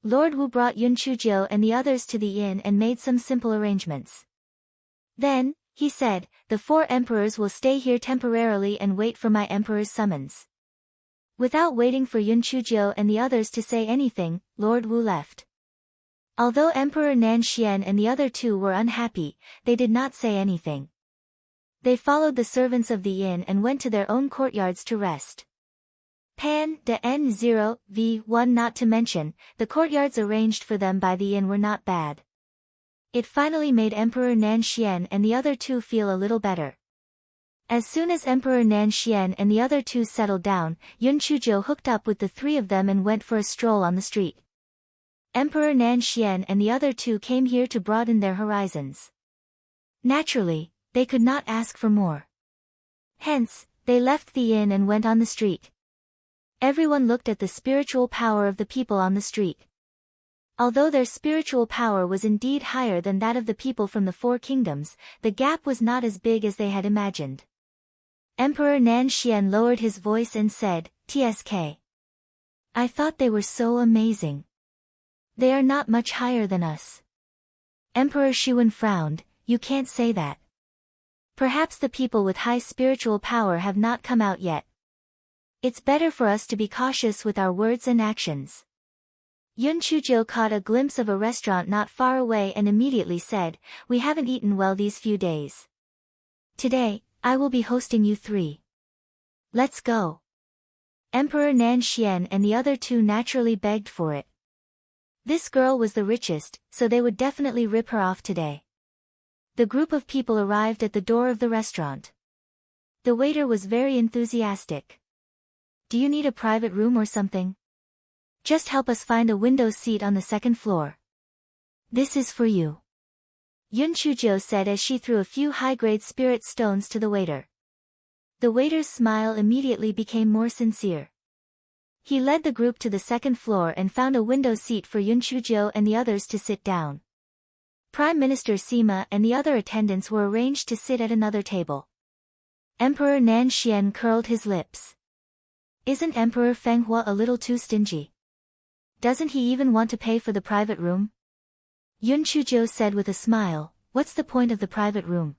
Lord Wu brought Yun Chuzhou and the others to the inn and made some simple arrangements. Then, he said, the 4 emperors will stay here temporarily and wait for my emperor's summons. Without waiting for Yun Chuzhou and the others to say anything, Lord Wu left. Although Emperor Nan Xian and the other 2 were unhappy, they did not say anything. They followed the servants of the inn and went to their own courtyards to rest. Pan de N0, V1 not to mention, the courtyards arranged for them by the inn were not bad. It finally made Emperor Nan Xian and the other 2 feel a little better. As soon as Emperor Nan Xian and the other 2 settled down, Yun Chuzhou hooked up with the 3 of them and went for a stroll on the street. Emperor Nan Xian and the other 2 came here to broaden their horizons. Naturally, they could not ask for more. Hence, they left the inn and went on the street. Everyone looked at the spiritual power of the people on the street. Although their spiritual power was indeed higher than that of the people from the 4 kingdoms, the gap was not as big as they had imagined. Emperor Nan Xian lowered his voice and said, "TSK. I thought they were so amazing. They are not much higher than us." Emperor Shuwen frowned, "You can't say that. Perhaps the people with high spiritual power have not come out yet. It's better for us to be cautious with our words and actions." Yun Chuzhou caught a glimpse of a restaurant not far away and immediately said, "We haven't eaten well these few days. Today, I will be hosting you 3. Let's go." Emperor Nan Xian and the other 2 naturally begged for it. This girl was the richest, so they would definitely rip her off today. The group of people arrived at the door of the restaurant. The waiter was very enthusiastic. "Do you need a private room or something? Just help us find a window seat on the 2nd floor. This is for you," Yun Chuzhou said as she threw a few high-grade spirit stones to the waiter. The waiter's smile immediately became more sincere. He led the group to the 2nd floor and found a window seat for Yun Chuzhou and the others to sit down. Prime Minister Sima and the other attendants were arranged to sit at another table. Emperor Nan Xian curled his lips. Isn't Emperor Feng Hua a little too stingy? Doesn't he even want to pay for the private room? Yun Chuzhou said with a smile, "What's the point of the private room?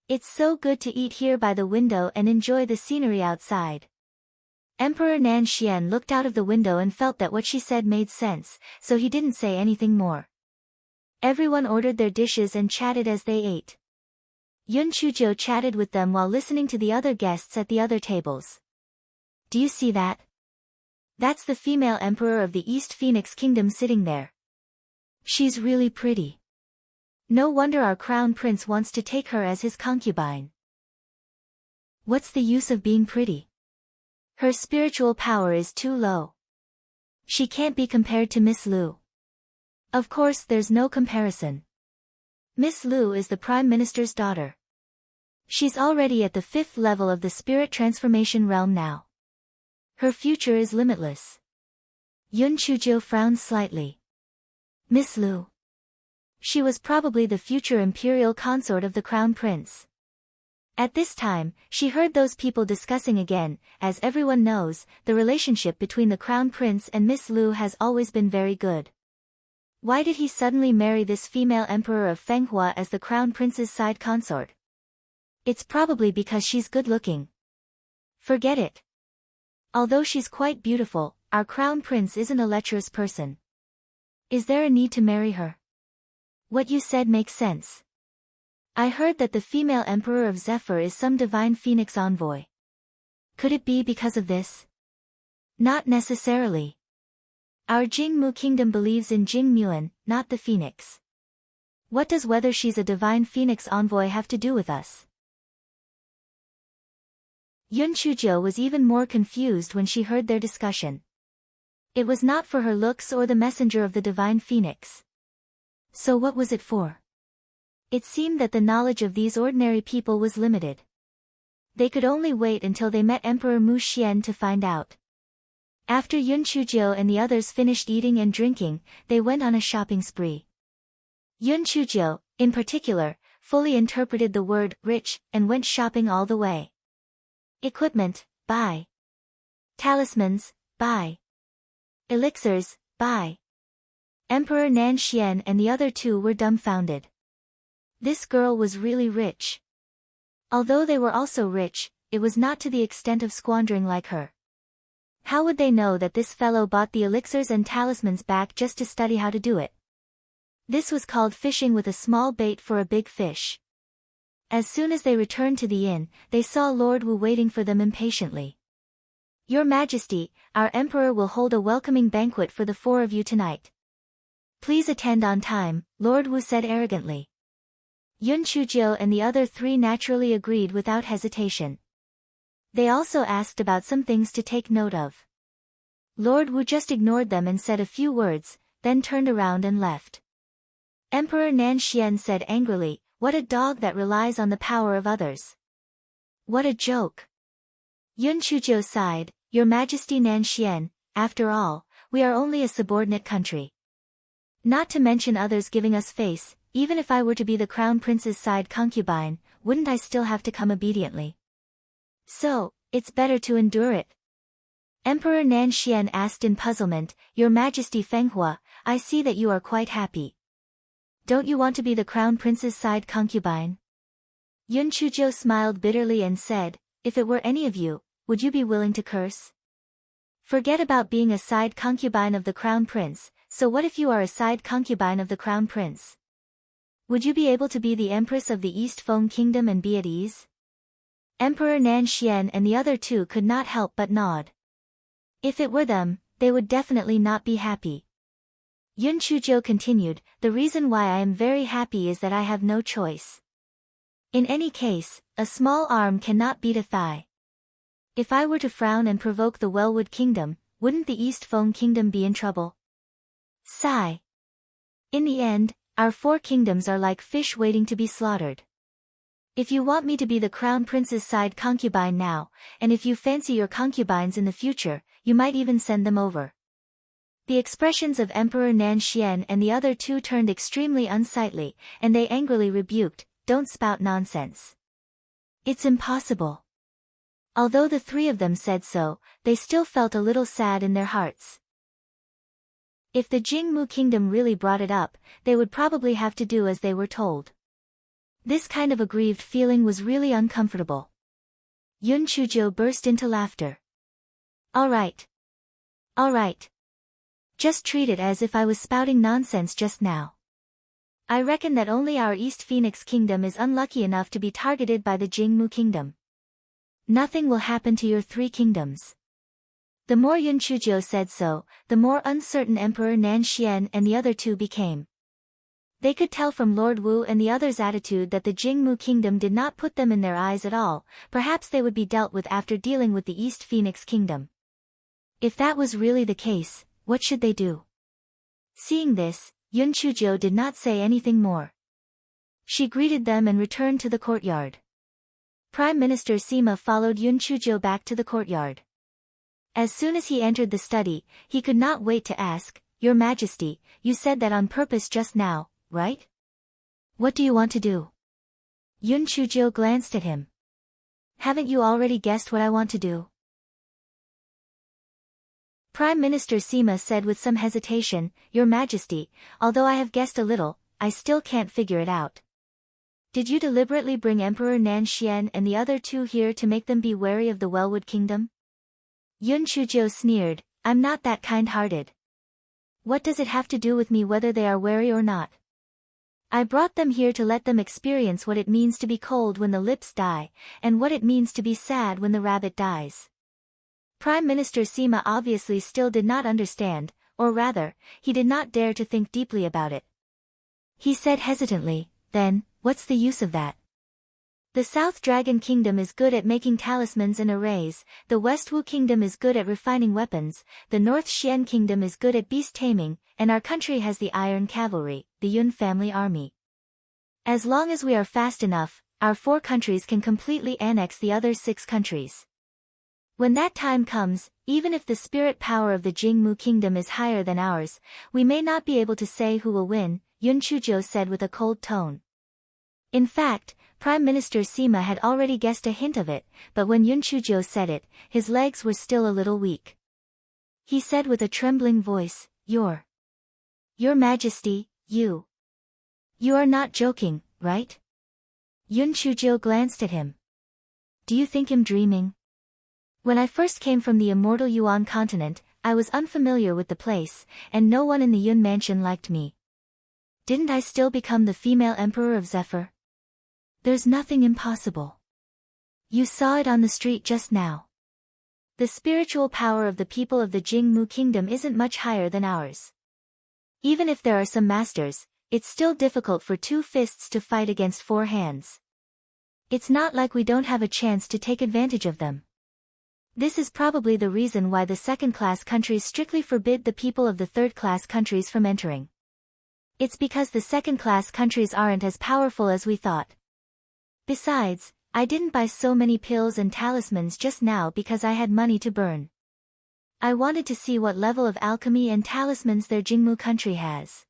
It's so good to eat here by the window and enjoy the scenery outside." Emperor Nan Xian looked out of the window and felt that what she said made sense, so he didn't say anything more. Everyone ordered their dishes and chatted as they ate. Yun Chuzhou chatted with them while listening to the other guests at the other tables. "Do you see that? That's the female emperor of the East Phoenix Kingdom sitting there. She's really pretty. No wonder our crown prince wants to take her as his concubine. What's the use of being pretty? Her spiritual power is too low. She can't be compared to Miss Lu. Of course there's no comparison. Miss Lu is the Prime Minister's daughter. She's already at the 5th level of the spirit transformation realm now. Her future is limitless." Yun Chuzhou frowned slightly. Miss Lu. She was probably the future imperial consort of the crown prince. At this time, she heard those people discussing again. As everyone knows, the relationship between the crown prince and Miss Lu has always been very good. Why did he suddenly marry this female emperor of Feng Hua as the crown prince's side consort? It's probably because she's good-looking. Forget it. Although she's quite beautiful, our crown prince isn't a lecherous person. Is there a need to marry her? What you said makes sense. I heard that the female emperor of Zephyr is some divine phoenix envoy. Could it be because of this? Not necessarily. Our Jingmu kingdom believes in Jingmuan, not the phoenix. What does whether she's a divine phoenix envoy have to do with us? Yun Chuzhou was even more confused when she heard their discussion. It was not for her looks or the messenger of the divine phoenix. So what was it for? It seemed that the knowledge of these ordinary people was limited. They could only wait until they met Emperor Mu Xian to find out. After Yun Chuzhou and the others finished eating and drinking, they went on a shopping spree. Yun Chuzhou, in particular, fully interpreted the word rich and went shopping all the way. Equipment, buy. Talismans, buy. Elixirs, buy. Emperor Nan Xian and the other two were dumbfounded. This girl was really rich. Although they were also rich, it was not to the extent of squandering like her. How would they know that this fellow bought the elixirs and talismans back just to study how to do it? This was called fishing with a small bait for a big fish. As soon as they returned to the inn, they saw Lord Wu waiting for them impatiently. Your Majesty, our Emperor will hold a welcoming banquet for the four of you tonight. Please attend on time, Lord Wu said arrogantly. Yun Chujiu and the other three naturally agreed without hesitation. They also asked about some things to take note of. Lord Wu just ignored them and said a few words, then turned around and left. Emperor Nan Xian said angrily, "What a dog that relies on the power of others. What a joke." Yun Chujiu sighed, "Your Majesty Nan Xian, after all, we are only a subordinate country. Not to mention others giving us face, even if I were to be the crown prince's side concubine, wouldn't I still have to come obediently? So, it's better to endure it." Emperor Nan Xian asked in puzzlement, "Your Majesty Fenghua, I see that you are quite happy. Don't you want to be the crown prince's side concubine?" Yun Chujiu smiled bitterly and said, "If it were any of you, would you be willing to curse? Forget about being a side concubine of the crown prince, so what if you are a side concubine of the crown prince? Would you be able to be the empress of the East Feng Kingdom and be at ease?" Emperor Nan Xian and the other two could not help but nod. If it were them, they would definitely not be happy. Yun Chujiu continued, "The reason why I am very happy is that I have no choice. In any case, a small arm cannot beat a thigh. If I were to frown and provoke the Wellwood Kingdom, wouldn't the East Feng Kingdom be in trouble? Sigh. In the end, our four kingdoms are like fish waiting to be slaughtered. If you want me to be the crown prince's side concubine now, and if you fancy your concubines in the future, you might even send them over." The expressions of Emperor Nan Xian and the other two turned extremely unsightly, and they angrily rebuked, "Don't spout nonsense. It's impossible." Although the three of them said so, they still felt a little sad in their hearts. If the Jingmu kingdom really brought it up, they would probably have to do as they were told. This kind of aggrieved feeling was really uncomfortable. Yun Chujiu burst into laughter. All right. Just treat it as if I was spouting nonsense just now. I reckon that only our East Phoenix Kingdom is unlucky enough to be targeted by the Jingmu Kingdom. Nothing will happen to your three kingdoms." The more Yun Chujiu said so, the more uncertain Emperor Nan Xian and the other two became. They could tell from Lord Wu and the others' attitude that the Jingmu Kingdom did not put them in their eyes at all. Perhaps they would be dealt with after dealing with the East Phoenix Kingdom. If that was really the case, what should they do? Seeing this, Yun Chujiu did not say anything more. She greeted them and returned to the courtyard. Prime Minister Sima followed Yun Chujiu back to the courtyard. As soon as he entered the study, he could not wait to ask, "Your Majesty, you said that on purpose just now, right? What do you want to do?" Yun Chujiu glanced at him. "Haven't you already guessed what I want to do?" Prime Minister Sima said with some hesitation, "Your Majesty, although I have guessed a little, I still can't figure it out. Did you deliberately bring Emperor Nan Xian and the other two here to make them be wary of the Wellwood Kingdom?" Yun Chujiu sneered, "I'm not that kind-hearted. What does it have to do with me whether they are wary or not? I brought them here to let them experience what it means to be cold when the lips die, and what it means to be sad when the rabbit dies." Prime Minister Sima obviously still did not understand, or rather, he did not dare to think deeply about it. He said hesitantly, "Then, what's the use of that? The South Dragon Kingdom is good at making talismans and arrays, the West Wu Kingdom is good at refining weapons, the North Xian Kingdom is good at beast taming, and our country has the Iron Cavalry, the Yun family army. As long as we are fast enough, our four countries can completely annex the other six countries. When that time comes, even if the spirit power of the Jingmu Kingdom is higher than ours, we may not be able to say who will win," Yun Chujiu said with a cold tone. In fact, Prime Minister Sima had already guessed a hint of it, but when Yun Chujiu said it, his legs were still a little weak. He said with a trembling voice, You're Your Majesty, you are not joking, right? Yun Chujio glanced at him. Do you think I'm dreaming? When I first came from the immortal Yuan continent, I was unfamiliar with the place, and no one in the Yun mansion liked me. Didn't I still become the female emperor of Zephyr? There's nothing impossible. You saw it on the street just now. The spiritual power of the people of the Jingmu kingdom isn't much higher than ours. Even if there are some masters, it's still difficult for 2 fists to fight against 4 hands. It's not like we don't have a chance to take advantage of them. This is probably the reason why the second-class countries strictly forbid the people of the third-class countries from entering. It's because the second-class countries aren't as powerful as we thought. Besides, I didn't buy so many pills and talismans just now because I had money to burn. I wanted to see what level of alchemy and talismans their Jingmu country has.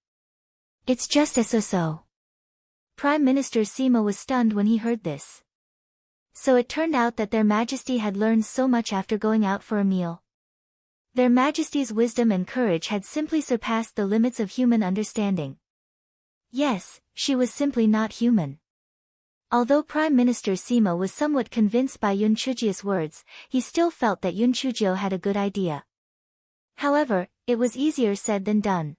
It's just a so-so. Prime Minister Sima was stunned when he heard this. So it turned out that their Majesty had learned so much after going out for a meal. Their Majesty's wisdom and courage had simply surpassed the limits of human understanding. Yes, she was simply not human. Although Prime Minister Sima was somewhat convinced by Yun Chujio's words, he still felt that Yun Chujio had a good idea. However, it was easier said than done.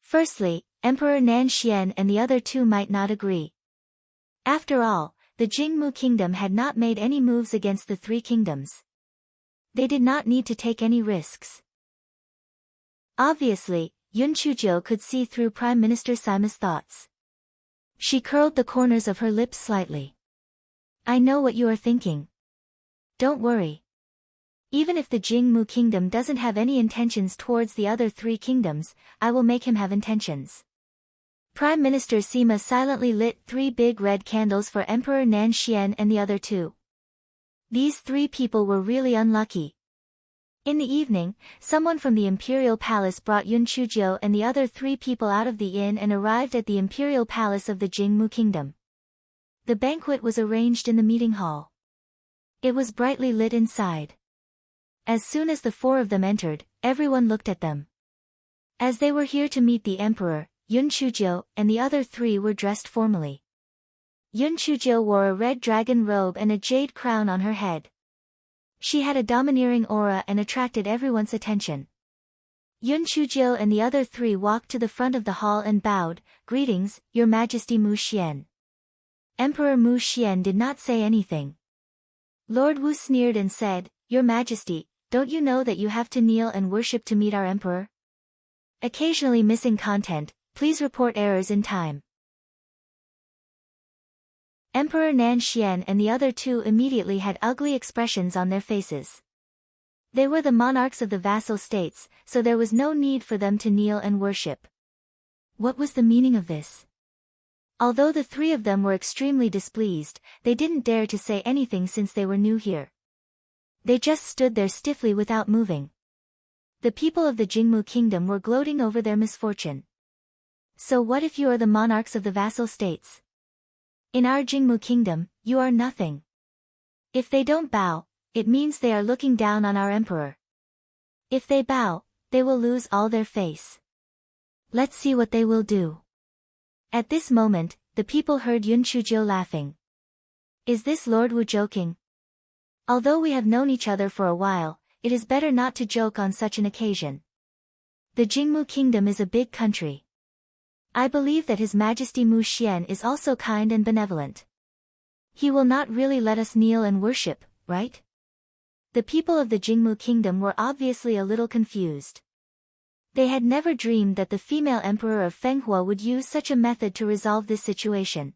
Firstly, Emperor Nan Xian and the other 2 might not agree. After all, the Jingmu kingdom had not made any moves against the 3 kingdoms. They did not need to take any risks. Obviously, Yun Chujio could see through Prime Minister Sima's thoughts. She curled the corners of her lips slightly. I know what you are thinking. Don't worry. Even if the Jingmu kingdom doesn't have any intentions towards the other 3 kingdoms, I will make him have intentions. Prime Minister Sima silently lit 3 big red candles for Emperor Nan Xian and the other 2. These 3 people were really unlucky. In the evening, someone from the Imperial Palace brought Yun Chujio and the other 3 people out of the inn and arrived at the Imperial Palace of the Jingmu Kingdom. The banquet was arranged in the meeting hall. It was brightly lit inside. As soon as the 4 of them entered, everyone looked at them. As they were here to meet the Emperor, Yun Chujio and the other 3 were dressed formally. Yun Chujio wore a red dragon robe and a jade crown on her head. She had a domineering aura and attracted everyone's attention. Yun Chujio and the other 3 walked to the front of the hall and bowed, "Greetings, Your Majesty Mu Xian." Emperor Mu Xian did not say anything. Lord Wu sneered and said, "Your Majesty, don't you know that you have to kneel and worship to meet our emperor? Occasionally missing content, please report errors in time." Emperor Nan Xian and the other 2 immediately had ugly expressions on their faces. They were the monarchs of the vassal states, so there was no need for them to kneel and worship. What was the meaning of this? Although the 3 of them were extremely displeased, they didn't dare to say anything since they were new here. They just stood there stiffly without moving. The people of the Jingmu kingdom were gloating over their misfortune. So what if you are the monarchs of the vassal states? In our Jingmu kingdom, you are nothing. If they don't bow, it means they are looking down on our emperor. If they bow, they will lose all their face. Let's see what they will do. At this moment, the people heard Yun Chujio laughing. Is this Lord Wu joking? Although we have known each other for a while, it is better not to joke on such an occasion. The Jingmu kingdom is a big country. I believe that His Majesty Mu Xian is also kind and benevolent. He will not really let us kneel and worship, right? The people of the Jingmu kingdom were obviously a little confused. They had never dreamed that the female emperor of Fenghua would use such a method to resolve this situation.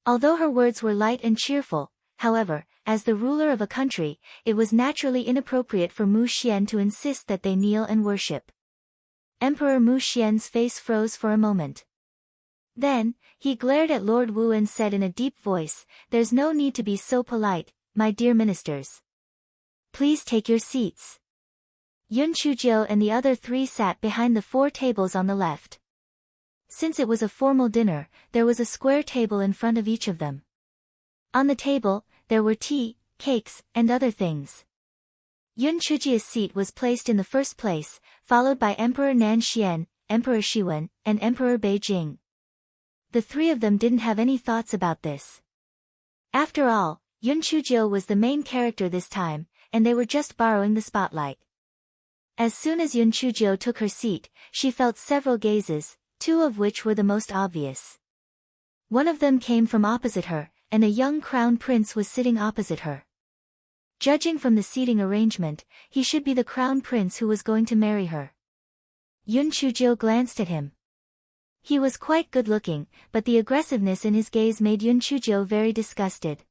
Although her words were light and cheerful, however, as the ruler of a country, it was naturally inappropriate for Mu Xian to insist that they kneel and worship. Emperor Mu Xian's face froze for a moment. Then, he glared at Lord Wu and said in a deep voice, "There's no need to be so polite, my dear ministers. Please take your seats." Yun Chujio and the other 3 sat behind the 4 tables on the left. Since it was a formal dinner, there was a square table in front of each of them. On the table, there were tea, cakes, and other things. Yun Chujio's seat was placed in the first place, followed by Emperor Nan Xian, Emperor Shiwen, and Emperor Beijing. The three of them didn't have any thoughts about this. After all, Yun Chuzhou was the main character this time, and they were just borrowing the spotlight. As soon as Yun Chuzhou took her seat, she felt several gazes, two of which were the most obvious. One of them came from opposite her, and a young crown prince was sitting opposite her. Judging from the seating arrangement, he should be the crown prince who was going to marry her. Yun Chuzhou glanced at him. He was quite good-looking, but the aggressiveness in his gaze made Yun Chuzhou very disgusted.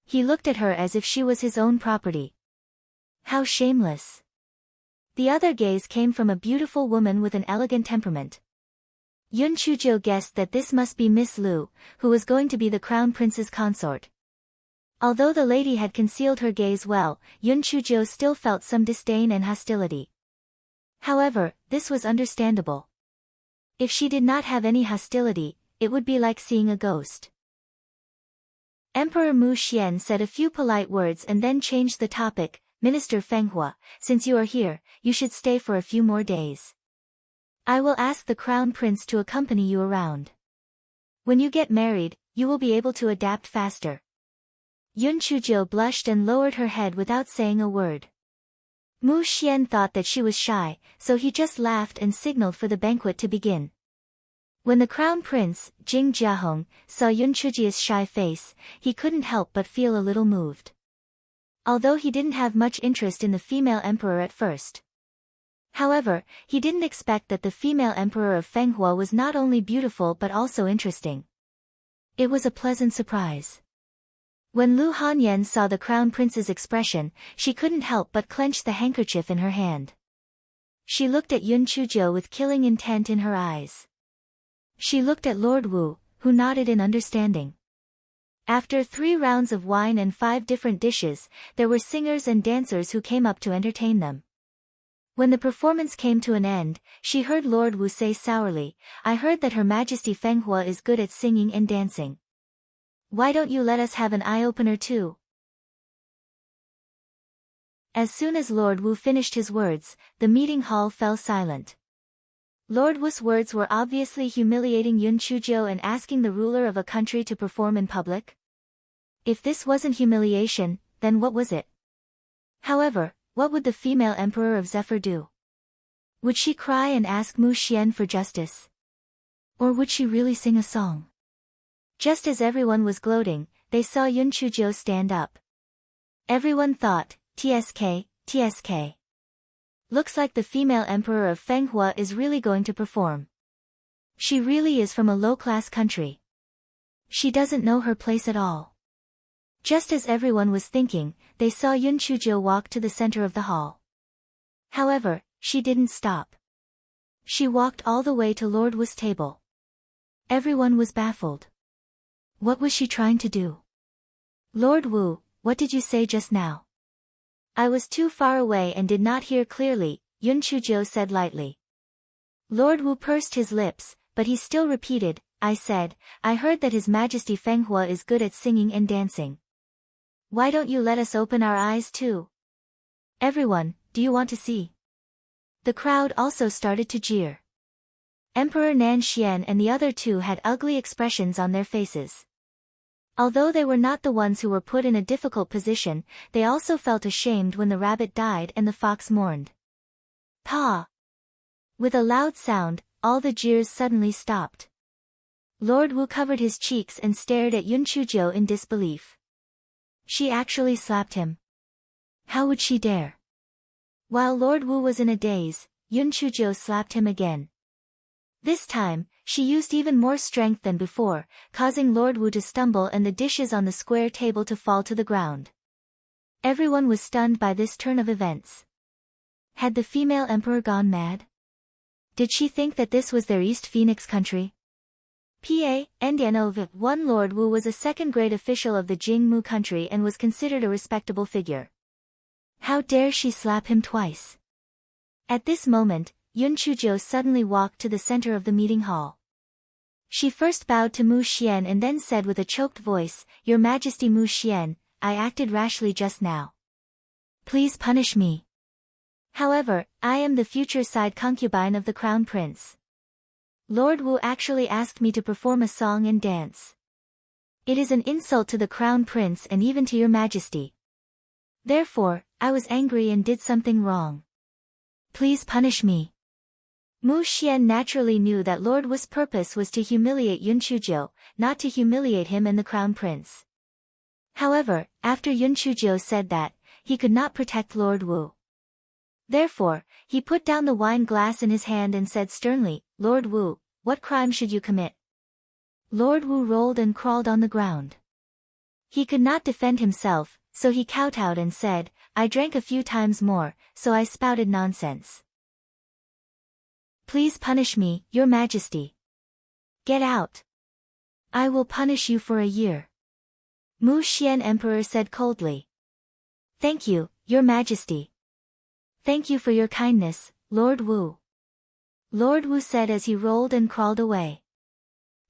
He looked at her as if she was his own property. How shameless. The other gaze came from a beautiful woman with an elegant temperament. Yun Chuzhou guessed that this must be Miss Lu, who was going to be the crown prince's consort. Although the lady had concealed her gaze well, Yun Chuzhou still felt some disdain and hostility. However, this was understandable. If she did not have any hostility, it would be like seeing a ghost. Emperor Mu Xian said a few polite words and then changed the topic. Minister Feng Hua, since you are here, you should stay for a few more days. I will ask the crown prince to accompany you around. When you get married, you will be able to adapt faster. Yun Chuzhou blushed and lowered her head without saying a word. Mu Xian thought that she was shy, so he just laughed and signaled for the banquet to begin. When the crown prince, Jing Jiahong, saw Yun Chuzhou's shy face, he couldn't help but feel a little moved. Although he didn't have much interest in the female emperor at first. However, he didn't expect that the female emperor of Fenghua was not only beautiful but also interesting. It was a pleasant surprise. When Lu Hanyan saw the crown prince's expression, she couldn't help but clench the handkerchief in her hand. She looked at Yun Chuzhou with killing intent in her eyes. She looked at Lord Wu, who nodded in understanding. After 3 rounds of wine and 5 different dishes, there were singers and dancers who came up to entertain them. When the performance came to an end, she heard Lord Wu say sourly, I heard that Her Majesty Fenghua is good at singing and dancing. Why don't you let us have an eye-opener too? As soon as Lord Wu finished his words, the meeting hall fell silent. Lord Wu's words were obviously humiliating Yun Chuzhou and asking the ruler of a country to perform in public. If this wasn't humiliation, then what was it? However, what would the female emperor of Zephyr do? Would she cry and ask Mu Xian for justice? Or would she really sing a song? Just as everyone was gloating, they saw Yun Chuzhou stand up. Everyone thought, TSK, TSK. Looks like the female emperor of Fenghua is really going to perform. She really is from a low-class country. She doesn't know her place at all. Just as everyone was thinking, they saw Yun Chuzhou walk to the center of the hall. However, she didn't stop. She walked all the way to Lord Wu's table. Everyone was baffled. What was she trying to do? Lord Wu, what did you say just now? I was too far away and did not hear clearly, Yun Chuzhou said lightly. Lord Wu pursed his lips, but he still repeated, I said, I heard that His Majesty Fenghua is good at singing and dancing. Why don't you let us open our eyes too? Everyone, do you want to see? The crowd also started to jeer. Emperor Nan Xian and the other two had ugly expressions on their faces. Although they were not the ones who were put in a difficult position, they also felt ashamed when the rabbit died and the fox mourned. Pa! With a loud sound, all the jeers suddenly stopped. Lord Wu covered his cheeks and stared at Yun Chuzhou in disbelief. She actually slapped him. How would she dare? While Lord Wu was in a daze, Yun Chuzhou slapped him again. This time, she used even more strength than before, causing Lord Wu to stumble and the dishes on the square table to fall to the ground. Everyone was stunned by this turn of events. Had the female emperor gone mad? Did she think that this was their East Phoenix country? One Lord Wu was a second-grade official of the Jingmu country and was considered a respectable figure. How dare she slap him twice? At this moment, Yun Chuzhou suddenly walked to the center of the meeting hall. She first bowed to Mu Xian and then said with a choked voice, Your Majesty Mu Xian, I acted rashly just now. Please punish me. However, I am the future side concubine of the crown prince. Lord Wu actually asked me to perform a song and dance. It is an insult to the crown prince and even to your majesty. Therefore, I was angry and did something wrong. Please punish me. Mu Xian naturally knew that Lord Wu's purpose was to humiliate Yun Chujiu, not to humiliate him and the crown prince. However, after Yun Chujiu said that, he could not protect Lord Wu. Therefore, he put down the wine glass in his hand and said sternly, Lord Wu, what crime should you commit? Lord Wu rolled and crawled on the ground. He could not defend himself, so he kowtowed and said, I drank a few times more, so I spouted nonsense. Please punish me, your majesty. Get out. I will punish you for a year. Mu Xian Emperor said coldly. Thank you, your majesty. Thank you for your kindness, Lord Wu. Lord Wu said as he rolled and crawled away.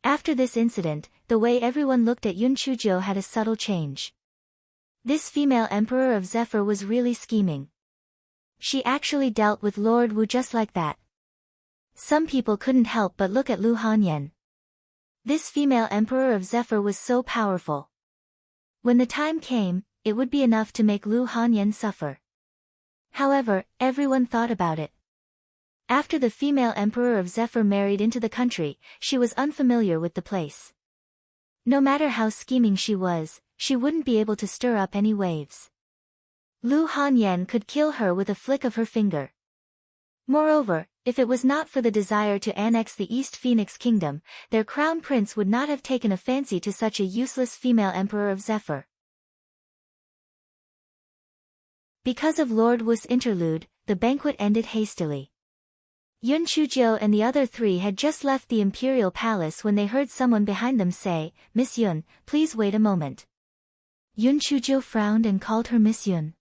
After this incident, the way everyone looked at Yun Chujiu had a subtle change. This female emperor of Zephyr was really scheming. She actually dealt with Lord Wu just like that. Some people couldn't help but look at Lu Hanyan. This female emperor of Zephyr was so powerful. When the time came, it would be enough to make Lu Hanyan suffer. However, everyone thought about it. After the female emperor of Zephyr married into the country, she was unfamiliar with the place. No matter how scheming she was, she wouldn't be able to stir up any waves. Lu Hanyan could kill her with a flick of her finger. Moreover, if it was not for the desire to annex the East Phoenix Kingdom, their crown prince would not have taken a fancy to such a useless female emperor of Zephyr. Because of Lord Wu's interlude, the banquet ended hastily. Yun Chujiu and the other three had just left the imperial palace when they heard someone behind them say, Miss Yun, please wait a moment. Yun Chujiu frowned and called her Miss Yun.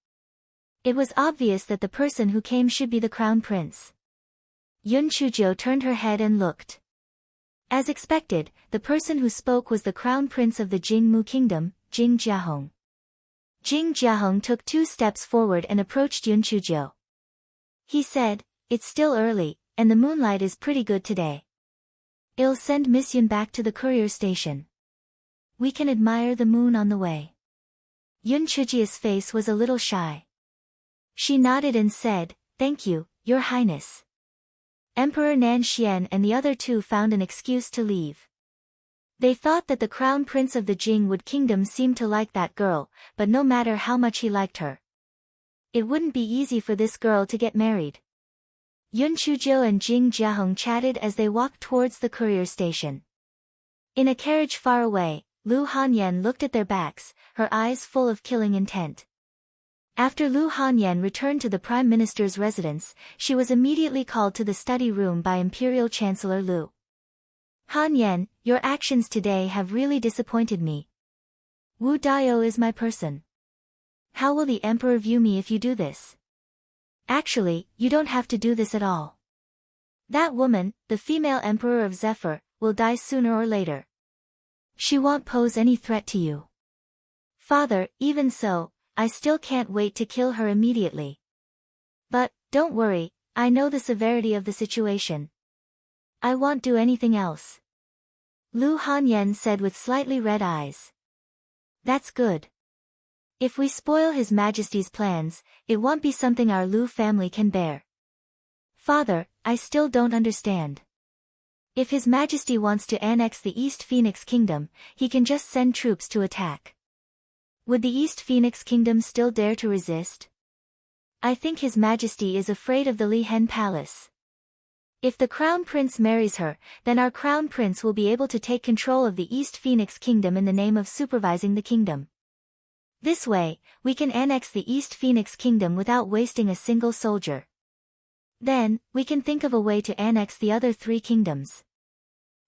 It was obvious that the person who came should be the crown prince. Yun Chujiu turned her head and looked. As expected, the person who spoke was the crown prince of the Jingmu kingdom, Jing Jiahong. Jing Jiahong took 2 steps forward and approached Yun Chujiu. He said, it's still early, and the moonlight is pretty good today. I'll send Miss Yun back to the courier station. We can admire the moon on the way. Yun Chujiu's face was a little shy. She nodded and said, thank you, your highness. Emperor Nan Xian and the other 2 found an excuse to leave. They thought that the crown prince of the Jingwood kingdom seemed to like that girl, but no matter how much he liked her, it wouldn't be easy for this girl to get married. Yun Chujiu and Jing Jiahong chatted as they walked towards the courier station. In a carriage far away, Lu Hanyan looked at their backs, her eyes full of killing intent. After Lu Hanyan returned to the Prime Minister's residence, she was immediately called to the study room by Imperial Chancellor Lu. Hanyan, your actions today have really disappointed me. Wu Dao is my person. How will the emperor view me if you do this? Actually, you don't have to do this at all. That woman, the female emperor of Zephyr, will die sooner or later. She won't pose any threat to you. Father, even so, I still can't wait to kill her immediately. But, don't worry, I know the severity of the situation. I won't do anything else. Lu Hanyan said with slightly red eyes. That's good. If we spoil His Majesty's plans, it won't be something our Lu family can bear. Father, I still don't understand. If His Majesty wants to annex the East Phoenix Kingdom, he can just send troops to attack. Would the East Phoenix Kingdom still dare to resist? I think His Majesty is afraid of the Li Hen Palace. If the Crown Prince marries her, then our Crown Prince will be able to take control of the East Phoenix Kingdom in the name of supervising the kingdom. This way, we can annex the East Phoenix Kingdom without wasting a single soldier. Then, we can think of a way to annex the other 3 kingdoms.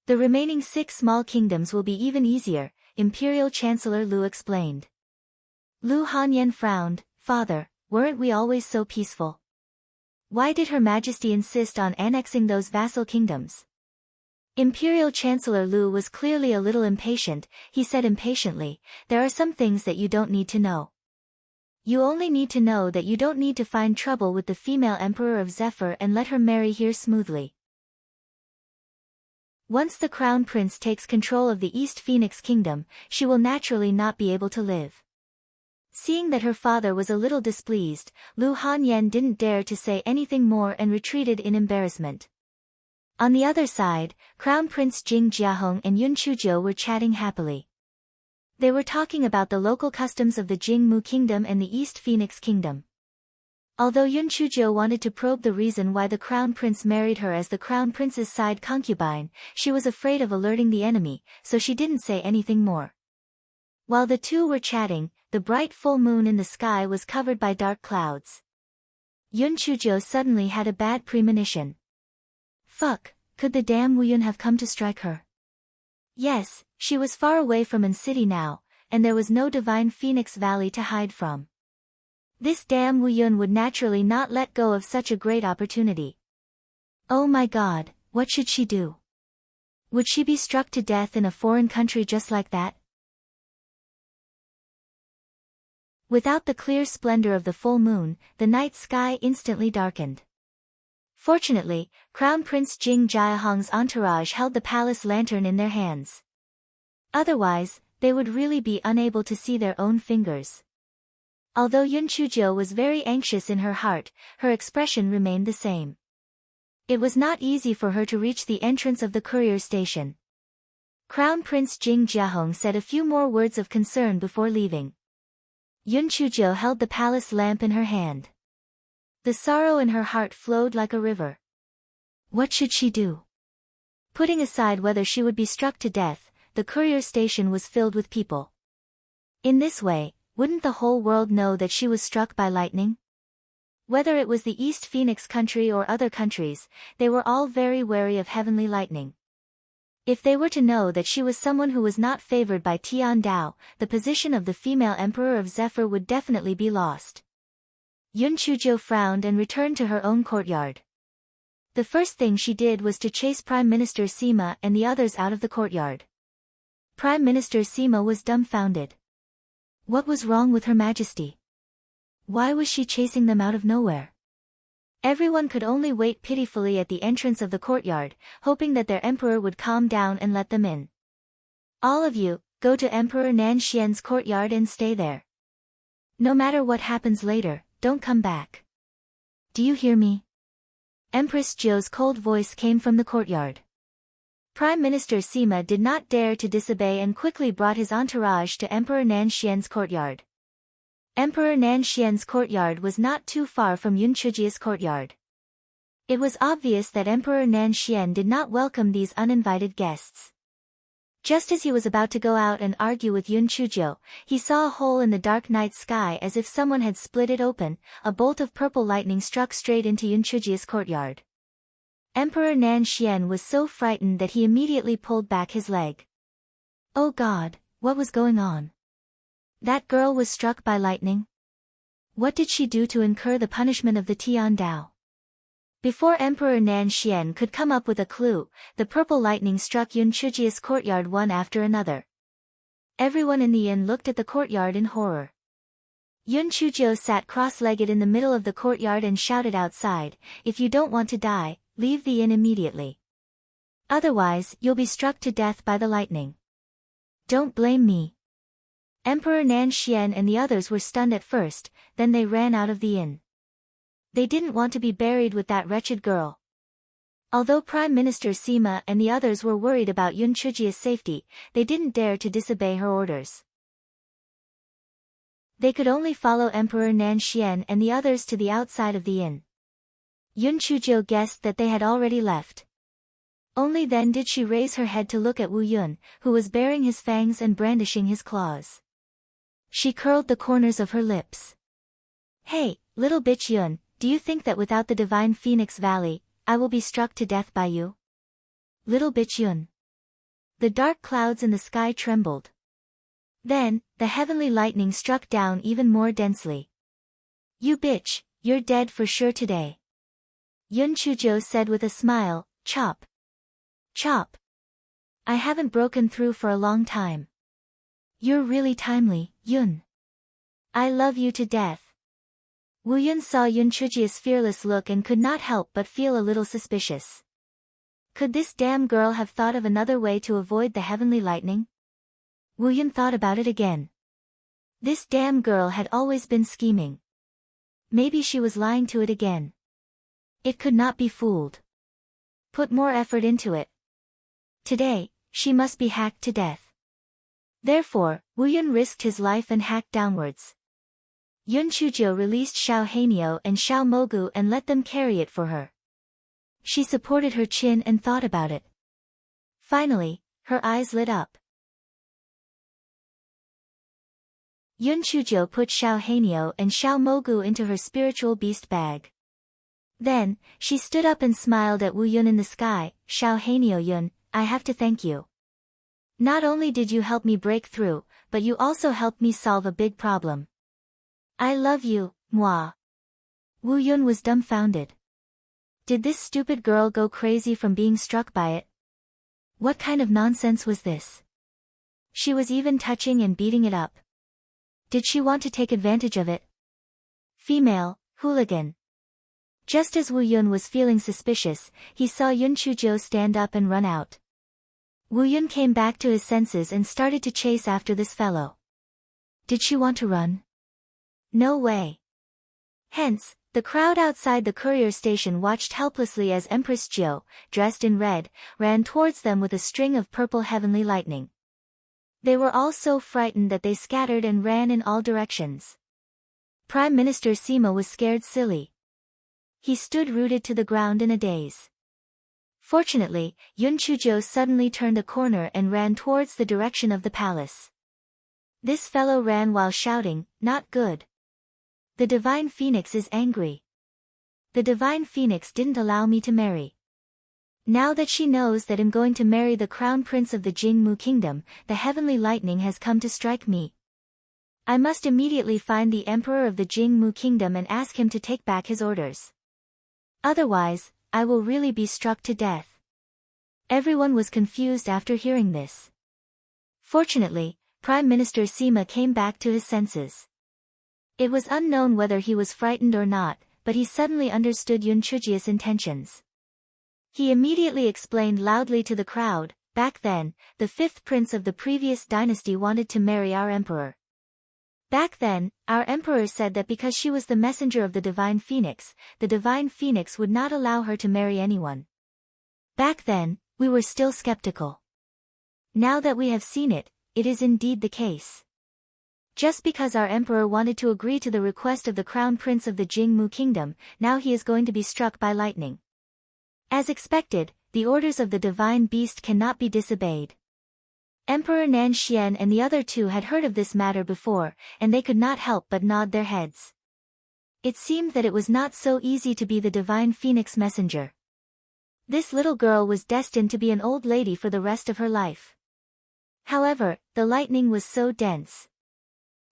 The remaining 6 small kingdoms will be even easier, Imperial Chancellor Lu explained. Lu Hanyan frowned. Father, weren't we always so peaceful? Why did Her Majesty insist on annexing those vassal kingdoms? Imperial Chancellor Lu was clearly a little impatient. He said impatiently, there are some things that you don't need to know. You only need to know that you don't need to find trouble with the female emperor of Zephyr and let her marry here smoothly. Once the crown prince takes control of the East Phoenix Kingdom, she will naturally not be able to live. Seeing that her father was a little displeased, Lu Hanyan didn't dare to say anything more and retreated in embarrassment. On the other side, Crown Prince Jing Jiahong and Yun Chuzhou were chatting happily. They were talking about the local customs of the Jingmu Kingdom and the East Phoenix Kingdom. Although Yun Chuzhou wanted to probe the reason why the crown prince married her as the crown prince's side concubine, she was afraid of alerting the enemy, so she didn't say anything more. While the two were chatting, the bright full moon in the sky was covered by dark clouds. Yun Chuzhou suddenly had a bad premonition. Fuck, could the damn Wu Yun have come to strike her? Yes, she was far away from An City now, and there was no divine Phoenix Valley to hide from. This damn Wu Yun would naturally not let go of such a great opportunity. Oh my god, what should she do? Would she be struck to death in a foreign country just like that? Without the clear splendor of the full moon, the night sky instantly darkened. Fortunately, Crown Prince Jing Jiahong's entourage held the palace lantern in their hands. Otherwise, they would really be unable to see their own fingers. Although Yun Chuzhou was very anxious in her heart, her expression remained the same. It was not easy for her to reach the entrance of the courier station. Crown Prince Jing Jiahong said a few more words of concern before leaving. Yun Chuzhou held the palace lamp in her hand. The sorrow in her heart flowed like a river. What should she do? Putting aside whether she would be struck to death, the courier station was filled with people. In this way, wouldn't the whole world know that she was struck by lightning? Whether it was the East Phoenix country or other countries, they were all very wary of heavenly lightning. If they were to know that she was someone who was not favored by Tian Dao, the position of the female emperor of Zephyr would definitely be lost. Yun Chuzhou frowned and returned to her own courtyard. The first thing she did was to chase Prime Minister Sima and the others out of the courtyard. Prime Minister Sima was dumbfounded. What was wrong with Her Majesty? Why was she chasing them out of nowhere? Everyone could only wait pitifully at the entrance of the courtyard, hoping that their emperor would calm down and let them in. All of you, go to Emperor Nan Xian's courtyard and stay there. No matter what happens later, don't come back. Do you hear me? Empress Zhou's cold voice came from the courtyard. Prime Minister Sima did not dare to disobey and quickly brought his entourage to Emperor Nan Xian's courtyard. Emperor Nan Xian's courtyard was not too far from Yun Chuzhou's courtyard. It was obvious that Emperor Nan Xian did not welcome these uninvited guests. Just as he was about to go out and argue with Yun Chuzhou, he saw a hole in the dark night sky as if someone had split it open. A bolt of purple lightning struck straight into Yun Chuzhou's courtyard. Emperor Nan Xian was so frightened that he immediately pulled back his leg. Oh God, what was going on? That girl was struck by lightning? What did she do to incur the punishment of the Tian Dao? Before Emperor Nan Xian could come up with a clue, the purple lightning struck Yun Chuzhou's courtyard one after another. Everyone in the inn looked at the courtyard in horror. Yun Chuzhou sat cross-legged in the middle of the courtyard and shouted outside, "If you don't want to die, leave the inn immediately. Otherwise, you'll be struck to death by the lightning. Don't blame me." Emperor Nan Xian and the others were stunned at first, then they ran out of the inn. They didn't want to be buried with that wretched girl. Although Prime Minister Sima and the others were worried about Yun Chuzhou's safety, they didn't dare to disobey her orders. They could only follow Emperor Nan Xian and the others to the outside of the inn. Yun Chuzhou guessed that they had already left. Only then did she raise her head to look at Wu Yun, who was baring his fangs and brandishing his claws. She curled the corners of her lips. "Hey, little bitch Yun, do you think that without the divine Phoenix Valley, I will be struck to death by you? Little bitch Yun." The dark clouds in the sky trembled. Then, the heavenly lightning struck down even more densely. "You bitch, you're dead for sure today." Yun Chuzhou said with a smile, "Chop. Chop. I haven't broken through for a long time." "You're really timely, Yun. I love you to death. Wu Yun saw Yun Chujia's fearless look and could not help but feel a little suspicious. Could this damn girl have thought of another way to avoid the heavenly lightning? Wu Yun thought about it again. This damn girl had always been scheming. Maybe she was lying to it again. It could not be fooled. Put more effort into it. Today, she must be hacked to death. Therefore, Wu Yun risked his life and hacked downwards. Yun Chujio released Xiao Hanyo and Xiao Mogu and let them carry it for her. She supported her chin and thought about it. Finally, her eyes lit up. Yun Chujio put Xiao Hanyo and Xiao Mogu into her spiritual beast bag. Then, she stood up and smiled at Wu Yun in the sky. Xiao Hanyo Yun, I have to thank you. Not only did you help me break through, but you also helped me solve a big problem. I love you, moi. Wu Yun was dumbfounded. Did this stupid girl go crazy from being struck by it? What kind of nonsense was this? She was even touching and beating it up. Did she want to take advantage of it? Female, hooligan. Just as Wu Yun was feeling suspicious, he saw Yun Chujio stand up and run out. Wu Yun came back to his senses and started to chase after this fellow. Did she want to run? No way. Hence, the crowd outside the courier station watched helplessly as Empress Jiu, dressed in red, ran towards them with a string of purple heavenly lightning. They were all so frightened that they scattered and ran in all directions. Prime Minister Sima was scared silly. He stood rooted to the ground in a daze. Fortunately, Yun Chujio suddenly turned a corner and ran towards the direction of the palace. This fellow ran while shouting, "Not good. The Divine Phoenix is angry. The Divine Phoenix didn't allow me to marry. Now that she knows that I'm going to marry the Crown Prince of the Jingmu Kingdom, the heavenly lightning has come to strike me. I must immediately find the Emperor of the Jingmu Kingdom and ask him to take back his orders. Otherwise, I will really be struck to death." Everyone was confused after hearing this. Fortunately, Prime Minister Sima came back to his senses. It was unknown whether he was frightened or not, but he suddenly understood Yun Chujia's intentions. He immediately explained loudly to the crowd, "Back then, the fifth prince of the previous dynasty wanted to marry our emperor. Back then, our emperor said that because she was the messenger of the Divine Phoenix, the Divine Phoenix would not allow her to marry anyone. Back then, we were still skeptical. Now that we have seen it, it is indeed the case. Just because our emperor wanted to agree to the request of the Crown Prince of the Jingmu Kingdom, now he is going to be struck by lightning. As expected, the orders of the Divine Beast cannot be disobeyed." Emperor Nanxian and the other two had heard of this matter before, and they could not help but nod their heads. It seemed that it was not so easy to be the Divine Phoenix messenger. This little girl was destined to be an old lady for the rest of her life. However, the lightning was so dense.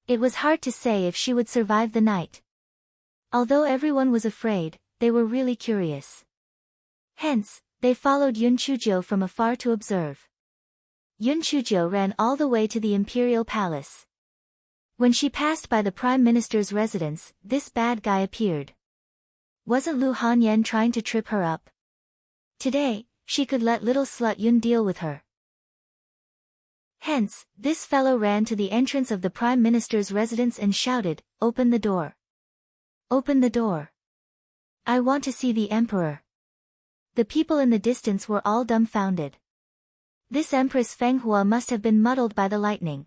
It was hard to say if she would survive the night. Although everyone was afraid, they were really curious. Hence, they followed Yun Chujio from afar to observe. Yun Chujio ran all the way to the imperial palace. When she passed by the prime minister's residence, this bad guy appeared. Wasn't Lu Hanyan trying to trip her up? Today, she could let little slut Yun deal with her. Hence, this fellow ran to the entrance of the prime minister's residence and shouted, "Open the door. Open the door. I want to see the emperor." The people in the distance were all dumbfounded. This Empress Fenghua must have been muddled by the lightning.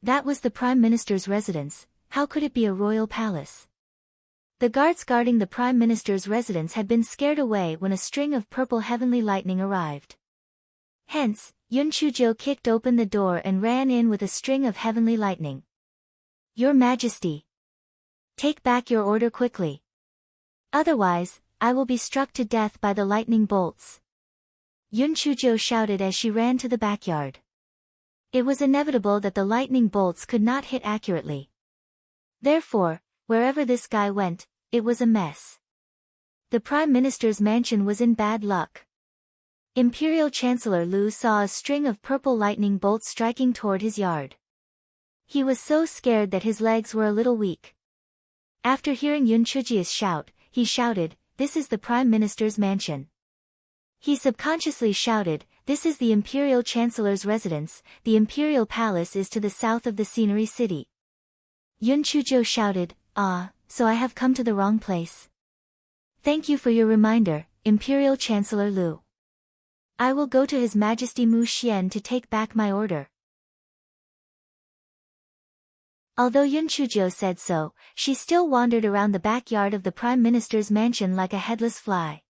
That was the Prime Minister's residence, how could it be a royal palace? The guards guarding the Prime Minister's residence had been scared away when a string of purple heavenly lightning arrived. Hence, Yun Chujio kicked open the door and ran in with a string of heavenly lightning. "Your Majesty! Take back your order quickly. Otherwise, I will be struck to death by the lightning bolts." Yun Chujio shouted as she ran to the backyard. It was inevitable that the lightning bolts could not hit accurately. Therefore, wherever this guy went, it was a mess. The Prime Minister's mansion was in bad luck. Imperial Chancellor Lu saw a string of purple lightning bolts striking toward his yard. He was so scared that his legs were a little weak. After hearing Yun Chujia's shout, he shouted, "This is the Prime Minister's mansion." He subconsciously shouted, "This is the Imperial Chancellor's residence, the Imperial Palace is to the south of the Scenery City." Yun Chuzhou shouted, "Ah, so I have come to the wrong place. Thank you for your reminder, Imperial Chancellor Lu. I will go to His Majesty Mu Xian to take back my order." Although Yun Chuzhou said so, she still wandered around the backyard of the Prime Minister's mansion like a headless fly.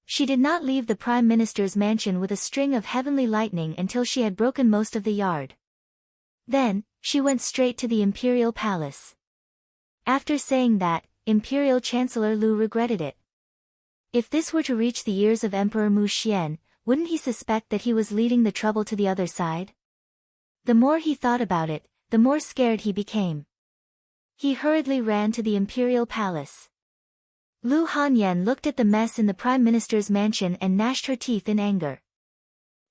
She did not leave the Prime Minister's mansion with a string of heavenly lightning until she had broken most of the yard. Then, she went straight to the Imperial Palace. After saying that, Imperial Chancellor Lu regretted it. If this were to reach the ears of Emperor Mu Xian, wouldn't he suspect that he was leading the trouble to the other side? The more he thought about it, the more scared he became. He hurriedly ran to the Imperial Palace. Lu Hanyan looked at the mess in the Prime Minister's mansion and gnashed her teeth in anger.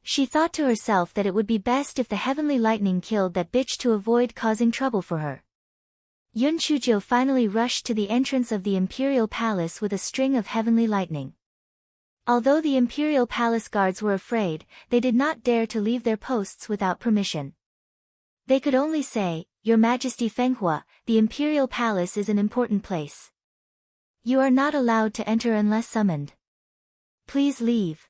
She thought to herself that it would be best if the heavenly lightning killed that bitch to avoid causing trouble for her. Yun Chuzhou finally rushed to the entrance of the Imperial Palace with a string of heavenly lightning. Although the Imperial Palace guards were afraid, they did not dare to leave their posts without permission. They could only say, "Your Majesty Fenghua, the Imperial Palace is an important place. You are not allowed to enter unless summoned. Please leave."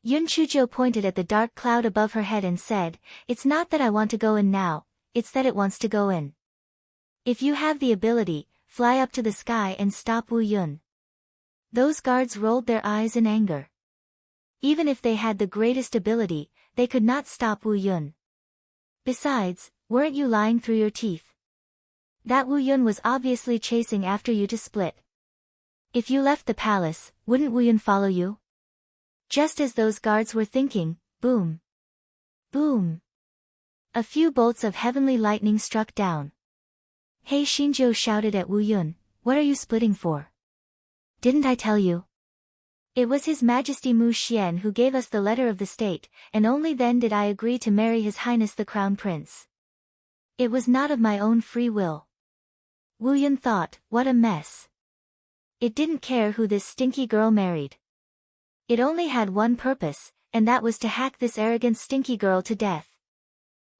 Yun Chuzhou pointed at the dark cloud above her head and said, "It's not that I want to go in now, it's that it wants to go in. If you have the ability, fly up to the sky and stop Wu Yun." Those guards rolled their eyes in anger. Even if they had the greatest ability, they could not stop Wu Yun. Besides, weren't you lying through your teeth? That Wu Yun was obviously chasing after you to split. If you left the palace, wouldn't Wu Yun follow you? Just as those guards were thinking, boom. Boom. A few bolts of heavenly lightning struck down. He Xinzhou shouted at Wu Yun, "What are you splitting for? Didn't I tell you?" It was His Majesty Mu Xian who gave us the letter of the state, and only then did I agree to marry His Highness the Crown Prince. It was not of my own free will. Wu Yun thought, what a mess. It didn't care who this stinky girl married. It only had one purpose, and that was to hack this arrogant stinky girl to death.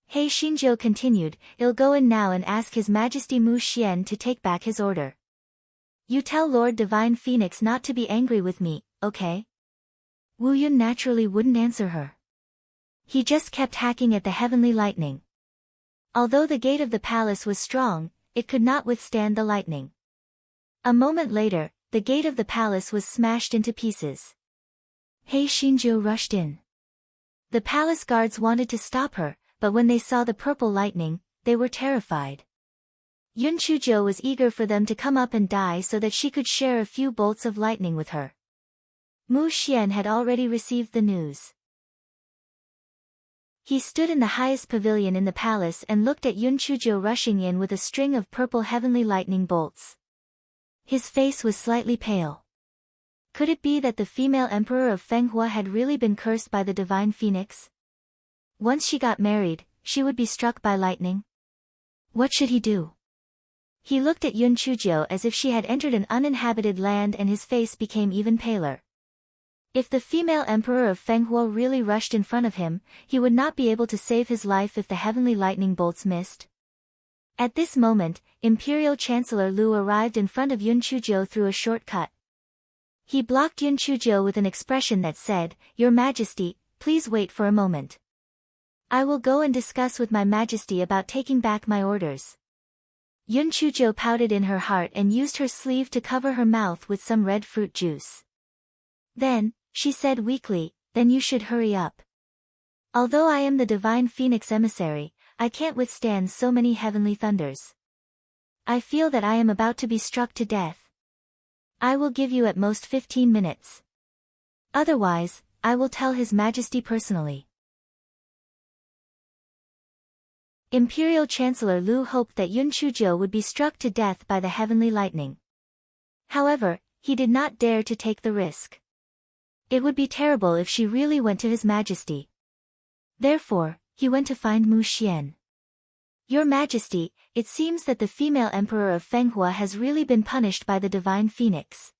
He Xinzhou continued, "I'll go in now and ask His Majesty Mu Xian to take back his order. You tell Lord Divine Phoenix not to be angry with me, okay?" Wu Yun naturally wouldn't answer her. He just kept hacking at the heavenly lightning. Although the gate of the palace was strong, it could not withstand the lightning. A moment later, the gate of the palace was smashed into pieces. He Xinzhou rushed in. The palace guards wanted to stop her, but when they saw the purple lightning, they were terrified. Yun Chuzhou was eager for them to come up and die so that she could share a few bolts of lightning with her. Mu Xian had already received the news. He stood in the highest pavilion in the palace and looked at Yun Chuzhou rushing in with a string of purple heavenly lightning bolts. His face was slightly pale. Could it be that the female emperor of Fenghua had really been cursed by the divine phoenix? Once she got married, she would be struck by lightning. What should he do? He looked at Yun Chuzhou as if she had entered an uninhabited land and his face became even paler. If the female emperor of Fenghua really rushed in front of him, he would not be able to save his life if the heavenly lightning bolts missed. At this moment, Imperial Chancellor Lu arrived in front of Yun Chuzhou through a shortcut. He blocked Yun Chuzhou with an expression that said, "Your Majesty, please wait for a moment. I will go and discuss with my Majesty about taking back my orders." Yun Chuzhou pouted in her heart and used her sleeve to cover her mouth with some red fruit juice. Then, she said weakly, "Then you should hurry up. Although I am the divine phoenix emissary, I can't withstand so many heavenly thunders. I feel that I am about to be struck to death. I will give you at most 15 minutes. Otherwise, I will tell His Majesty personally." Imperial Chancellor Lu hoped that Yun Chuzhou would be struck to death by the heavenly lightning. However, he did not dare to take the risk. It would be terrible if she really went to His Majesty. Therefore, he went to find Mu Xian. Your Majesty, it seems that the female emperor of Fenghua has really been punished by the divine phoenix.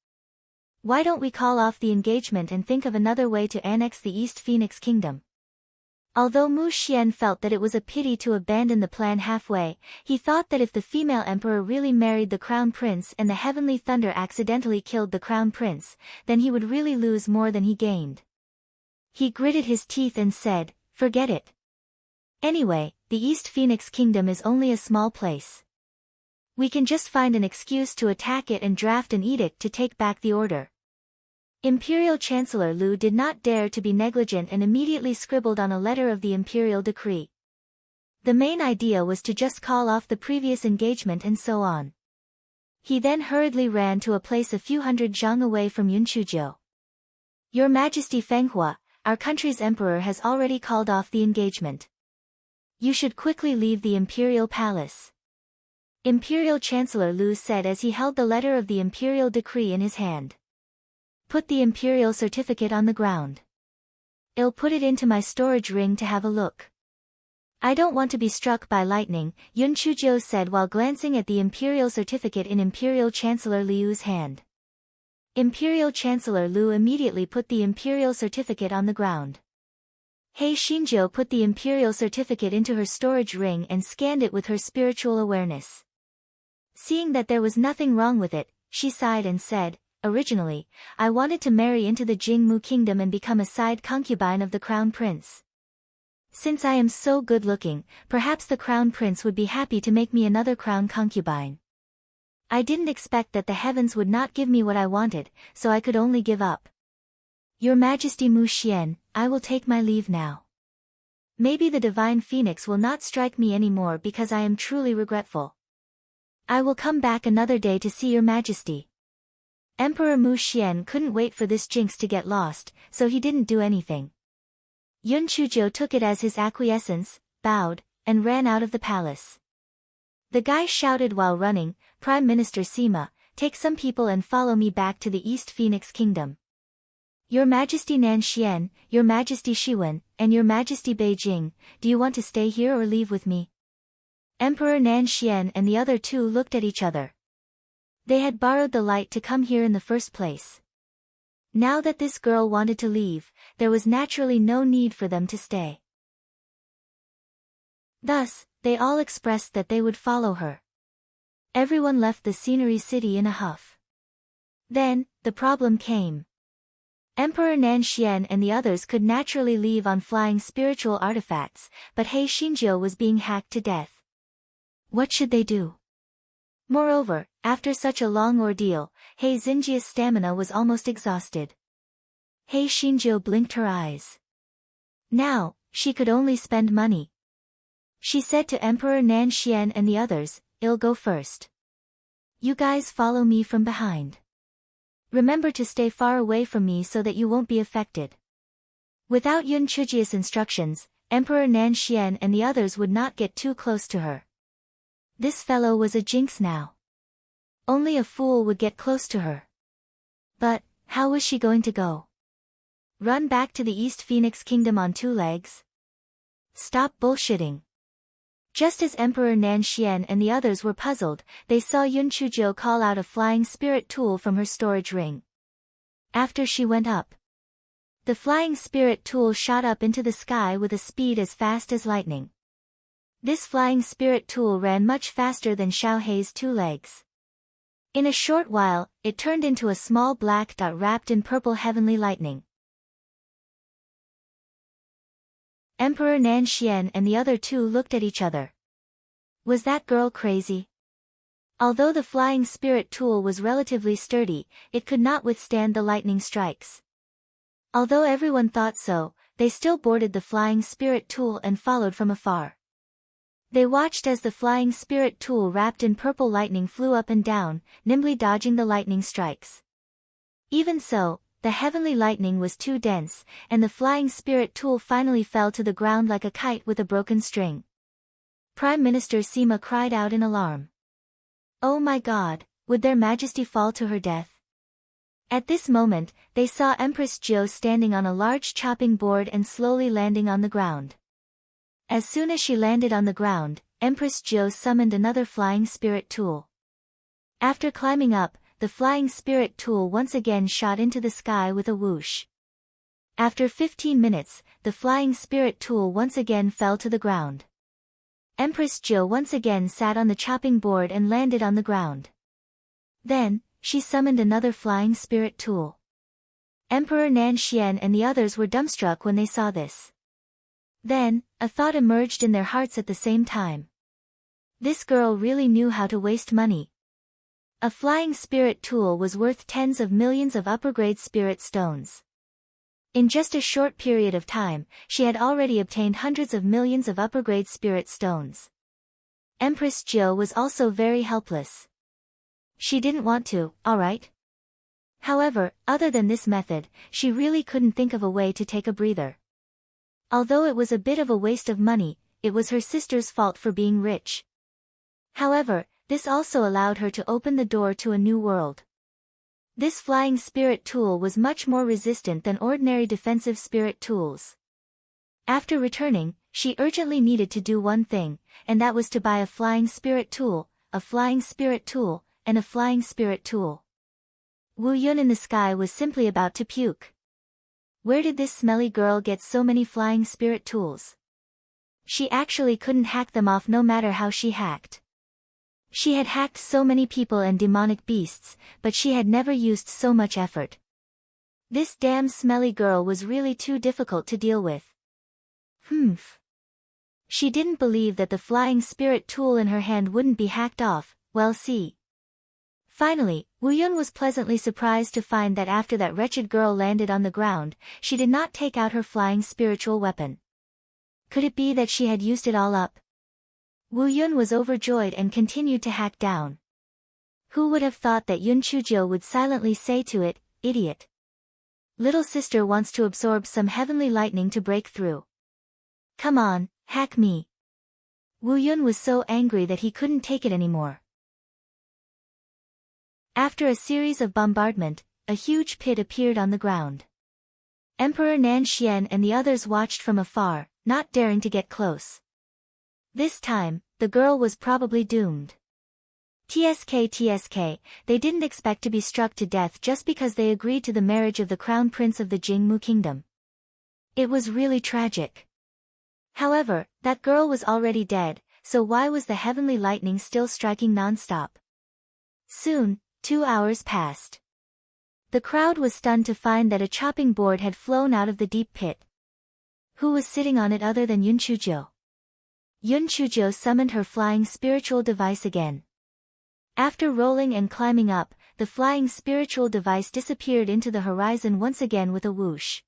Why don't we call off the engagement and think of another way to annex the East Phoenix Kingdom? Although Mu Xian felt that it was a pity to abandon the plan halfway, he thought that if the female emperor really married the crown prince and the heavenly thunder accidentally killed the crown prince, then he would really lose more than he gained. He gritted his teeth and said, "Forget it. Anyway, the East Phoenix Kingdom is only a small place. We can just find an excuse to attack it and draft an edict to take back the order." Imperial Chancellor Lu did not dare to be negligent and immediately scribbled on a letter of the imperial decree. The main idea was to just call off the previous engagement and so on. He then hurriedly ran to a place a few hundred zhang away from Yunchuzhou. "Your Majesty Fenghua, our country's emperor has already called off the engagement. You should quickly leave the imperial palace," Imperial Chancellor Lu said as he held the letter of the imperial decree in his hand. "Put the imperial certificate on the ground. I'll put it into my storage ring to have a look." "I don't want to be struck by lightning," Yun Chuzhou said while glancing at the imperial certificate in Imperial Chancellor Liu's hand. Imperial Chancellor Lu immediately put the imperial certificate on the ground. He Xinzhou put the imperial certificate into her storage ring and scanned it with her spiritual awareness. Seeing that there was nothing wrong with it, she sighed and said, "Originally, I wanted to marry into the Jingmu kingdom and become a side concubine of the crown prince. Since I am so good-looking, perhaps the crown prince would be happy to make me another crown concubine. I didn't expect that the heavens would not give me what I wanted, so I could only give up. Your Majesty Mu Xian, I will take my leave now. Maybe the divine phoenix will not strike me anymore because I am truly regretful. I will come back another day to see your Majesty." Emperor Mu Xian couldn't wait for this jinx to get lost, so he didn't do anything. Yun Chuzhou took it as his acquiescence, bowed, and ran out of the palace. The guy shouted while running, "Prime Minister Sima, take some people and follow me back to the East Phoenix Kingdom. Your Majesty Nan Xian, Your Majesty Shiwen, and Your Majesty Beijing, do you want to stay here or leave with me?" Emperor Nan Xian and the other two looked at each other. They had borrowed the light to come here in the first place. Now that this girl wanted to leave, there was naturally no need for them to stay. Thus, they all expressed that they would follow her. Everyone left the scenery city in a huff. Then, the problem came. Emperor Nan Xian and the others could naturally leave on flying spiritual artifacts, but He Xinzhou was being hacked to death. What should they do? Moreover, after such a long ordeal, He Xinjia's stamina was almost exhausted. He Xinzhou blinked her eyes. Now, she could only spend money. She said to Emperor Nan Xian and the others, "I'll go first. You guys follow me from behind. Remember to stay far away from me so that you won't be affected." Without Yun Chujia's instructions, Emperor Nan Xian and the others would not get too close to her. This fellow was a jinx now. Only a fool would get close to her. But, how was she going to go? Run back to the East Phoenix Kingdom on two legs? Stop bullshitting. Just as Emperor Nan Xian and the others were puzzled, they saw Yun Chuzhou call out a flying spirit tool from her storage ring. After she went up, the flying spirit tool shot up into the sky with a speed as fast as lightning. This flying spirit tool ran much faster than Xiao Hei's two legs. In a short while, it turned into a small black dot wrapped in purple heavenly lightning. Emperor Nan Xian and the other two looked at each other. Was that girl crazy? Although the flying spirit tool was relatively sturdy, it could not withstand the lightning strikes. Although everyone thought so, they still boarded the flying spirit tool and followed from afar. They watched as the flying spirit tool wrapped in purple lightning flew up and down, nimbly dodging the lightning strikes. Even so, the heavenly lightning was too dense, and the flying spirit tool finally fell to the ground like a kite with a broken string. Prime Minister Sima cried out in alarm. Oh my God, would their majesty fall to her death? At this moment, they saw Empress Zhou standing on a large chopping board and slowly landing on the ground. As soon as she landed on the ground, Empress Jo summoned another flying spirit tool. After climbing up, the flying spirit tool once again shot into the sky with a whoosh. After 15 minutes, the flying spirit tool once again fell to the ground. Empress Jo once again sat on the chopping board and landed on the ground. Then, she summoned another flying spirit tool. Emperor Nanxian and the others were dumbstruck when they saw this. Then, a thought emerged in their hearts at the same time. This girl really knew how to waste money. A flying spirit tool was worth tens of millions of upper-grade spirit stones. In just a short period of time, she had already obtained hundreds of millions of upper-grade spirit stones. Empress Jo was also very helpless. She didn't want to, alright? However, other than this method, she really couldn't think of a way to take a breather. Although it was a bit of a waste of money, it was her sister's fault for being rich. However, this also allowed her to open the door to a new world. This flying spirit tool was much more resistant than ordinary defensive spirit tools. After returning, she urgently needed to do one thing, and that was to buy a flying spirit tool, a flying spirit tool, and a flying spirit tool. Wu Yun in the sky was simply about to puke. Where did this smelly girl get so many flying spirit tools? She actually couldn't hack them off no matter how she hacked. She had hacked so many people and demonic beasts, but she had never used so much effort. This damn smelly girl was really too difficult to deal with. Humph. She didn't believe that the flying spirit tool in her hand wouldn't be hacked off, well see. Finally, Wu Yun was pleasantly surprised to find that after that wretched girl landed on the ground, she did not take out her flying spiritual weapon. Could it be that she had used it all up? Wu Yun was overjoyed and continued to hack down. Who would have thought that Yun Chujiu would silently say to it, "Idiot. Little sister wants to absorb some heavenly lightning to break through. Come on, hack me." Wu Yun was so angry that he couldn't take it anymore. After a series of bombardment, a huge pit appeared on the ground. Emperor Nanxian and the others watched from afar, not daring to get close. This time, the girl was probably doomed. TSK, they didn't expect to be struck to death just because they agreed to the marriage of the crown prince of the Jingmu kingdom. It was really tragic. However, that girl was already dead, so why was the heavenly lightning still striking non-stop? Soon, 2 hours passed. The crowd was stunned to find that a chopping board had flown out of the deep pit. Who was sitting on it other than Yun Chujiu? Yun Chujiu summoned her flying spiritual device again. After rolling and climbing up, the flying spiritual device disappeared into the horizon once again with a whoosh.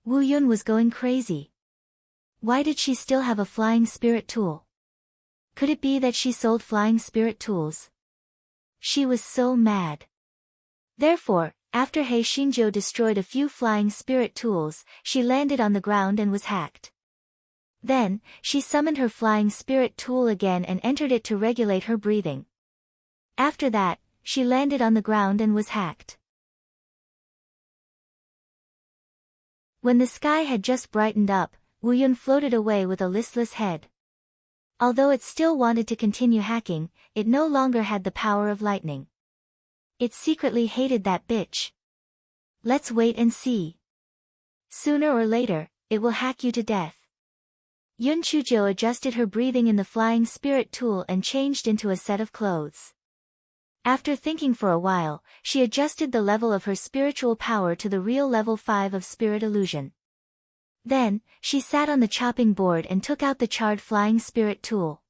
Wu Yun was going crazy. Why did she still have a flying spirit tool? Could it be that she sold flying spirit tools? She was so mad. Therefore, after He Xinzhou destroyed a few flying spirit tools, she landed on the ground and was hacked. Then, she summoned her flying spirit tool again and entered it to regulate her breathing. After that, she landed on the ground and was hacked. When the sky had just brightened up, Wu Yun floated away with a listless head. Although it still wanted to continue hacking, it no longer had the power of lightning. It secretly hated that bitch. Let's wait and see. Sooner or later, it will hack you to death. Yun Chujiu adjusted her breathing in the flying spirit tool and changed into a set of clothes. After thinking for a while, she adjusted the level of her spiritual power to the real level 5 of spirit illusion. Then, she sat on the chopping board and took out the charred flying spirit tool.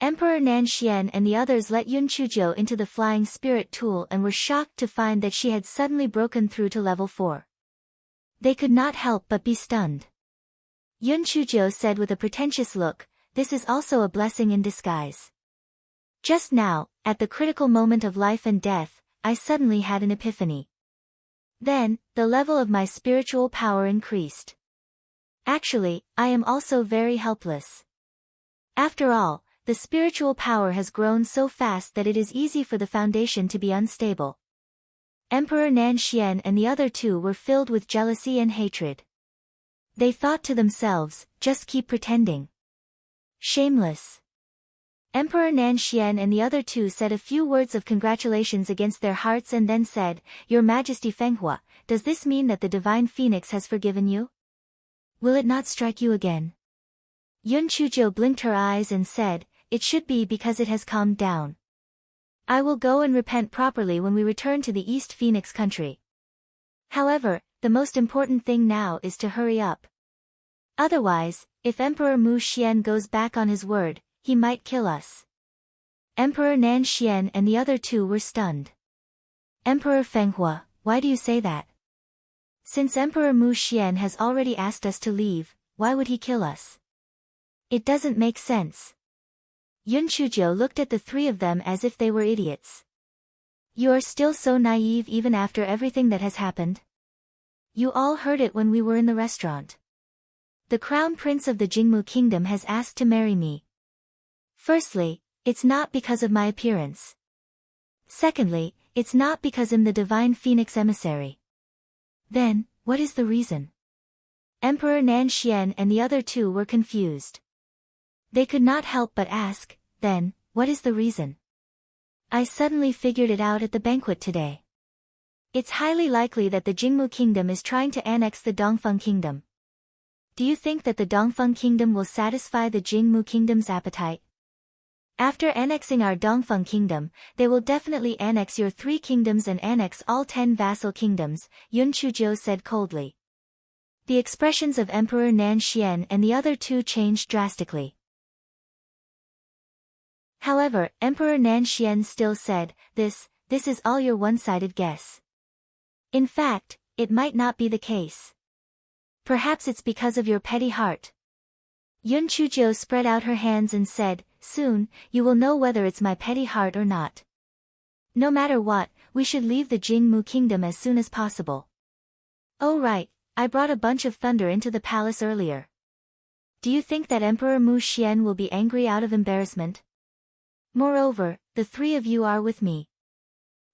Emperor Nanxian and the others let Yun Chujiu into the flying spirit tool and were shocked to find that she had suddenly broken through to level 4. They could not help but be stunned. Yun Chujiu said with a pretentious look, "This is also a blessing in disguise. Just now, at the critical moment of life and death, I suddenly had an epiphany. Then, the level of my spiritual power increased. Actually, I am also very helpless. After all, the spiritual power has grown so fast that it is easy for the foundation to be unstable." Emperor Nanxian and the other two were filled with jealousy and hatred. They thought to themselves, just keep pretending. Shameless. Emperor Nanxian and the other two said a few words of congratulations against their hearts and then said, Your Majesty Fenghua, does this mean that the Divine Phoenix has forgiven you? Will it not strike you again? Yun Chuzhou blinked her eyes and said, It should be because it has calmed down. I will go and repent properly when we return to the East Phoenix country. However, the most important thing now is to hurry up. Otherwise, if Emperor Mu Xian goes back on his word, he might kill us. Emperor Nanxian and the other two were stunned. Emperor Fenghua, why do you say that? Since Emperor Mu Xian has already asked us to leave, why would he kill us? It doesn't make sense. Yun Chuzhou looked at the three of them as if they were idiots. You are still so naive even after everything that has happened? You all heard it when we were in the restaurant. The Crown Prince of the Jingmu Kingdom has asked to marry me. Firstly, it's not because of my appearance. Secondly, it's not because I'm the Divine Phoenix emissary. Then, what is the reason? Emperor Nanxian and the other two were confused. They could not help but ask, then, what is the reason? I suddenly figured it out at the banquet today. It's highly likely that the Jingmu Kingdom is trying to annex the Dongfeng Kingdom. Do you think that the Dongfeng Kingdom will satisfy the Jingmu Kingdom's appetite? After annexing our Dongfeng Kingdom, they will definitely annex your 3 kingdoms and annex all 10 vassal kingdoms, Yun Chuzhou said coldly. The expressions of Emperor Nanxian and the other two changed drastically. However, Emperor Nanxian still said, This is all your one-sided guess. In fact, it might not be the case. Perhaps it's because of your petty heart. Yun Chuzhou spread out her hands and said, Soon, you will know whether it's my petty heart or not. No matter what, we should leave the Jingmu Kingdom as soon as possible. Oh right, I brought a bunch of thunder into the palace earlier. Do you think that Emperor Mu Xian will be angry out of embarrassment? Moreover, the 3 of you are with me.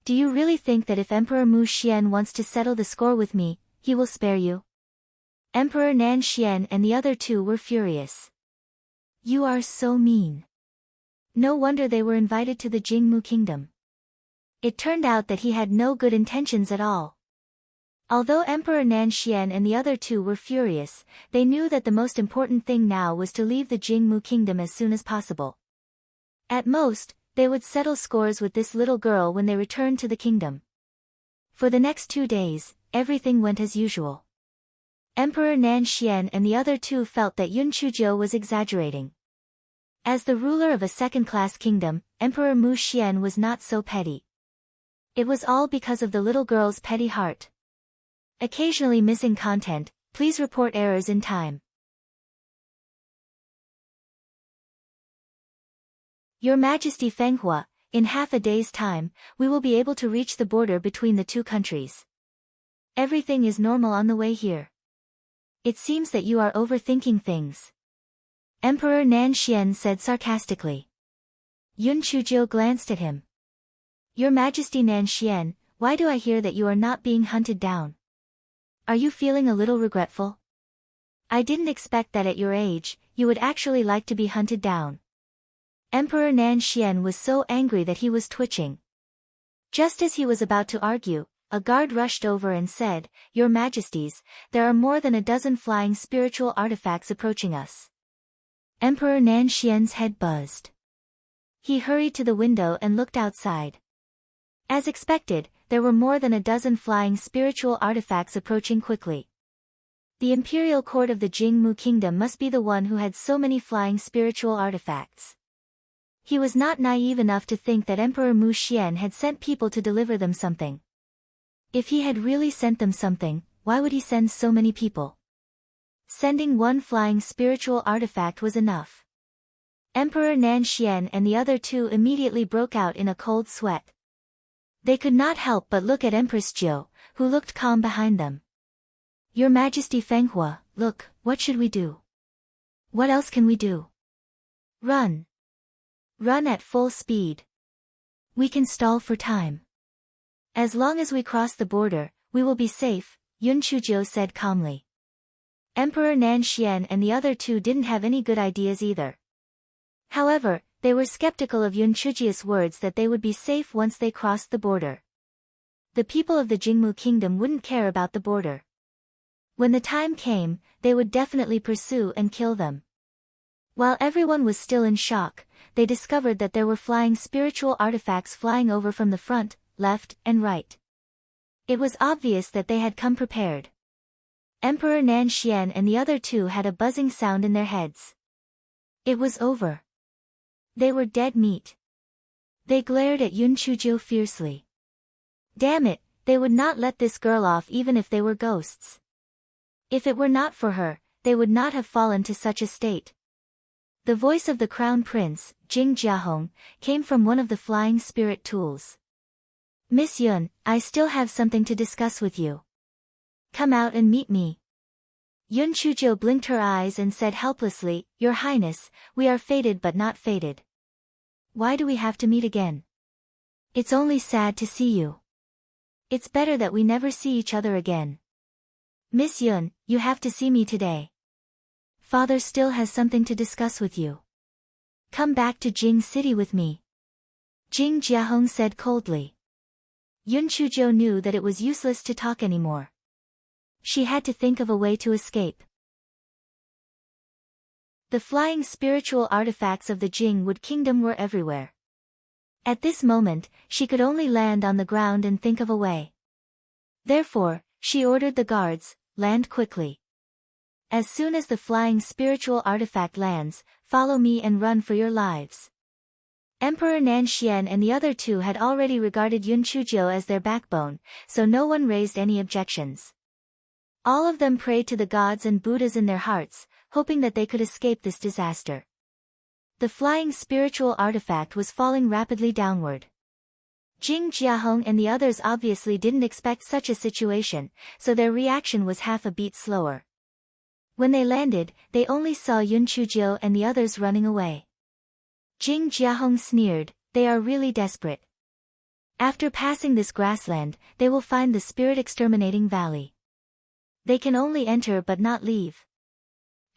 Do you really think that if Emperor Mu Xian wants to settle the score with me, he will spare you? Emperor Nanxian and the other two were furious. You are so mean. No wonder they were invited to the Jingmu Kingdom. It turned out that he had no good intentions at all. Although Emperor Nanxian and the other two were furious, they knew that the most important thing now was to leave the Jingmu Kingdom as soon as possible. At most, they would settle scores with this little girl when they returned to the kingdom. For the next 2 days, everything went as usual. Emperor Nanxian and the other two felt that Yun Chuzhou was exaggerating. As the ruler of a second-class kingdom, Emperor Mu Xian was not so petty. It was all because of the little girl's petty heart. Occasionally missing content, please report errors in time. Your Majesty Fenghua, in half a day's time, we will be able to reach the border between the 2 countries. Everything is normal on the way here. It seems that you are overthinking things. Emperor Nanxian said sarcastically. Yun Chuzhou glanced at him. Your Majesty Nanxian, why do I hear that you are not being hunted down? Are you feeling a little regretful? I didn't expect that at your age, you would actually like to be hunted down. Emperor Nanxian was so angry that he was twitching. Just as he was about to argue, a guard rushed over and said, Your Majesties, there are more than a dozen flying spiritual artifacts approaching us. Emperor Nanxian's head buzzed. He hurried to the window and looked outside. As expected, there were more than a dozen flying spiritual artifacts approaching quickly. The imperial court of the Jingmu Kingdom must be the one who had so many flying spiritual artifacts. He was not naive enough to think that Emperor Mu Xian had sent people to deliver them something. If he had really sent them something, why would he send so many people? Sending one flying spiritual artifact was enough. Emperor Nanxian and the other two immediately broke out in a cold sweat. They could not help but look at Empress Jiu, who looked calm behind them. Your Majesty Fenghua, look, what should we do? What else can we do? Run. Run at full speed. We can stall for time. As long as we cross the border, we will be safe, Yun Chuzhou said calmly. Emperor Nanxian and the other two didn't have any good ideas either. However, they were skeptical of Yun Chujia's words that they would be safe once they crossed the border. The people of the Jingmu kingdom wouldn't care about the border. When the time came, they would definitely pursue and kill them. While everyone was still in shock, they discovered that there were flying spiritual artifacts flying over from the front, left, and right. It was obvious that they had come prepared. Emperor Nan Xian and the other two had a buzzing sound in their heads. It was over. They were dead meat. They glared at Yun Chuzhou fiercely. Damn it, they would not let this girl off even if they were ghosts. If it were not for her, they would not have fallen to such a state. The voice of the crown prince, Jing Jiahong, came from one of the flying spirit tools. Miss Yun, I still have something to discuss with you. Come out and meet me. Yun Chuzhou blinked her eyes and said helplessly, Your Highness, we are fated but not fated. Why do we have to meet again? It's only sad to see you. It's better that we never see each other again. Miss Yun, you have to see me today. Father still has something to discuss with you. Come back to Jing City with me. Jing Jiahong said coldly. Yun Chuzhou knew that it was useless to talk anymore. She had to think of a way to escape. The flying spiritual artifacts of the Jingwood Kingdom were everywhere. At this moment, she could only land on the ground and think of a way. Therefore, she ordered the guards, land quickly. As soon as the flying spiritual artifact lands, follow me and run for your lives. Emperor Nan Xian and the other two had already regarded Yun Chuzhou as their backbone, so no one raised any objections. All of them prayed to the gods and Buddhas in their hearts, hoping that they could escape this disaster. The flying spiritual artifact was falling rapidly downward. Jing Jiahong and the others obviously didn't expect such a situation, so their reaction was half a beat slower. When they landed, they only saw Yun Chuzhou and the others running away. Jing Jiahong sneered, they are really desperate. After passing this grassland, they will find the spirit exterminating valley. They can only enter but not leave.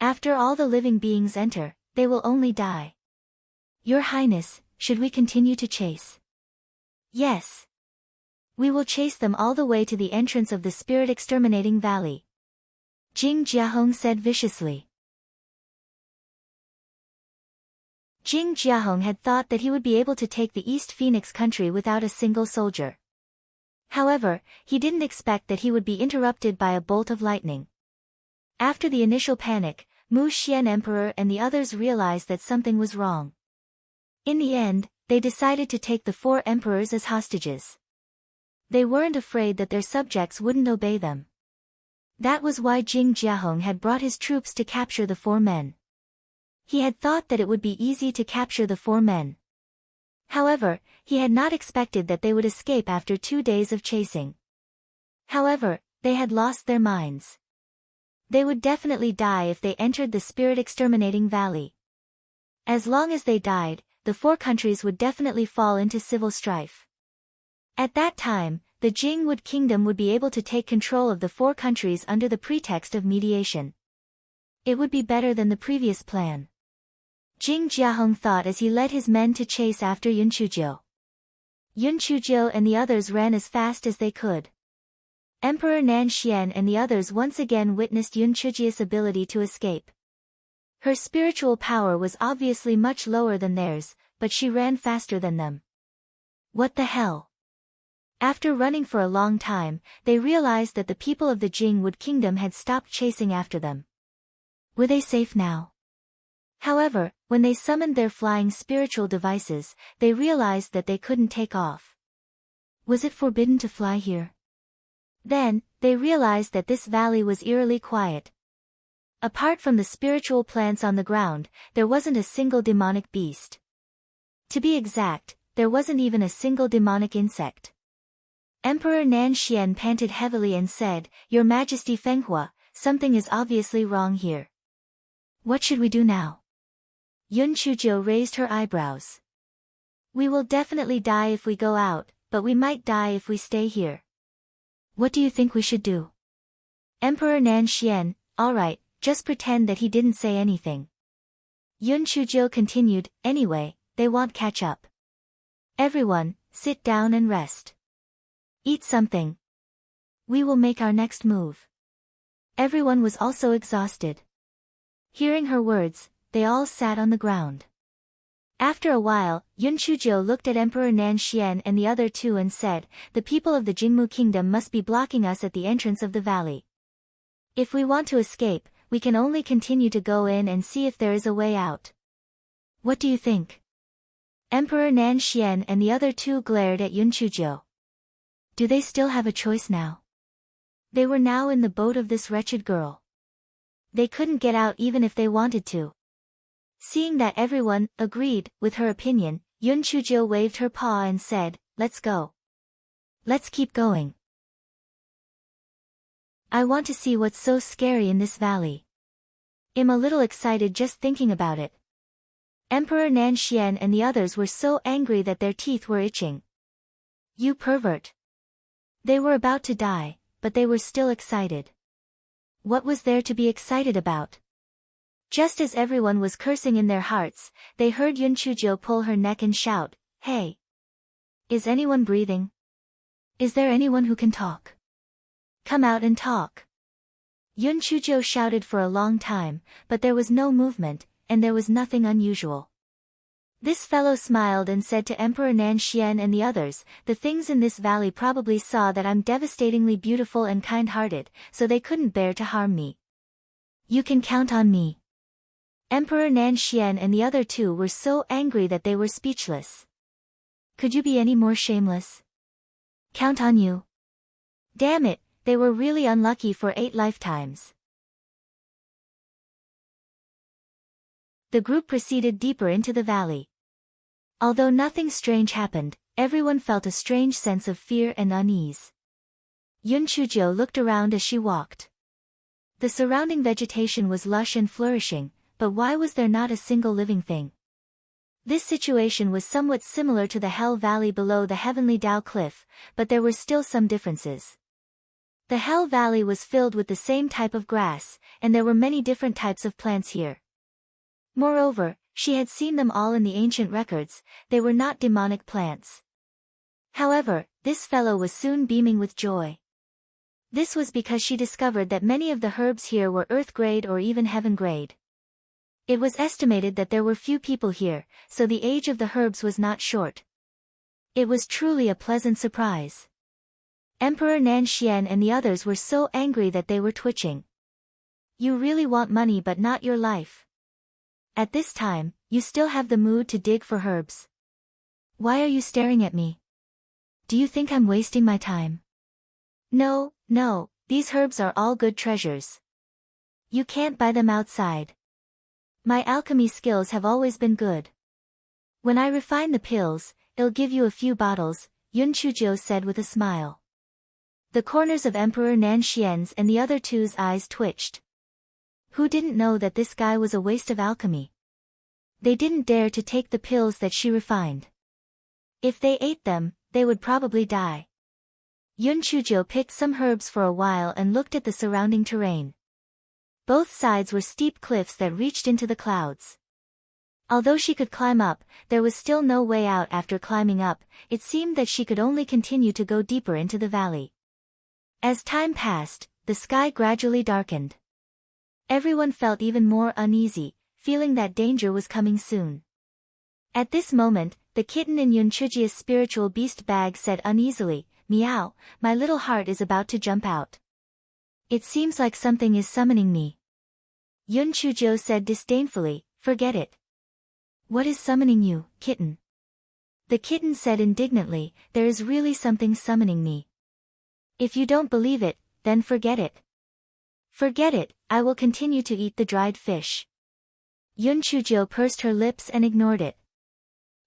After all the living beings enter, they will only die. Your Highness, should we continue to chase? Yes. We will chase them all the way to the entrance of the spirit exterminating valley. Jing Jiahong said viciously. Jing Jiahong had thought that he would be able to take the East Phoenix country without a single soldier. However, he didn't expect that he would be interrupted by a bolt of lightning. After the initial panic, Mu Xian Emperor and the others realized that something was wrong. In the end, they decided to take the 4 emperors as hostages. They weren't afraid that their subjects wouldn't obey them. That was why Jing Jiahong had brought his troops to capture the 4 men. He had thought that it would be easy to capture the 4 men. However, he had not expected that they would escape after 2 days of chasing. However, they had lost their minds. They would definitely die if they entered the spirit exterminating valley. As long as they died, the 4 countries would definitely fall into civil strife. At that time, the Jingwood Kingdom would be able to take control of the 4 countries under the pretext of mediation. It would be better than the previous plan. Jing Jiahong thought as he led his men to chase after Yun Chuzhou. Yun Chuzhou and the others ran as fast as they could. Emperor Nan Xian and the others once again witnessed Yun Chujia's ability to escape. Her spiritual power was obviously much lower than theirs, but she ran faster than them. What the hell? After running for a long time, they realized that the people of the Jingwood Kingdom had stopped chasing after them. Were they safe now? However, when they summoned their flying spiritual devices, they realized that they couldn't take off. Was it forbidden to fly here? Then, they realized that this valley was eerily quiet. Apart from the spiritual plants on the ground, there wasn't a single demonic beast. To be exact, there wasn't even a single demonic insect. Emperor Nan Xian panted heavily and said, Your Majesty Fenghua, something is obviously wrong here. What should we do now? Yun Chuzhou raised her eyebrows. We will definitely die if we go out, but we might die if we stay here. What do you think we should do? Emperor Nan Xian, alright, just pretend that he didn't say anything. Yun Chuzhou continued, anyway, they won't catch up. Everyone, sit down and rest. Eat something. We will make our next move. Everyone was also exhausted. Hearing her words, they all sat on the ground. After a while, Yun Chuzhou looked at Emperor Nan Xian and the other two and said, "The people of the Jingmu kingdom must be blocking us at the entrance of the valley. If we want to escape, we can only continue to go in and see if there is a way out. What do you think?" Emperor Nan Xian and the other two glared at Yun Chuzhou. Do they still have a choice now? They were now in the boat of this wretched girl. They couldn't get out even if they wanted to. Seeing that everyone agreed with her opinion, Yun Chuzhou waved her paw and said, "Let's go. Let's keep going. I want to see what's so scary in this valley. I'm a little excited just thinking about it." Emperor Nan Xian and the others were so angry that their teeth were itching. You pervert. They were about to die, but they were still excited. What was there to be excited about? Just as everyone was cursing in their hearts, they heard Yun Chuzhou pull her neck and shout, "Hey! Is anyone breathing? Is there anyone who can talk? Come out and talk." Yun Chuzhou shouted for a long time, but there was no movement, and there was nothing unusual. This fellow smiled and said to Emperor Nan Xian and the others, "The things in this valley probably saw that I'm devastatingly beautiful and kind-hearted, so they couldn't bear to harm me. You can count on me." Emperor Nan Xian and the other two were so angry that they were speechless. Could you be any more shameless? Count on you. Damn it, they were really unlucky for 8 lifetimes. The group proceeded deeper into the valley. Although nothing strange happened, everyone felt a strange sense of fear and unease. Yun Chuzhou looked around as she walked. The surrounding vegetation was lush and flourishing, but why was there not a single living thing? This situation was somewhat similar to the Hell Valley below the Heavenly Dao Cliff, but there were still some differences. The Hell Valley was filled with the same type of grass, and there were many different types of plants here. Moreover, she had seen them all in the ancient records, they were not demonic plants. However, this fellow was soon beaming with joy. This was because she discovered that many of the herbs here were earth grade or even heaven grade. It was estimated that there were few people here, so the age of the herbs was not short. It was truly a pleasant surprise. Emperor Nan Xian and the others were so angry that they were twitching. You really want money but not your life. At this time, you still have the mood to dig for herbs. Why are you staring at me? Do you think I'm wasting my time? No, these herbs are all good treasures. You can't buy them outside. My alchemy skills have always been good. When I refine the pills, I'll give you a few bottles, Yun Chuzhou said with a smile. The corners of Emperor Nan Xian's and the other two's eyes twitched. Who didn't know that this guy was a waste of alchemy? They didn't dare to take the pills that she refined. If they ate them, they would probably die. Yun Chuzhou picked some herbs for a while and looked at the surrounding terrain. Both sides were steep cliffs that reached into the clouds. Although she could climb up, there was still no way out after climbing up, it seemed that she could only continue to go deeper into the valley. As time passed, the sky gradually darkened. Everyone felt even more uneasy, feeling that danger was coming soon. At this moment, the kitten in Yun Chuzhou's spiritual beast bag said uneasily, "Meow, my little heart is about to jump out. It seems like something is summoning me." Yun Chuzhou said disdainfully, "Forget it. What is summoning you, kitten?" The kitten said indignantly, "There is really something summoning me. If you don't believe it, then forget it. Forget it, I will continue to eat the dried fish." Yun Chuzhou pursed her lips and ignored it.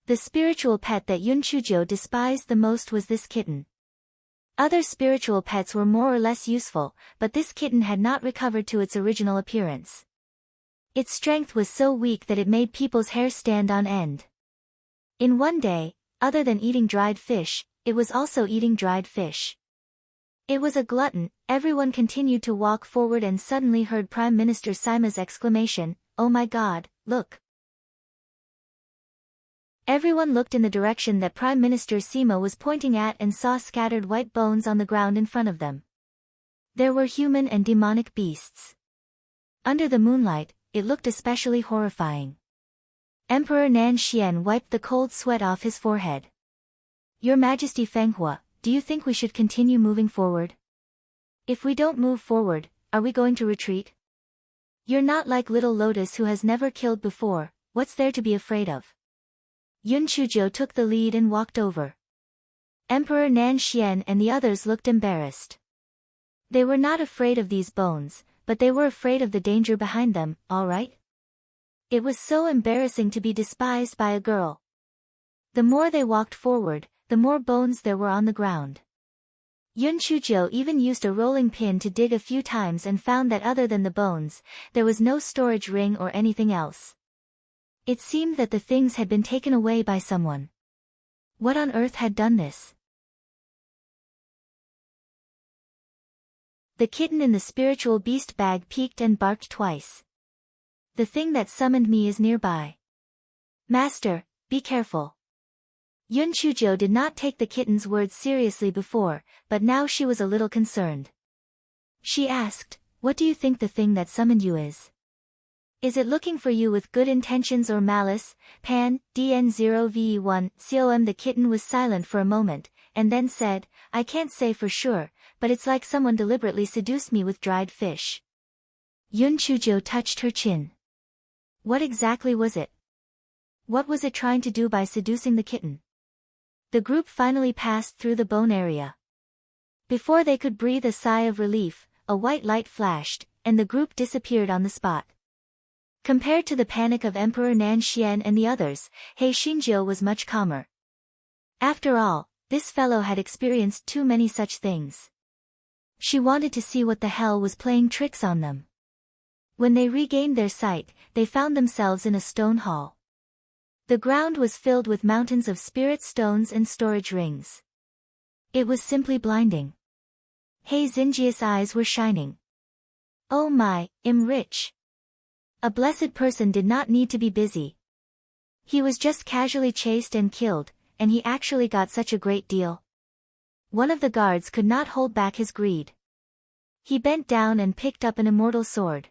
The spiritual pet that Yun Chuzhou despised the most was this kitten. Other spiritual pets were more or less useful, but this kitten had not recovered to its original appearance. Its strength was so weak that it made people's hair stand on end. In one day, other than eating dried fish, it was also eating dried fish. It was a glutton. Everyone continued to walk forward and suddenly heard Prime Minister Sima's exclamation, "Oh my God, look! Everyone looked in the direction that Prime Minister Sima was pointing at and saw scattered white bones on the ground in front of them. There were human and demonic beasts. Under the moonlight, it looked especially horrifying. Emperor Nan Xian wiped the cold sweat off his forehead. Your Majesty Fenghua, do you think we should continue moving forward? If we don't move forward, are we going to retreat? You're not like little Lotus who has never killed before, what's there to be afraid of? Yun Chuzhou took the lead and walked over. Emperor Nan Xian and the others looked embarrassed. They were not afraid of these bones, but they were afraid of the danger behind them, all right? It was so embarrassing to be despised by a girl. The more they walked forward, the more bones there were on the ground. Yun Chuzhou even used a rolling pin to dig a few times and found that other than the bones, there was no storage ring or anything else. It seemed that the things had been taken away by someone. What on earth had done this? The kitten in the spiritual beast bag peeked and barked twice. The thing that summoned me is nearby. Master, be careful. Yun Chuzhou did not take the kitten's words seriously before, but now she was a little concerned. She asked, what do you think the thing that summoned you is? Is it looking for you with good intentions or malice? Pan, DN0VE1, COM. The kitten was silent for a moment, and then said, I can't say for sure, but it's like someone deliberately seduced me with dried fish. Yun Chuzhou touched her chin. What exactly was it? What was it trying to do by seducing the kitten? The group finally passed through the bone area. Before they could breathe a sigh of relief, a white light flashed, and the group disappeared on the spot. Compared to the panic of Emperor Nan Xian and the others, He Xingjiu was much calmer. After all, this fellow had experienced too many such things. She wanted to see what the hell was playing tricks on them. When they regained their sight, they found themselves in a stone hall. The ground was filled with mountains of spirit stones and storage rings. It was simply blinding. He Xingjiu's eyes were shining. Oh my, I'm rich. A blessed person did not need to be busy. He was just casually chased and killed, and he actually got such a great deal. One of the guards could not hold back his greed. He bent down and picked up an immortal sword.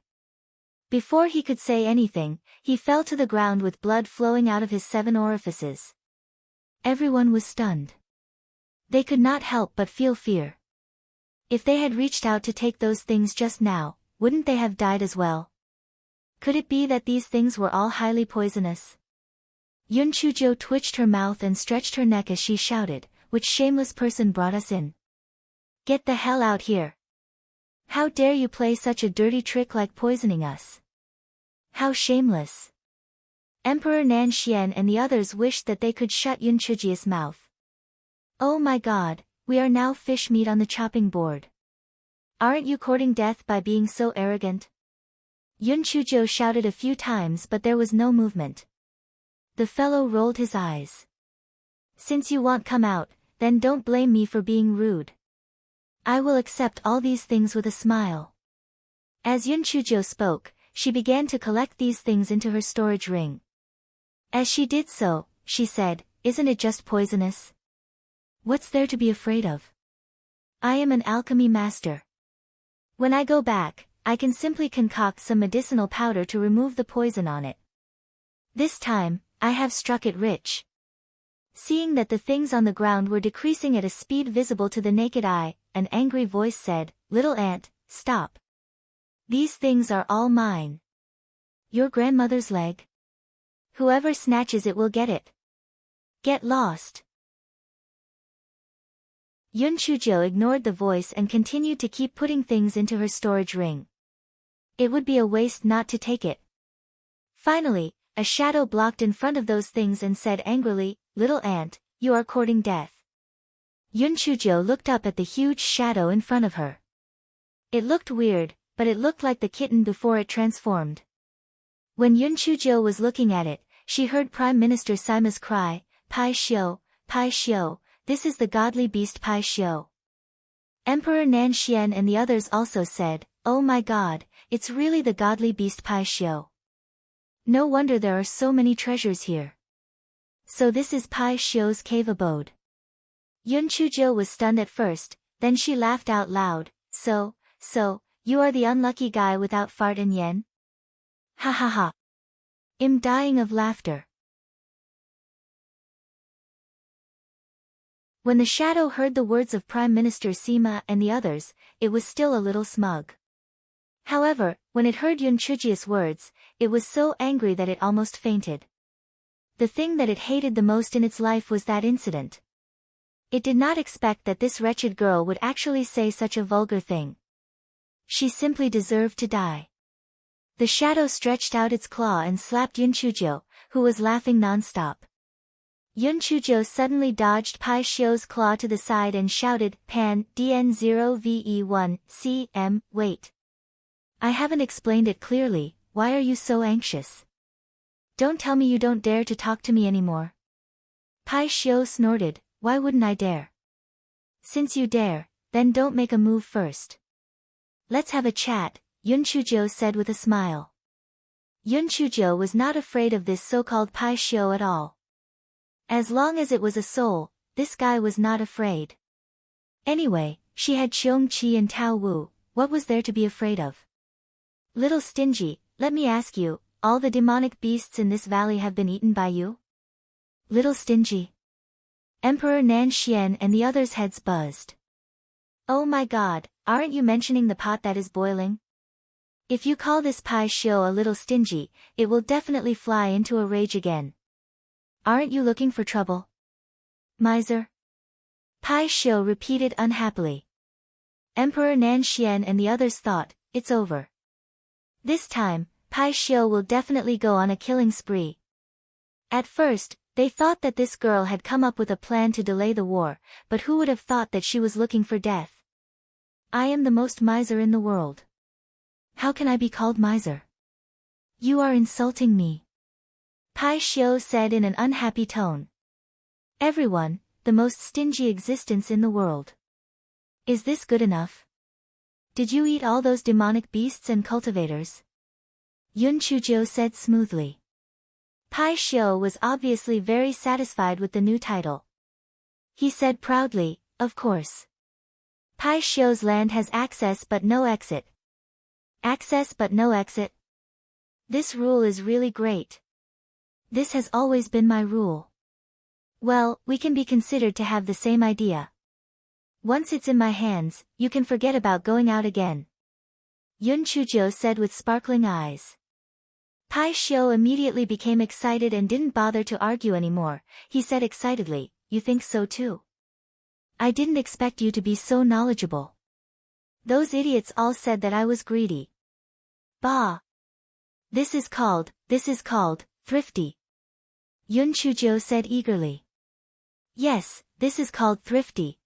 Before he could say anything, he fell to the ground with blood flowing out of his 7 orifices. Everyone was stunned. They could not help but feel fear. If they had reached out to take those things just now, wouldn't they have died as well? Could it be that these things were all highly poisonous? Yun Chuzhou twitched her mouth and stretched her neck as she shouted, which shameless person brought us in? Get the hell out here! How dare you play such a dirty trick like poisoning us? How shameless! Emperor Nan Xian and the others wished that they could shut Yun Chuzhou's mouth. Oh my god, we are now fish meat on the chopping board. Aren't you courting death by being so arrogant? Yun Chuzhou shouted a few times but there was no movement. The fellow rolled his eyes. Since you won't come out, then don't blame me for being rude. I will accept all these things with a smile. As Yun Chuzhou spoke, she began to collect these things into her storage ring. As she did so, she said, isn't it just poisonous? What's there to be afraid of? I am an alchemy master. When I go back, I can simply concoct some medicinal powder to remove the poison on it. This time, I have struck it rich. Seeing that the things on the ground were decreasing at a speed visible to the naked eye, an angry voice said, Little ant, stop. These things are all mine. Your grandmother's leg? Whoever snatches it will get it. Get lost. Yun Chuzhou ignored the voice and continued to keep putting things into her storage ring. It would be a waste not to take it. Finally, a shadow blocked in front of those things and said angrily, Little ant, you are courting death. Yun Chuzhou looked up at the huge shadow in front of her. It looked weird, but it looked like the kitten before it transformed. When Yun Chuzhou was looking at it, she heard Prime Minister Sima's cry, Pai Xiu, this is the godly beast Pai Xiu. Emperor Nan Xian and the others also said, Oh my god, it's really the godly beast Pai Xiu. No wonder there are so many treasures here. So this is Pai Shio's cave abode. Yun Chujo was stunned at first, then she laughed out loud. So, you are the unlucky guy without fart and yen? Ha ha ha. I'm dying of laughter. When the shadow heard the words of Prime Minister Sima and the others, it was still a little smug. However, when it heard Yun Chuji's words, it was so angry that it almost fainted. The thing that it hated the most in its life was that incident. It did not expect that this wretched girl would actually say such a vulgar thing. She simply deserved to die. The shadow stretched out its claw and slapped Yun Chujo, who was laughing non-stop. Yun Chujo suddenly dodged Pai Shio's claw to the side and shouted, Pan, DN0VE1, CM, wait. I haven't explained it clearly, why are you so anxious? Don't tell me you don't dare to talk to me anymore. Pai Shio snorted, why wouldn't I dare? Since you dare, then don't make a move first. Let's have a chat, Yun Chujo said with a smile. Yun Chujo was not afraid of this so-called Pai Shio at all. As long as it was a soul, this guy was not afraid. Anyway, she had Xiong Qi and Tao Wu, what was there to be afraid of? Little stingy, let me ask you, all the demonic beasts in this valley have been eaten by you? Little stingy. Emperor Nan Xian and the others' heads buzzed. Oh my god, aren't you mentioning the pot that is boiling? If you call this Pai Shio a little stingy, it will definitely fly into a rage again. Aren't you looking for trouble? Miser? Pai Shio repeated unhappily. Emperor Nan Xian and the others thought, it's over. This time, Pai Shio will definitely go on a killing spree. At first, they thought that this girl had come up with a plan to delay the war, but who would have thought that she was looking for death? I am the most miser in the world. How can I be called miser? You are insulting me. Pai Shio said in an unhappy tone. Everyone, the most stingy existence in the world. Is this good enough? Did you eat all those demonic beasts and cultivators? Yun Chujo said smoothly. Pai Shio was obviously very satisfied with the new title. He said proudly, of course. Pai Shio's land has access but no exit. Access but no exit. This rule is really great. This has always been my rule. Well, we can be considered to have the same idea. Once it's in my hands, you can forget about going out again. Yun Chujo said with sparkling eyes. Pai Shio immediately became excited and didn't bother to argue anymore. He said excitedly, you think so too? I didn't expect you to be so knowledgeable. Those idiots all said that I was greedy. Bah! This is called, thrifty. Yun Chujo said eagerly. Yes, this is called thrifty.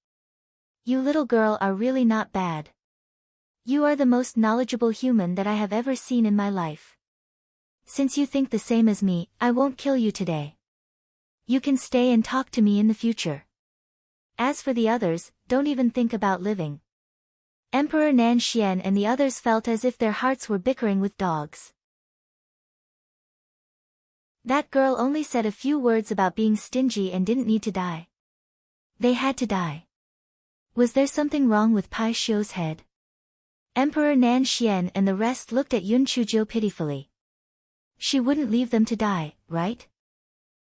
You little girl are really not bad. You are the most knowledgeable human that I have ever seen in my life. Since you think the same as me, I won't kill you today. You can stay and talk to me in the future. As for the others, don't even think about living. Emperor Nan Xian and the others felt as if their hearts were bickering with dogs. That girl only said a few words about being stingy and didn't need to die. They had to die. Was there something wrong with Pai Shio's head? Emperor Nan Xian and the rest looked at Yun Chujo pitifully. She wouldn't leave them to die, right?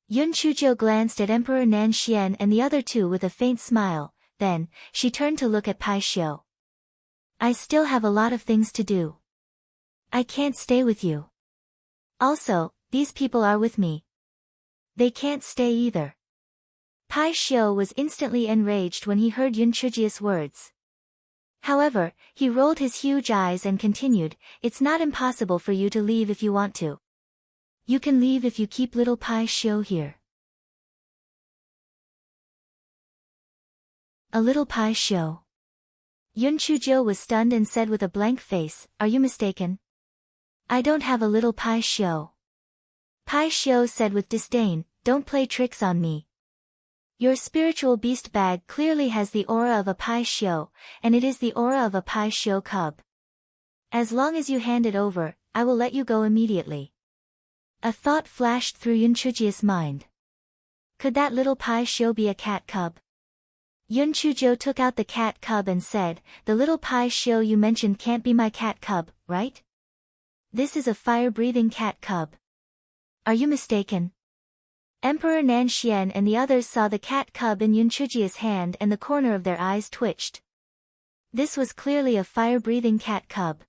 Yun Chujo glanced at Emperor Nan Xian and the other two with a faint smile, then, she turned to look at Pai Shio. I still have a lot of things to do. I can't stay with you. Also, these people are with me. They can't stay either. Pai Shio was instantly enraged when he heard Yun Chuji's words. However, he rolled his huge eyes and continued, it's not impossible for you to leave if you want to. You can leave if you keep little Pai Shio here. A little Pai Shio. Yun Chujo was stunned and said with a blank face, are you mistaken? I don't have a little Pai Shio. Pai Shio said with disdain, don't play tricks on me. Your spiritual beast bag clearly has the aura of a Pai Shio, and it is the aura of a Pai Shio cub. As long as you hand it over, I will let you go immediately. A thought flashed through Yun Chuji's mind. Could that little Pai Shio be a cat cub? Yun Chujo took out the cat cub and said, the little Pai Shio you mentioned can't be my cat cub, right? This is a fire-breathing cat cub. Are you mistaken? Emperor Nanxian and the others saw the cat cub in Yun Chujia's hand and the corner of their eyes twitched. This was clearly a fire-breathing cat cub.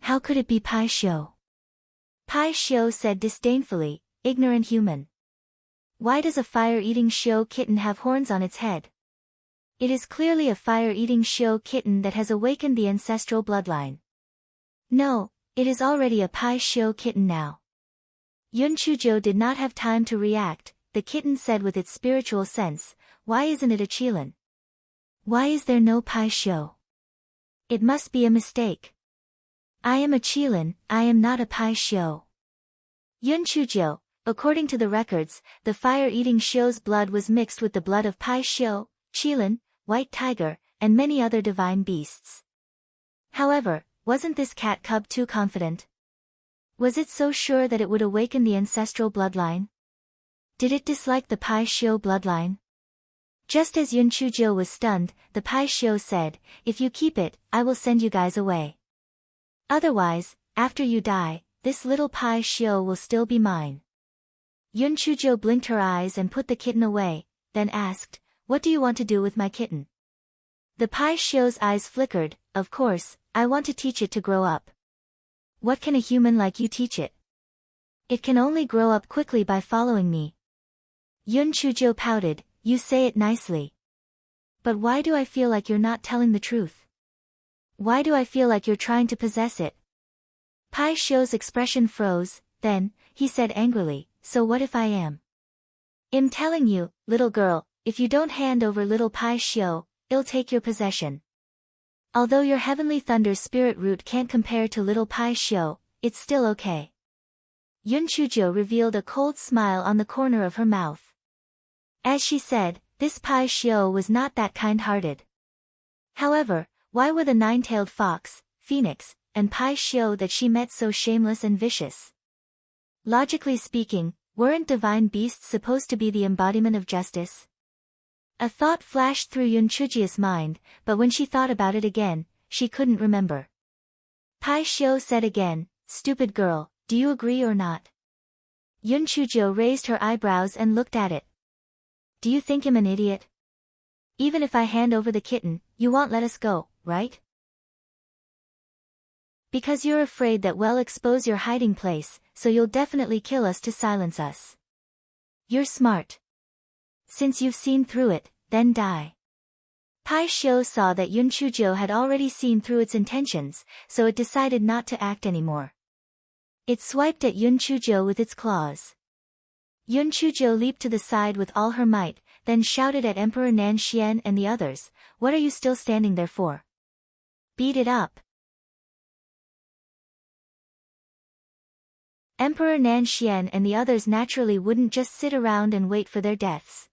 How could it be Pai Shio? Pai Shio said disdainfully, ignorant human. Why does a fire-eating Shio kitten have horns on its head? It is clearly a fire-eating Shio kitten that has awakened the ancestral bloodline. No, it is already a Pai Shio kitten now. Yun Chujo did not have time to react. The kitten said with its spiritual sense, why isn't it a Qilin? Why is there no Pai Shio? It must be a mistake. I am a Qilin, I am not a Pai Shio. Yun Chujo, according to the records, the fire-eating Shio's blood was mixed with the blood of Pai Shio, Qilin, White Tiger, and many other divine beasts. However, wasn't this cat cub too confident? Was it so sure that it would awaken the ancestral bloodline? Did it dislike the Pai Shio bloodline? Just as Yun Chujo was stunned, the Pai Shio said, if you keep it, I will send you guys away. Otherwise, after you die, this little Pai Shio will still be mine. Yun Chujo blinked her eyes and put the kitten away, then asked, what do you want to do with my kitten? The Pai Shio's eyes flickered, of course, I want to teach it to grow up. What can a human like you teach it? It can only grow up quickly by following me. Yun Chujo pouted, you say it nicely. But why do I feel like you're not telling the truth? Why do I feel like you're trying to possess it? Pai Shio's expression froze, then, he said angrily, so what if I am? I'm telling you, little girl, if you don't hand over little Pai Shio, I'll take your possession. Although your heavenly thunder's spirit root can't compare to little Pai Shio, it's still okay. Yun Chujo revealed a cold smile on the corner of her mouth. As she said, this Pai Shio was not that kind-hearted. However, why were the nine-tailed fox, phoenix, and Pai Shio that she met so shameless and vicious? Logically speaking, weren't divine beasts supposed to be the embodiment of justice? A thought flashed through Yun Chujia's mind, but when she thought about it again, she couldn't remember. Pai Shio said again, stupid girl, do you agree or not? Yun Chujo raised her eyebrows and looked at it. Do you think I'm an idiot? Even if I hand over the kitten, you won't let us go, right? Because you're afraid that we'll expose your hiding place, so you'll definitely kill us to silence us. You're smart. Since you've seen through it, then die. Pai Shio saw that Yun Chujo had already seen through its intentions, so it decided not to act anymore. It swiped at Yun Chujo with its claws. Yun Chujo leaped to the side with all her might, then shouted at Emperor Nanxian and the others, what are you still standing there for? Beat it up. Emperor Nanxian and the others naturally wouldn't just sit around and wait for their deaths.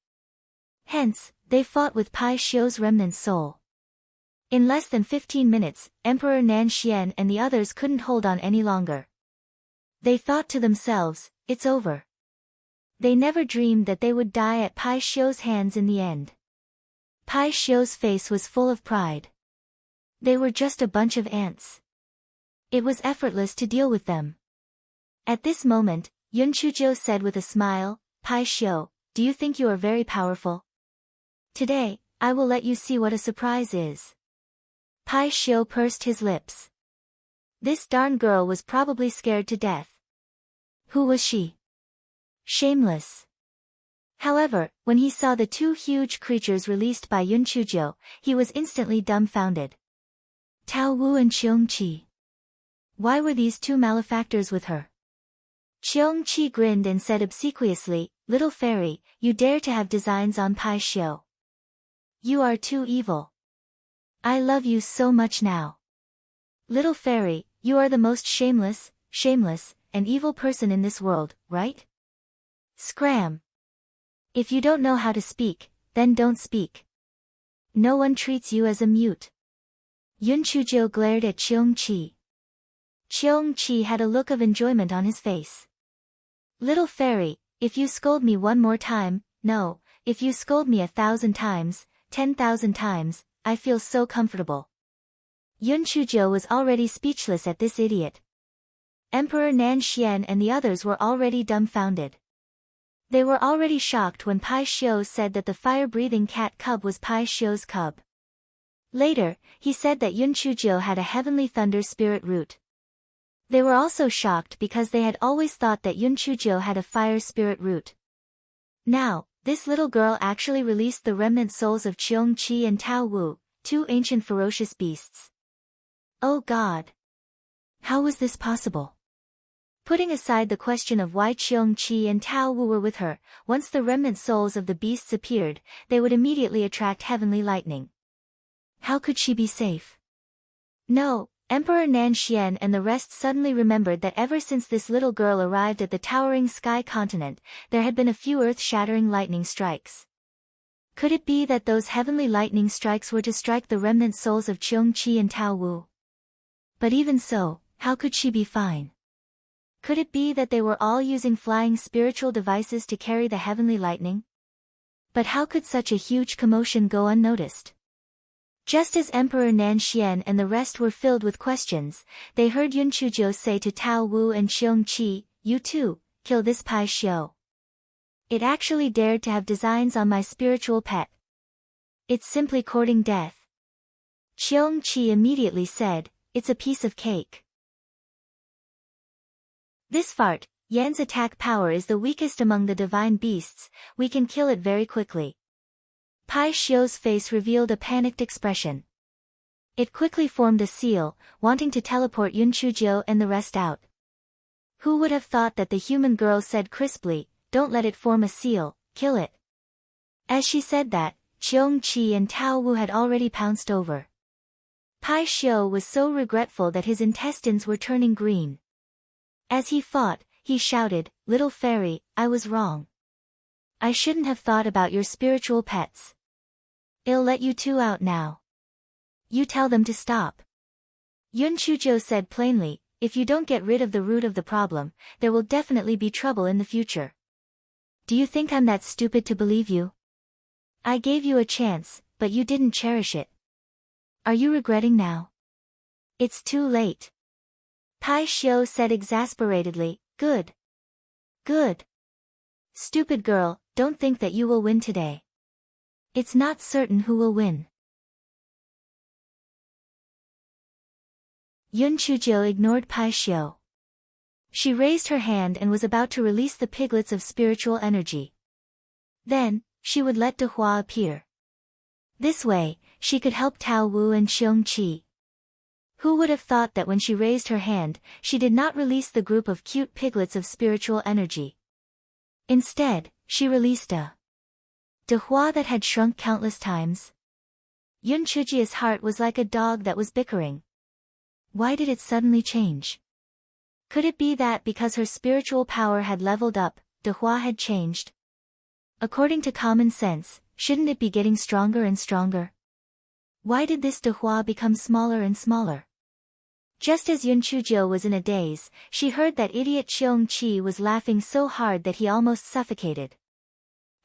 Hence, they fought with Pai Shio's remnant soul. In less than 15 minutes, Emperor Nanxian and the others couldn't hold on any longer. They thought to themselves, it's over. They never dreamed that they would die at Pai Shio's hands in the end. Pai Shio's face was full of pride. They were just a bunch of ants. It was effortless to deal with them. At this moment, Yun Chujo said with a smile, Pai Shio, do you think you are very powerful? Today, I will let you see what a surprise is. Pai Shio pursed his lips. This darn girl was probably scared to death. Who was she? Shameless. However, when he saw the two huge creatures released by Yun Chujo, he was instantly dumbfounded. Tao Wu and Cheong Qi. Why were these two malefactors with her? Cheong Qi grinned and said obsequiously, little fairy, you dare to have designs on Pai Shio. You are too evil. I love you so much now. Little fairy, you are the most shameless, and evil person in this world, right? Scram. If you don't know how to speak, then don't speak. No one treats you as a mute. Yun Chujo glared at Cheong Qi. Cheong Qi had a look of enjoyment on his face. Little fairy, if you scold me one more time, no, if you scold me 1,000 times, 10,000 times, I feel so comfortable. Yun Chujo was already speechless at this idiot. Emperor Nan Xian and the others were already dumbfounded. They were already shocked when Pai Xiu said that the fire-breathing cat cub was Pai Xiu's cub. Later, he said that Yun Chujo had a heavenly thunder spirit root. They were also shocked because they had always thought that Yun Chujo had a fire spirit root. Now, this little girl actually released the remnant souls of Cheong Qi and Tao Wu, two ancient ferocious beasts. Oh God! How was this possible? Putting aside the question of why Cheong Qi and Tao Wu were with her, once the remnant souls of the beasts appeared, they would immediately attract heavenly lightning. How could she be safe? No, Emperor Nan Xian and the rest suddenly remembered that ever since this little girl arrived at the towering sky continent, there had been a few earth-shattering lightning strikes. Could it be that those heavenly lightning strikes were to strike the remnant souls of Cheong Qi and Tao Wu? But even so, how could she be fine? Could it be that they were all using flying spiritual devices to carry the heavenly lightning? But how could such a huge commotion go unnoticed? Just as Emperor Nan Xian and the rest were filled with questions, they heard Yun Chujo say to Tao Wu and Cheong Qi, "You too, kill this Pai Xiu. It actually dared to have designs on my spiritual pet. It's simply courting death." Cheong Qi immediately said, "It's a piece of cake. This fart, Yan's attack power is the weakest among the divine beasts, we can kill it very quickly." Pai Xiu's face revealed a panicked expression. It quickly formed a seal, wanting to teleport Yun Chujo and the rest out. Who would have thought that the human girl said crisply, "Don't let it form a seal, kill it." As she said that, Cheong Qi and Tao Wu had already pounced over. Pai Xiu was so regretful that his intestines were turning green. As he fought, he shouted, "Little fairy, I was wrong. I shouldn't have thought about your spiritual pets. I'll let you two out now. You tell them to stop." Yun Chujo said plainly, "If you don't get rid of the root of the problem, there will definitely be trouble in the future. Do you think I'm that stupid to believe you? I gave you a chance, but you didn't cherish it. Are you regretting now? It's too late." Pai Xiu said exasperatedly, "Good. Good. Stupid girl, don't think that you will win today. It's not certain who will win." Yun Chujo ignored Pai Xiu. She raised her hand and was about to release the piglets of spiritual energy. Then, she would let De Hua appear. This way, she could help Tao Wu and Cheong Qi. Who would have thought that when she raised her hand, she did not release the group of cute piglets of spiritual energy. Instead, she released a De Hua that had shrunk countless times. Yun Chuji's heart was like a dog that was bickering. Why did it suddenly change? Could it be that because her spiritual power had leveled up, De Hua had changed? According to common sense, shouldn't it be getting stronger and stronger? Why did this De Hua become smaller and smaller? Just as Yun Chujo was in a daze, she heard that idiot Cheong Qi was laughing so hard that he almost suffocated.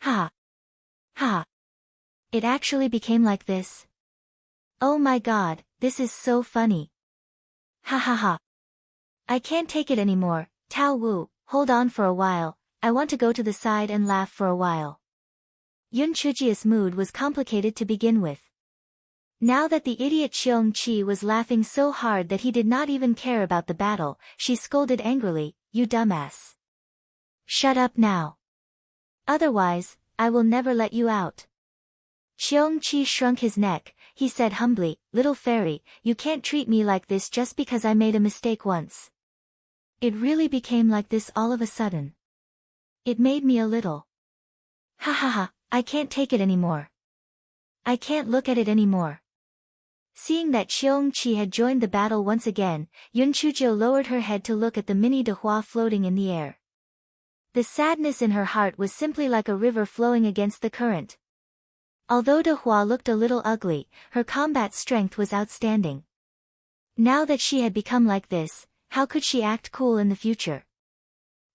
Ha! Ha! It actually became like this. Oh my God, this is so funny. Ha ha ha. I can't take it anymore. Tao Wu, hold on for a while, I want to go to the side and laugh for a while. Yun Chuji's mood was complicated to begin with. Now that the idiot Cheong Qi was laughing so hard that he did not even care about the battle, she scolded angrily, "You dumbass. Shut up now. Otherwise, I will never let you out." Cheong Qi shrunk his neck, he said humbly, "Little fairy, you can't treat me like this just because I made a mistake once. It really became like this all of a sudden. It made me a little. Ha ha ha, I can't take it anymore. I can't look at it anymore." Seeing that Cheong Qi had joined the battle once again, Yun Chujo lowered her head to look at the mini De Hua floating in the air. The sadness in her heart was simply like a river flowing against the current. Although De Hua looked a little ugly, her combat strength was outstanding. Now that she had become like this, how could she act cool in the future?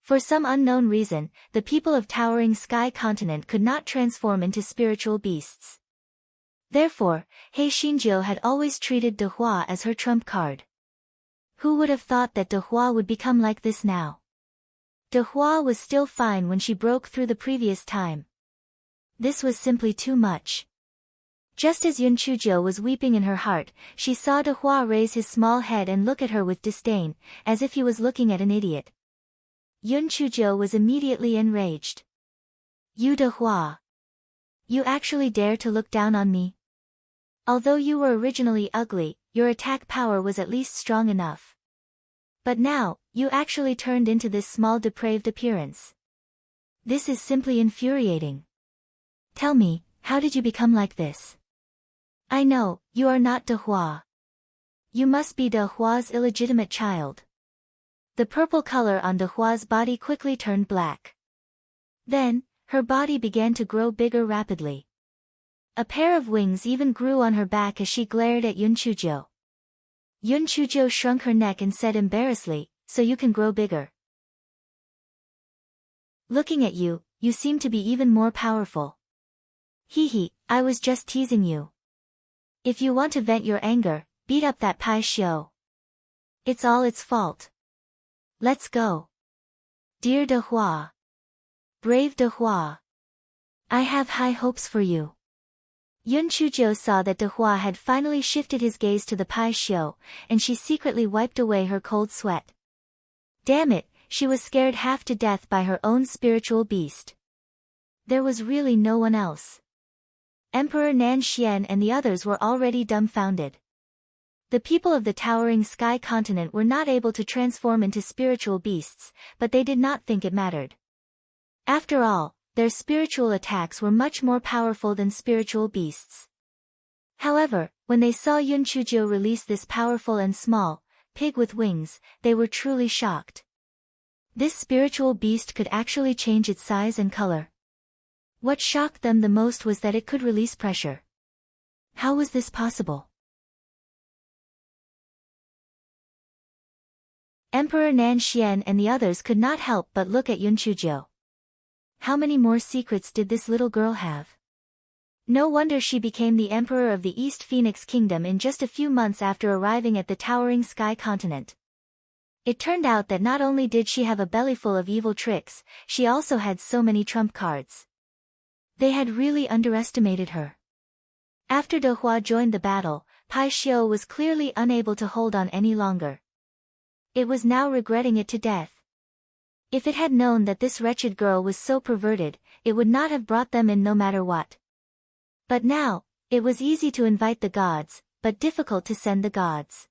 For some unknown reason, the people of Towering Sky Continent could not transform into spiritual beasts. Therefore, He Xinjiu had always treated De Hua as her trump card. Who would have thought that De Hua would become like this now? De Hua was still fine when she broke through the previous time. This was simply too much. Just as Yun Chuzhou was weeping in her heart, she saw De Hua raise his small head and look at her with disdain, as if he was looking at an idiot. Yun Chuzhou was immediately enraged. You De Hua. You actually dare to look down on me? Although you were originally ugly, your attack power was at least strong enough. But now, you actually turned into this small depraved appearance. This is simply infuriating. Tell me, how did you become like this? I know, you are not De Hua. You must be De Hua's illegitimate child. The purple color on De Hua's body quickly turned black. Then, her body began to grow bigger rapidly. A pair of wings even grew on her back as she glared at Yun Chuzhou. Yun Chuzhou shrunk her neck and said embarrassedly, so you can grow bigger. Looking at you, you seem to be even more powerful. Hee, I was just teasing you. If you want to vent your anger, beat up that Pai Xiu. It's all its fault. Let's go. Dear De Hua. Brave De Hua. I have high hopes for you. Yun Chuzhou saw that De Hua had finally shifted his gaze to the Pai Xiu, and she secretly wiped away her cold sweat. Damn it, she was scared half to death by her own spiritual beast. There was really no one else. Emperor Nan Xian and the others were already dumbfounded. The people of the Towering Sky Continent were not able to transform into spiritual beasts, but they did not think it mattered. After all, their spiritual attacks were much more powerful than spiritual beasts. However, when they saw Yun Chuzhou release this powerful and small pig with wings, they were truly shocked. This spiritual beast could actually change its size and color. What shocked them the most was that it could release pressure. How was this possible? Emperor Nan Xian and the others could not help but look at Yun Chuzhou. How many more secrets did this little girl have? No wonder she became the emperor of the East Phoenix Kingdom in just a few months after arriving at the Towering Sky Continent. It turned out that not only did she have a bellyful of evil tricks, she also had so many trump cards. They had really underestimated her. After De Hua joined the battle, Pai Xiu was clearly unable to hold on any longer. It was now regretting it to death. If it had known that this wretched girl was so perverted, it would not have brought them in no matter what. But now, it was easy to invite the gods, but difficult to send the gods.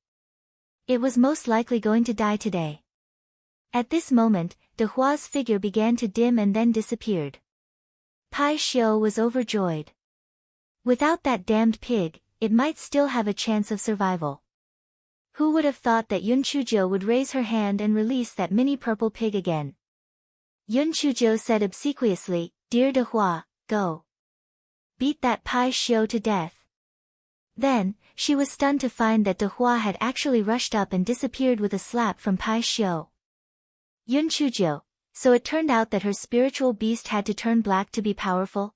It was most likely going to die today. At this moment, De Hua's figure began to dim and then disappeared. Pai Xiu was overjoyed. Without that damned pig, it might still have a chance of survival. Who would have thought that Yun Chuzhou would raise her hand and release that mini purple pig again? Yun Chuzhou said obsequiously, Dear De Hua, go. Beat that Pai Xiu to death. Then, she was stunned to find that De Hua had actually rushed up and disappeared with a slap from Pai Xiu. Yun Chuzhou, so it turned out that her spiritual beast had to turn black to be powerful?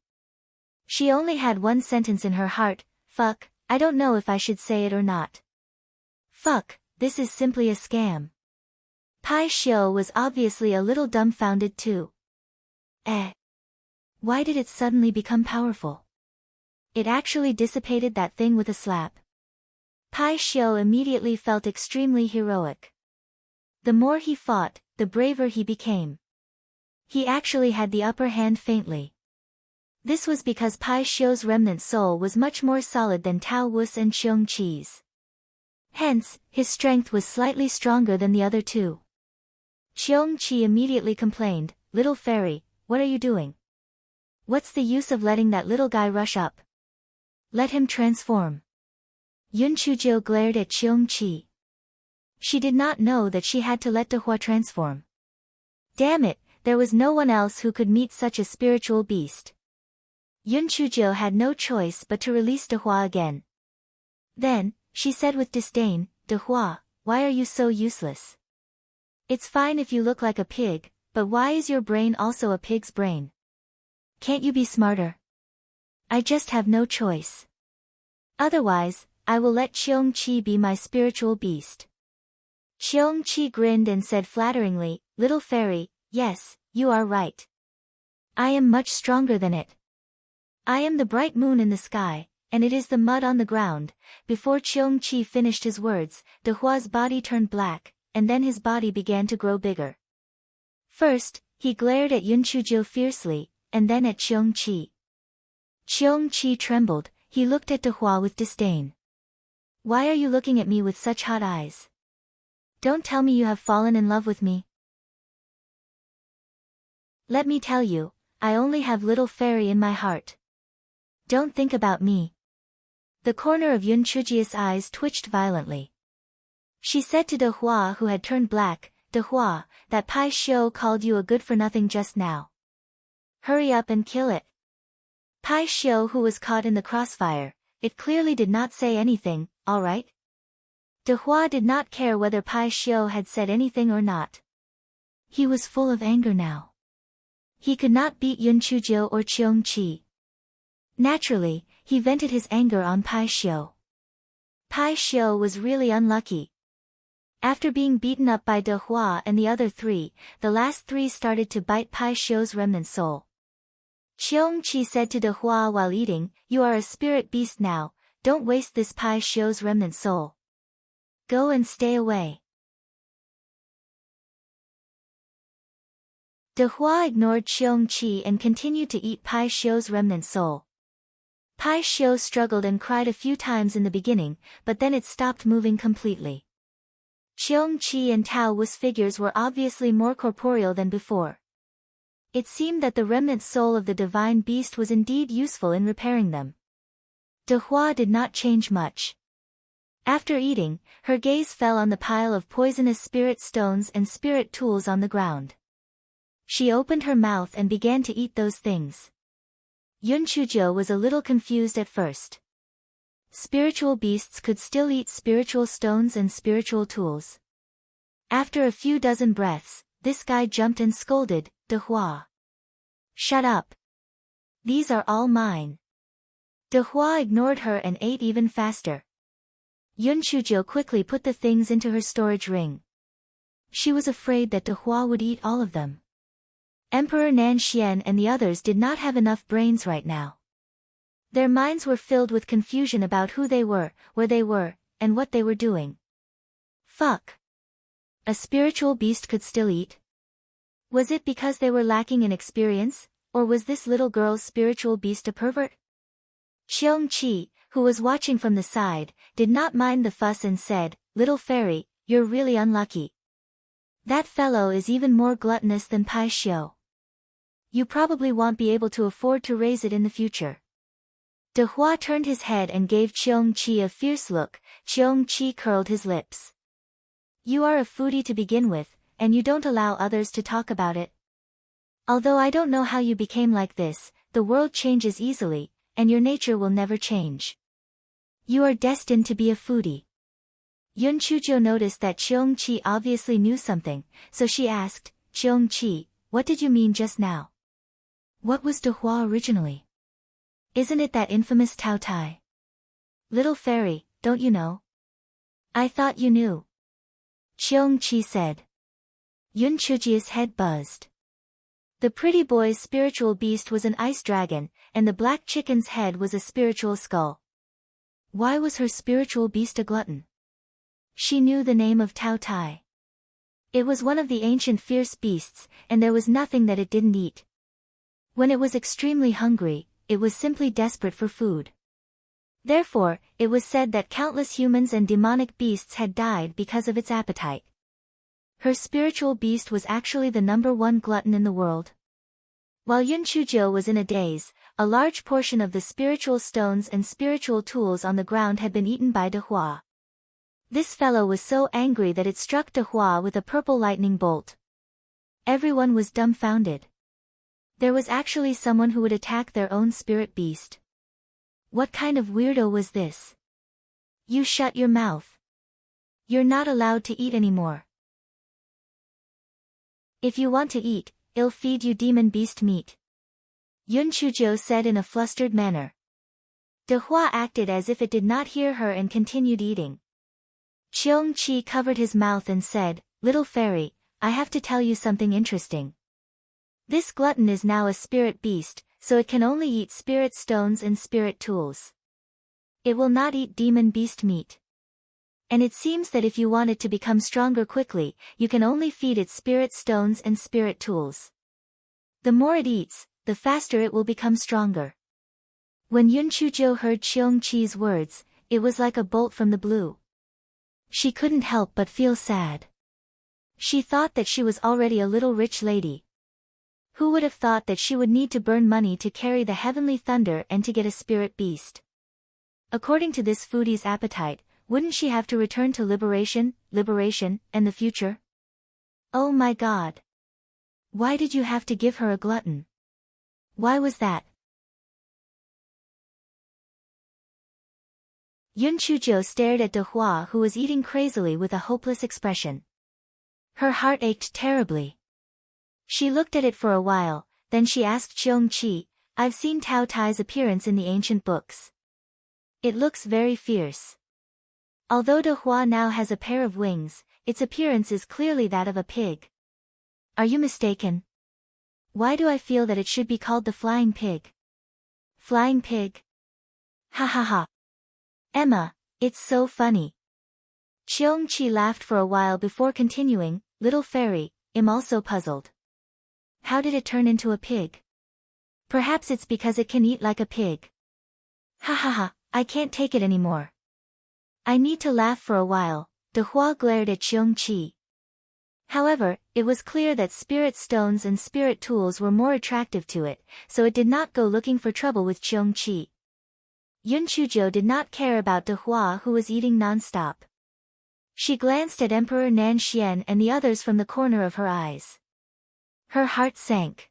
She only had one sentence in her heart, fuck, I don't know if I should say it or not. Fuck, this is simply a scam. Pai Xiu was obviously a little dumbfounded too. Why did it suddenly become powerful? It actually dissipated that thing with a slap. Pai Xiu immediately felt extremely heroic. The more he fought, the braver he became. He actually had the upper hand faintly. This was because Pai Xiu's remnant soul was much more solid than Tao Wu's and Qiong Qi's. Hence, his strength was slightly stronger than the other two. Qiong Qi immediately complained, Little fairy, what are you doing? What's the use of letting that little guy rush up? Let him transform. Yun Chuzhou glared at Qiong Qi. She did not know that she had to let De Hua transform. Damn it, there was no one else who could meet such a spiritual beast. Yun Chuzhou had no choice but to release De Hua again. Then, she said with disdain, De Hua, why are you so useless? It's fine if you look like a pig, But why is your brain also a pig's brain? Can't you be smarter? I just have no choice. Otherwise, I will let Cheong-chi be my spiritual beast. Cheong-chi grinned and said flatteringly, Little fairy, yes, you are right. I am much stronger than it. I am the bright moon in the sky, and it is the mud on the ground. Before Cheong-chi finished his words, De Hua's body turned black, and then his body began to grow bigger. First, he glared at Yun Chujio fiercely, and then at Cheong-chi. Cheong-chi trembled, he looked at De Hua with disdain. Why are you looking at me with such hot eyes? Don't tell me you have fallen in love with me. Let me tell you, I only have little fairy in my heart. Don't think about me. The corner of Yun Chujio's eyes twitched violently. She said to De Hua, who had turned black, De Hua, that Pai Xiu called you a good-for-nothing just now. Hurry up and kill it. Pai Xiu, who was caught in the crossfire, it clearly did not say anything, all right? De Hua did not care whether Pai Xiu had said anything or not. He was full of anger now. He could not beat Yun Chujio or Cheong-chi. Naturally, he vented his anger on Pai Xiu. Pai Xiu was really unlucky. After being beaten up by De Hua and the other three, the last three started to bite Pai Xiu's remnant soul. Cheong-chi said to De Hua while eating, You are a spirit beast now, don't waste this Pai Xiu's remnant soul. Go and stay away. De Hua ignored Cheong-chi and continued to eat Pai Xiu's remnant soul. Pai Xiu struggled and cried a few times in the beginning, but then it stopped moving completely. Cheong-chi and Tao Wu's figures were obviously more corporeal than before. It seemed that the remnant soul of the divine beast was indeed useful in repairing them. De Hua did not change much. After eating, her gaze fell on the pile of poisonous spirit stones and spirit tools on the ground. She opened her mouth and began to eat those things. Yun Chujio was a little confused at first. Spiritual beasts could still eat spiritual stones and spiritual tools. After a few dozen breaths, this guy jumped and scolded, De Hua. Shut up. These are all mine. De Hua ignored her and ate even faster. Yun Chujio quickly put the things into her storage ring. She was afraid that De Hua would eat all of them. Emperor Nanxian and the others did not have enough brains right now. Their minds were filled with confusion about who they were, where they were, and what they were doing. Fuck. A spiritual beast could still eat? Was it because they were lacking in experience, or was this little girl's spiritual beast a pervert? Cheong-chi, who was watching from the side, did not mind the fuss and said, Little fairy, you're really unlucky. That fellow is even more gluttonous than Pai Xiu. You probably won't be able to afford to raise it in the future. De Hua turned his head and gave Cheong-chi a fierce look. Cheong-chi curled his lips. You are a foodie to begin with, and you don't allow others to talk about it. Although I don't know how you became like this, the world changes easily, and your nature will never change. You are destined to be a foodie. Yun Chujio noticed that Cheong-chi obviously knew something, so she asked, Cheong-chi, what did you mean just now? What was De Hua originally? Isn't it that infamous Tao Tai? Little fairy, don't you know? I thought you knew. Cheong-chi said. Yun Chujio's head buzzed. The pretty boy's spiritual beast was an ice dragon, and the black chicken's head was a spiritual skull. Why was her spiritual beast a glutton? She knew the name of Tao Tai. It was one of the ancient fierce beasts, and there was nothing that it didn't eat. When it was extremely hungry, it was simply desperate for food. Therefore, it was said that countless humans and demonic beasts had died because of its appetite. Her spiritual beast was actually the #1 glutton in the world. While Yun Chujio was in a daze, a large portion of the spiritual stones and spiritual tools on the ground had been eaten by De Hua. This fellow was so angry that it struck De Hua with a purple lightning bolt. Everyone was dumbfounded. There was actually someone who would attack their own spirit beast. What kind of weirdo was this? You shut your mouth. You're not allowed to eat anymore. If you want to eat, I'll feed you demon beast meat. Yun Chuzhou said in a flustered manner. De Hua acted as if it did not hear her and continued eating. Cheong Chi covered his mouth and said, "Little fairy, I have to tell you something interesting. This glutton is now a spirit beast, so it can only eat spirit stones and spirit tools. It will not eat demon beast meat. And it seems that if you want it to become stronger quickly, you can only feed it spirit stones and spirit tools. The more it eats, the faster it will become stronger." When Yun Chuzhou heard Cheong Chi's words, it was like a bolt from the blue. She couldn't help but feel sad. She thought that she was already a little rich lady. Who would have thought that she would need to burn money to carry the heavenly thunder and to get a spirit beast? According to this foodie's appetite, wouldn't she have to return to liberation, and the future? Oh my God! Why did you have to give her a glutton? Why was that? Yun Chuzhou stared at De Hua, who was eating crazily with a hopeless expression. Her heart ached terribly. She looked at it for a while, then she asked Cheong Chi, "I've seen Tao Tai's appearance in the ancient books. It looks very fierce. Although De Hua now has a pair of wings, its appearance is clearly that of a pig. Are you mistaken? Why do I feel that it should be called the flying pig?" Flying pig? Ha ha ha. Emma, it's so funny. Cheong Chi laughed for a while before continuing, "Little fairy, I'm also puzzled. How did it turn into a pig? Perhaps it's because it can eat like a pig. Ha ha ha, I can't take it anymore. I need to laugh for a while." De Hua glared at Cheong Chi. However, it was clear that spirit stones and spirit tools were more attractive to it, so it did not go looking for trouble with Cheong Chi. Yun Chuzhou did not care about De Hua, who was eating non-stop. She glanced at Emperor Nan Xian and the others from the corner of her eyes. Her heart sank.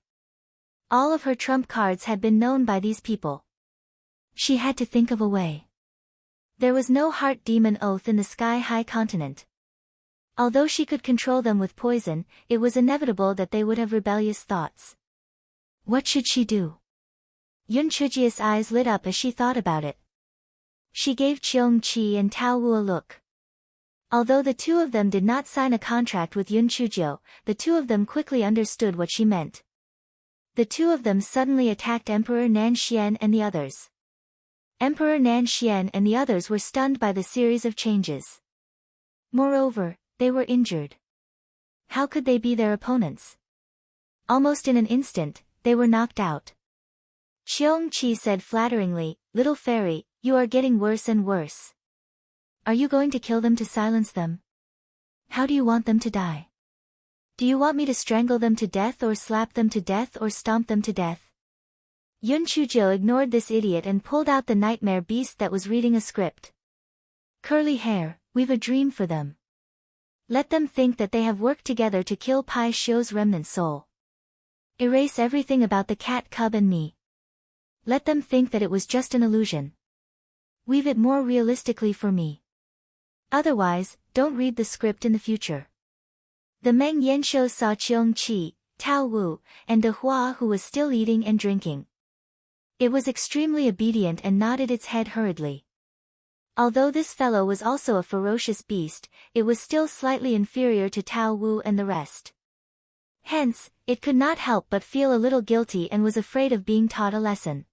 All of her trump cards had been known by these people. She had to think of a way. There was no heart demon oath in the sky-high continent. Although she could control them with poison, it was inevitable that they would have rebellious thoughts. What should she do? Yun Chuzhou's eyes lit up as she thought about it. She gave Cheong Chi and Tao Wu a look. Although the two of them did not sign a contract with Yun Chuzhou, the two of them quickly understood what she meant. The two of them suddenly attacked Emperor Nan Xian and the others. Emperor Nan Xian and the others were stunned by the series of changes. Moreover, they were injured. How could they be their opponents? Almost in an instant, they were knocked out. Cheong Chi said flatteringly, "Little fairy, you are getting worse and worse. Are you going to kill them to silence them? How do you want them to die? Do you want me to strangle them to death or slap them to death or stomp them to death?" Yun Chuzhou ignored this idiot and pulled out the nightmare beast that was reading a script. "Curly hair, we've a dream for them. Let them think that they have worked together to kill Pai Xiu's remnant soul. Erase everything about the cat cub and me. Let them think that it was just an illusion. Weave it more realistically for me. Otherwise, don't read the script in the future." The Meng Yanshou saw Cheong Chi, Tao Wu, and De Hua, who was still eating and drinking. It was extremely obedient and nodded its head hurriedly. Although this fellow was also a ferocious beast, it was still slightly inferior to Tao Wu and the rest. Hence, it could not help but feel a little guilty and was afraid of being taught a lesson.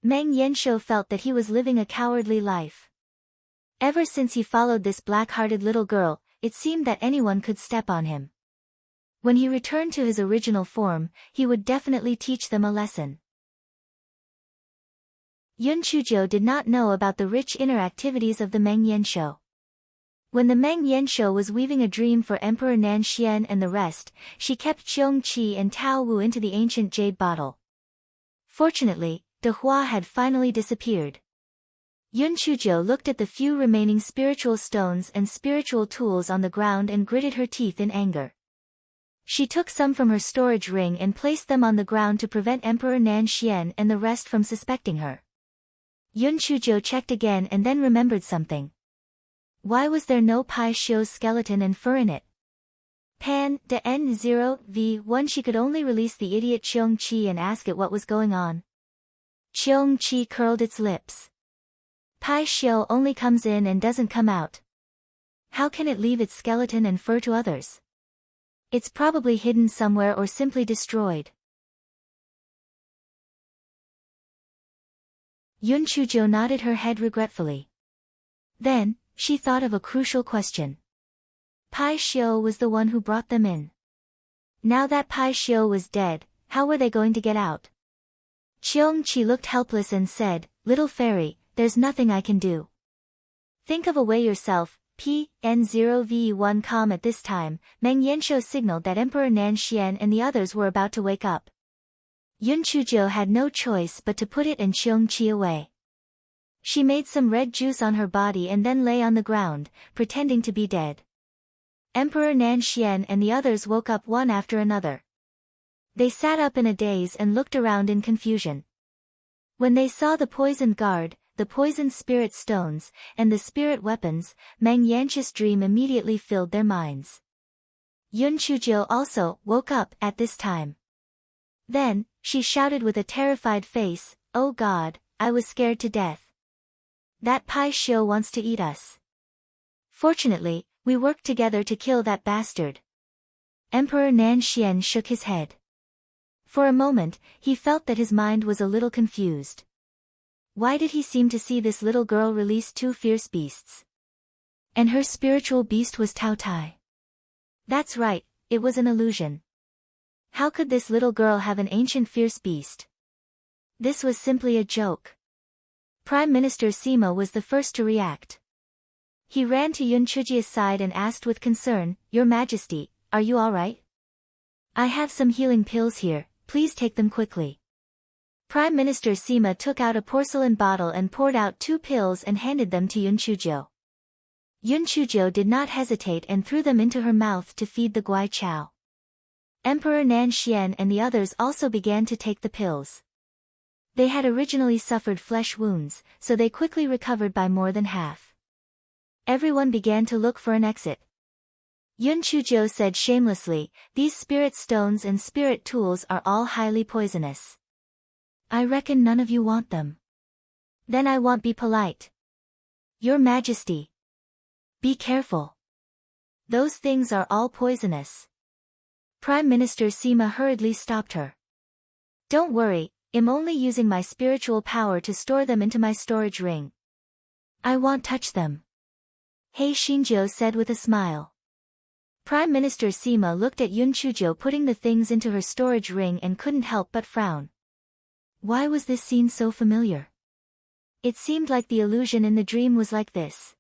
Meng Yanshou felt that he was living a cowardly life. Ever since he followed this black-hearted little girl, it seemed that anyone could step on him. When he returned to his original form, he would definitely teach them a lesson. Yun Chuzhou did not know about the rich inner activities of the Meng Yanshou. When the Meng Yanshou was weaving a dream for Emperor Nan Xian and the rest, she kept Cheong Chi and Tao Wu into the ancient jade bottle. Fortunately, De Hua had finally disappeared. Yun Chuzhou looked at the few remaining spiritual stones and spiritual tools on the ground and gritted her teeth in anger. She took some from her storage ring and placed them on the ground to prevent Emperor Nan Xian and the rest from suspecting her. Yun Chuzhou checked again and then remembered something. Why was there no Pai Xiu's skeleton and fur in it? Pan, de N0v1 She could only release the idiot Cheong Chi and ask it what was going on. Cheong Chi curled its lips. Pai Xiao only comes in and doesn't come out. How can it leave its skeleton and fur to others? It's probably hidden somewhere or simply destroyed. Yun Chuzhou nodded her head regretfully. Then, she thought of a crucial question. Pai Xiao was the one who brought them in. Now that Pai Xiao was dead, how were they going to get out? Cheong Chi looked helpless and said, "Little fairy, there's nothing I can do. Think of a way yourself." PN0V1 At this time, Meng Yanshou signaled that Emperor Nan Xian and the others were about to wake up. Yun Chuzhou had no choice but to put it and Cheong Chi away. She made some red juice on her body and then lay on the ground, pretending to be dead. Emperor Nan Xian and the others woke up one after another. They sat up in a daze and looked around in confusion. When they saw the poisoned guard, the poisoned spirit stones, and the spirit weapons, Meng Yanshou's dream immediately filled their minds. Yun Chuzhou also woke up at this time. Then, she shouted with a terrified face, "Oh God, I was scared to death. That Pai Xiao wants to eat us. Fortunately, we worked together to kill that bastard." Emperor Nan Xian shook his head. For a moment, he felt that his mind was a little confused. Why did he seem to see this little girl release two fierce beasts? And her spiritual beast was Tao Tai. That's right, it was an illusion. How could this little girl have an ancient fierce beast? This was simply a joke. Prime Minister Sima was the first to react. He ran to Yun Chuzhou's side and asked with concern, "Your Majesty, are you all right? I have some healing pills here, please take them quickly." Prime Minister Sima took out a porcelain bottle and poured out 2 pills and handed them to Yun Chuzhou. Yun Chuzhou did not hesitate and threw them into her mouth to feed the Guai Chao. Emperor Nan Xian and the others also began to take the pills. They had originally suffered flesh wounds, so they quickly recovered by more than half. Everyone began to look for an exit. Yun Chuzhou said shamelessly, "These spirit stones and spirit tools are all highly poisonous. I reckon none of you want them. Then I won't be polite. Your Majesty. Be careful. Those things are all poisonous." Prime Minister Sima hurriedly stopped her. "Don't worry, I'm only using my spiritual power to store them into my storage ring. I won't touch them." He Xinjiu said with a smile. Prime Minister Sima looked at Yun Chuzhou putting the things into her storage ring and couldn't help but frown. Why was this scene so familiar? It seemed like the illusion in the dream was like this.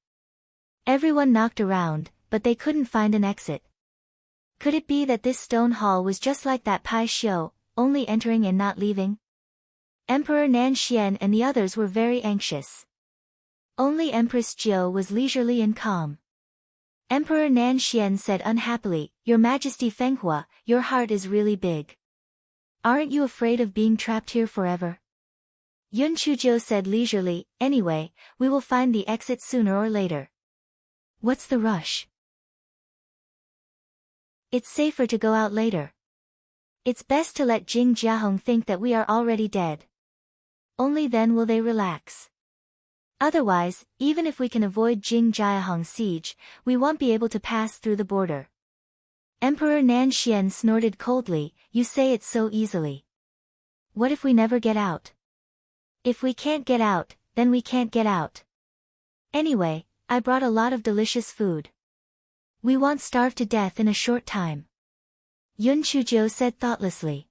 Everyone knocked around, but they couldn't find an exit. Could it be that this stone hall was just like that Pai Xiao, only entering and not leaving? Emperor Nan Xian and the others were very anxious. Only Empress Jiu was leisurely and calm. Emperor Nan Xian said unhappily, "Your Majesty Fenghua, your heart is really big. Aren't you afraid of being trapped here forever?" Yun Chuzhou said leisurely, "Anyway, we will find the exit sooner or later. What's the rush? It's safer to go out later. It's best to let Jing Jiahong think that we are already dead. Only then will they relax. Otherwise, even if we can avoid Jing Jiahong's siege, we won't be able to pass through the border." Emperor Nan Xian snorted coldly, "You say it so easily. What if we never get out? If we can't get out, then we can't get out. Anyway, I brought a lot of delicious food. We won't starve to death in a short time." Yun Chuzhou said thoughtlessly.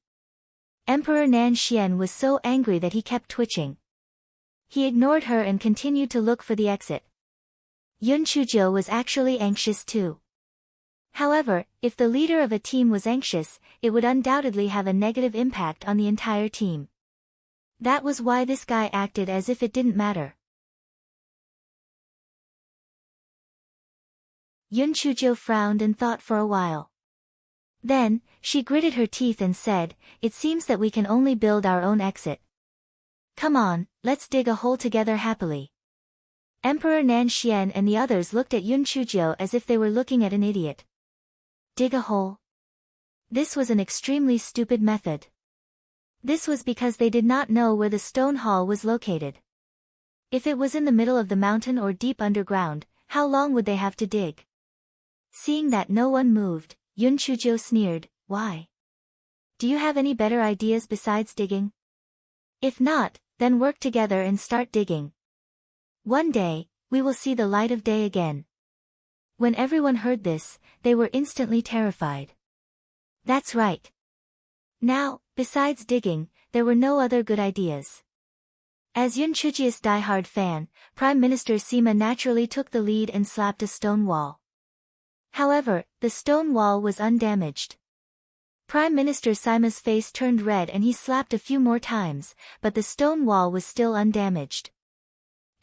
Emperor Nan Xian was so angry that he kept twitching. He ignored her and continued to look for the exit. Yun Chuzhou was actually anxious too. However, if the leader of a team was anxious, it would undoubtedly have a negative impact on the entire team. That was why this guy acted as if it didn't matter. Yun Chuzhou frowned and thought for a while. Then, she gritted her teeth and said, "It seems that we can only build our own exit. Come on, let's dig a hole together happily." Emperor Nan Xian and the others looked at Yun Chuzhou as if they were looking at an idiot. Dig a hole. This was an extremely stupid method. This was because they did not know where the stone hall was located. If it was in the middle of the mountain or deep underground, how long would they have to dig? Seeing that no one moved, Yun Chujo sneered, "Why? Do you have any better ideas besides digging? If not, then work together and start digging. One day, we will see the light of day again." When everyone heard this, they were instantly terrified. That's right. Now, besides digging, there were no other good ideas. As Yun Chuji's diehard fan, Prime Minister Sima naturally took the lead and slapped a stone wall. However, the stone wall was undamaged. Prime Minister Sima's face turned red and he slapped a few more times, but the stone wall was still undamaged.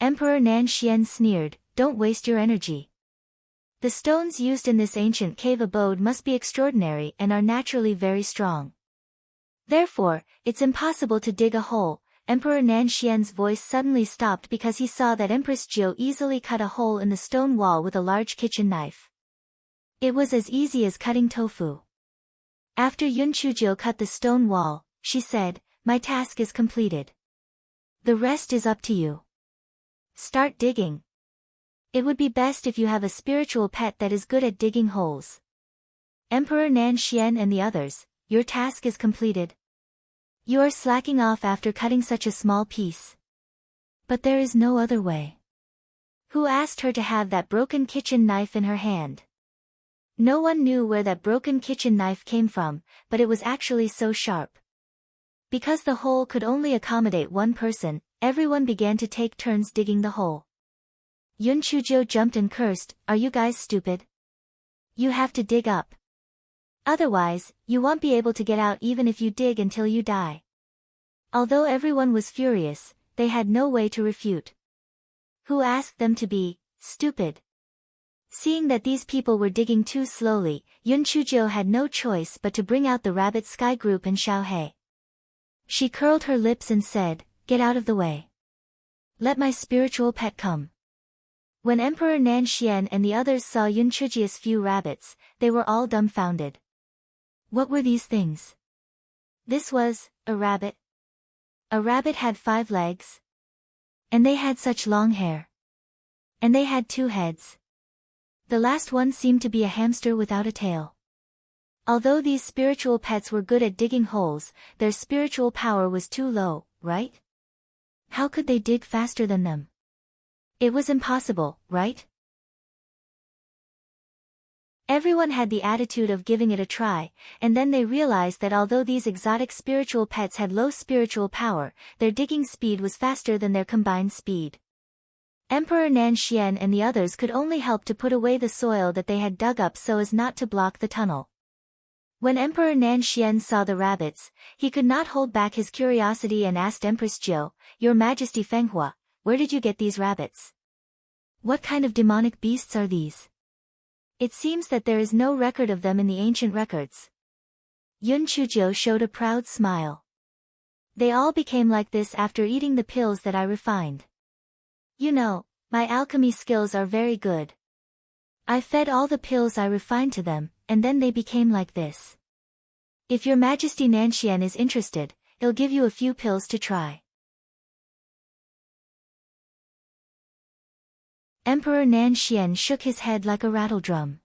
Emperor Nan Xian sneered, "Don't waste your energy. The stones used in this ancient cave abode must be extraordinary and are naturally very strong. Therefore, it's impossible to dig a hole." Emperor Nan Xian's voice suddenly stopped because he saw that Empress Jiu easily cut a hole in the stone wall with a large kitchen knife. It was as easy as cutting tofu. After Yun Chujo cut the stone wall, she said, "My task is completed. The rest is up to you. Start digging. It would be best if you have a spiritual pet that is good at digging holes." Emperor Nan Xian and the others, "Your task is completed. You are slacking off after cutting such a small piece. But there is no other way. Who asked her to have that broken kitchen knife in her hand?" No one knew where that broken kitchen knife came from, but it was actually so sharp. Because the hole could only accommodate one person, everyone began to take turns digging the hole. Yun Chujo jumped and cursed, "Are you guys stupid? You have to dig up. Otherwise, you won't be able to get out even if you dig until you die." Although everyone was furious, they had no way to refute. Who asked them to be stupid? Seeing that these people were digging too slowly, Yun Chujo had no choice but to bring out the Rabbit Sky Group and Xiaohei. She curled her lips and said, "Get out of the way. Let my spiritual pet come." When Emperor Nan Xian and the others saw Yun Chuji's few rabbits, they were all dumbfounded. What were these things? This was a rabbit. A rabbit had 5 legs. And they had such long hair. And they had 2 heads. The last one seemed to be a hamster without a tail. Although these spiritual pets were good at digging holes, their spiritual power was too low, right? How could they dig faster than them? It was impossible, right? Everyone had the attitude of giving it a try, and then they realized that although these exotic spiritual pets had low spiritual power, their digging speed was faster than their combined speed. Emperor Nan Xian and the others could only help to put away the soil that they had dug up so as not to block the tunnel. When Emperor Nan Xian saw the rabbits, he could not hold back his curiosity and asked Empress Jiu, "Your Majesty Fenghua, where did you get these rabbits? What kind of demonic beasts are these? It seems that there is no record of them in the ancient records." Yun Chujo showed a proud smile. "They all became like this after eating the pills that I refined. You know, my alchemy skills are very good. I fed all the pills I refined to them, and then they became like this. If Your Majesty Nan Xian is interested, I'll give you a few pills to try." Emperor Nan Xian shook his head like a rattledrum.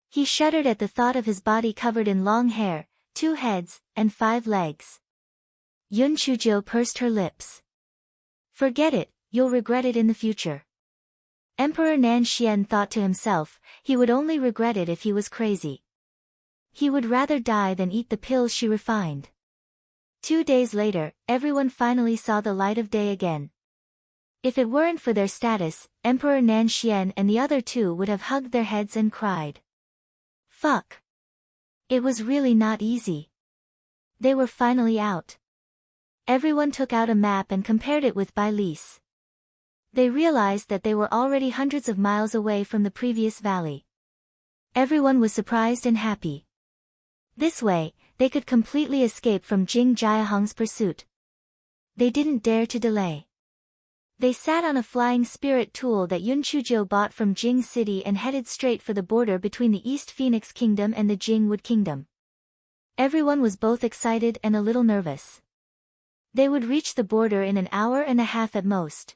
He shuddered at the thought of his body covered in long hair, 2 heads, and 5 legs. Yun Chujo pursed her lips. "Forget it, you'll regret it in the future." Emperor Nan Xian thought to himself, he would only regret it if he was crazy. He would rather die than eat the pills she refined. 2 days later, everyone finally saw the light of day again. If it weren't for their status, Emperor Nan Xian and the other 2 would have hugged their heads and cried. Fuck. It was really not easy. They were finally out. Everyone took out a map and compared it with Bailis. They realized that they were already hundreds of miles away from the previous valley. Everyone was surprised and happy. This way, they could completely escape from Jing Jiahong's pursuit. They didn't dare to delay. They sat on a flying spirit tool that Yun Chuzhou bought from Jing City and headed straight for the border between the East Phoenix Kingdom and the Jingwood Kingdom. Everyone was both excited and a little nervous. They would reach the border in an hour and a half at most.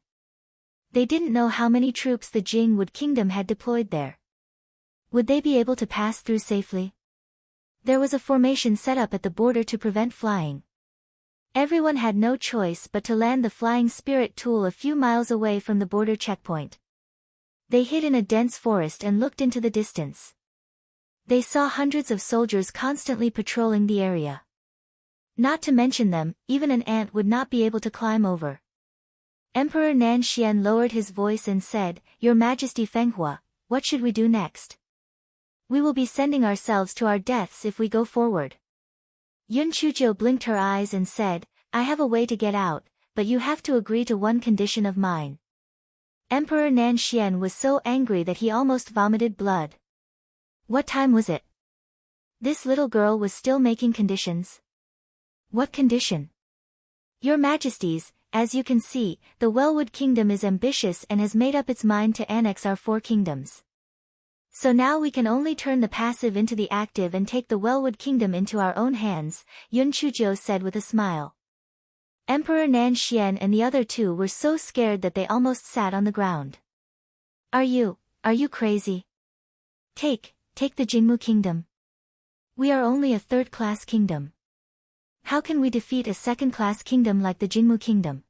They didn't know how many troops the Jingwood Kingdom had deployed there. Would they be able to pass through safely? There was a formation set up at the border to prevent flying. Everyone had no choice but to land the flying spirit tool a few miles away from the border checkpoint. They hid in a dense forest and looked into the distance. They saw hundreds of soldiers constantly patrolling the area. Not to mention them, even an ant would not be able to climb over. Emperor Nan Xian lowered his voice and said, "Your Majesty Fenghua, what should we do next? We will be sending ourselves to our deaths if we go forward." Yun Chuzhou blinked her eyes and said, "I have a way to get out, but you have to agree to one condition of mine." Emperor Nan Xian was so angry that he almost vomited blood. What time was it? This little girl was still making conditions. What condition? Your Majesties, as you can see, the Wellwood Kingdom is ambitious and has made up its mind to annex our 4 kingdoms. So now we can only turn the passive into the active and take the Wellwood Kingdom into our own hands, Yun Chuzhou said with a smile. Emperor Nan Xian and the other 2 were so scared that they almost sat on the ground. Are you crazy? Take the Jingmu Kingdom. We are only a 3rd-class kingdom. How can we defeat a 2nd-class kingdom like the Jingmu Kingdom?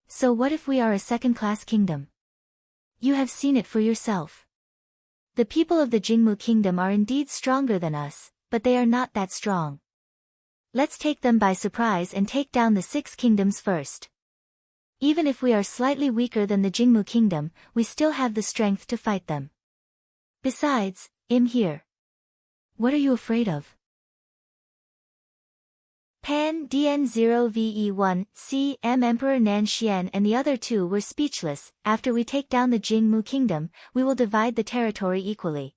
So what if we are a 2nd-class kingdom? You have seen it for yourself. The people of the Jingmu Kingdom are indeed stronger than us, but they are not that strong. Let's take them by surprise and take down the 6 kingdoms first. Even if we are slightly weaker than the Jingmu Kingdom, we still have the strength to fight them. Besides, I'm here. What are you afraid of? Pan DN0VE1, CM Emperor Nan Xian and the other 2 were speechless. After we take down the Jingmu Kingdom, we will divide the territory equally.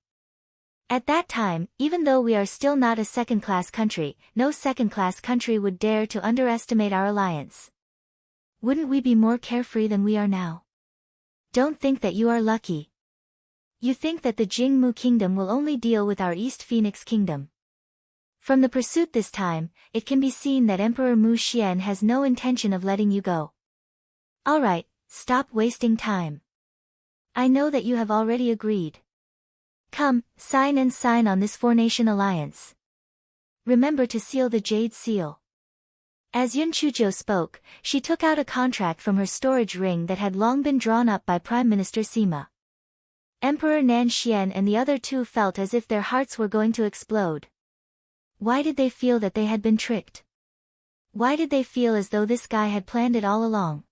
At that time, even though we are still not a 2nd-class country, no 2nd-class country would dare to underestimate our alliance. Wouldn't we be more carefree than we are now? Don't think that you are lucky. You think that the Jingmu Kingdom will only deal with our East Phoenix Kingdom. From the pursuit this time, it can be seen that Emperor Mu Xian has no intention of letting you go. Alright, stop wasting time. I know that you have already agreed. Come, sign on this 4-nation alliance. Remember to seal the Jade Seal. As Yun Chuzhou spoke, she took out a contract from her storage ring that had long been drawn up by Prime Minister Sima. Emperor Nan Xian and the other 2 felt as if their hearts were going to explode. Why did they feel that they had been tricked? Why did they feel as though this guy had planned it all along?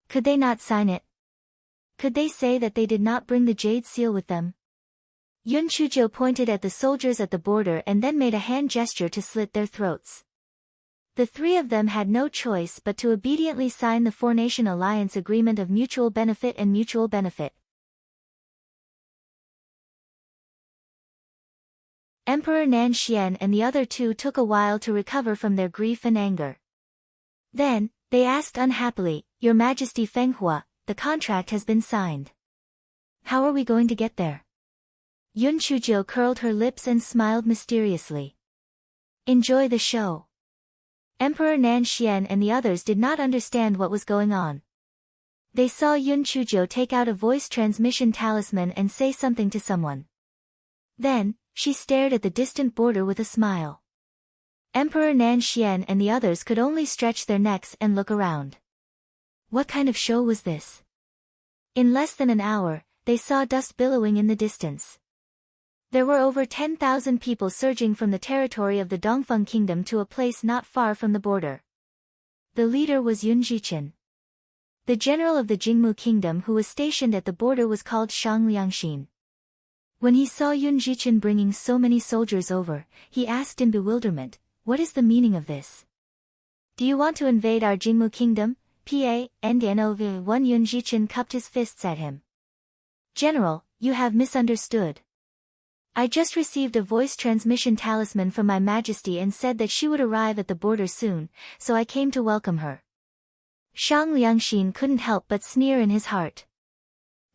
Could they not sign it? Could they say that they did not bring the Jade Seal with them? Yun Chuzhou pointed at the soldiers at the border and then made a hand gesture to slit their throats. The 3 of them had no choice but to obediently sign the 4-nation alliance agreement of mutual benefit and mutual benefit. Emperor Nan Xian and the other 2 took a while to recover from their grief and anger. Then, they asked unhappily, "Your Majesty Fenghua, the contract has been signed. How are we going to get there?" Yun Chuzhou curled her lips and smiled mysteriously. Enjoy the show. Emperor Nan Xian and the others did not understand what was going on. They saw Yun Chuzhou take out a voice transmission talisman and say something to someone. Then, she stared at the distant border with a smile. Emperor Nan Xian and the others could only stretch their necks and look around. What kind of show was this? In less than an hour, they saw dust billowing in the distance. There were over 10,000 people surging from the territory of the Dongfeng Kingdom to a place not far from the border. The leader was Yun Jichen. The general of the Jingmu Kingdom who was stationed at the border was called Shang Liangxin. When he saw Yun Jichen bringing so many soldiers over, he asked in bewilderment, "What is the meaning of this? Do you want to invade our Jingmu Kingdom?" One Yun Jichen cupped his fists at him. "General, you have misunderstood. I just received a voice transmission talisman from my Majesty and said that she would arrive at the border soon, so I came to welcome her." Shang Liangxin couldn't help but sneer in his heart.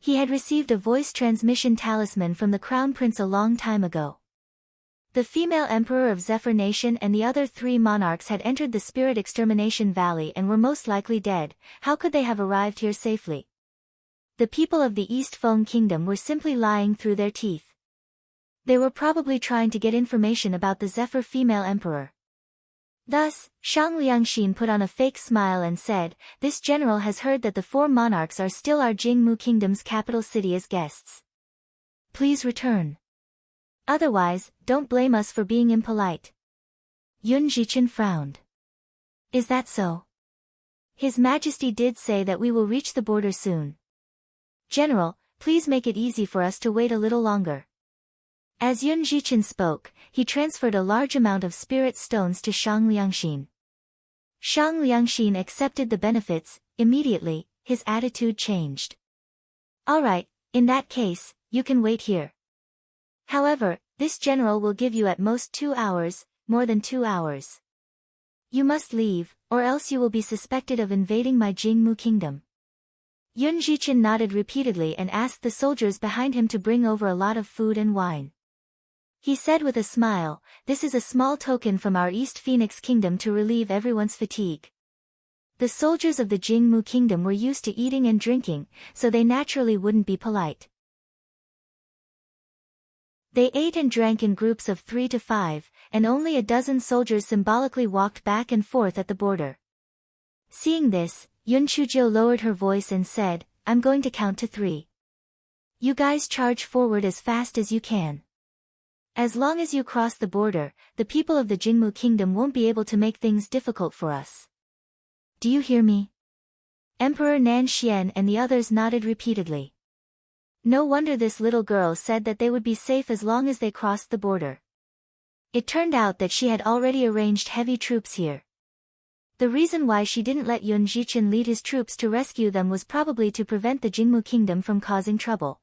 He had received a voice transmission talisman from the Crown Prince a long time ago. The female emperor of Zephyr Nation and the other 3 monarchs had entered the Spirit Extermination Valley and were most likely dead. How could they have arrived here safely? The people of the East Feng Kingdom were simply lying through their teeth. They were probably trying to get information about the Zephyr female emperor. Thus, Shang Liangxin put on a fake smile and said, "This general has heard that the 4 monarchs are still our Jingmu Kingdom's capital city as guests. Please return. Otherwise, don't blame us for being impolite." Yun Zhichen frowned. "Is that so? His Majesty did say that we will reach the border soon. General, please make it easy for us to wait a little longer." As Yun Zhichen spoke, he transferred a large amount of spirit stones to Shang Liangxin. Shang Liangxin accepted the benefits. Immediately, his attitude changed. "All right, in that case, you can wait here. However, this general will give you at most 2 hours, more than 2 hours. You must leave, or else you will be suspected of invading my Jingmu Kingdom." Yun Zhichen nodded repeatedly and asked the soldiers behind him to bring over a lot of food and wine. He said with a smile, "This is a small token from our East Phoenix Kingdom to relieve everyone's fatigue." The soldiers of the Jingmu Kingdom were used to eating and drinking, so they naturally wouldn't be polite. They ate and drank in groups of 3 to 5, and only a dozen soldiers symbolically walked back and forth at the border. Seeing this, Yun Chuzhou lowered her voice and said, "I'm going to count to 3. You guys charge forward as fast as you can. As long as you cross the border, the people of the Jingmu Kingdom won't be able to make things difficult for us. Do you hear me?" Emperor Nan Xian and the others nodded repeatedly. No wonder this little girl said that they would be safe as long as they crossed the border. It turned out that she had already arranged heavy troops here. The reason why she didn't let Yun Zhichen lead his troops to rescue them was probably to prevent the Jingmu Kingdom from causing trouble.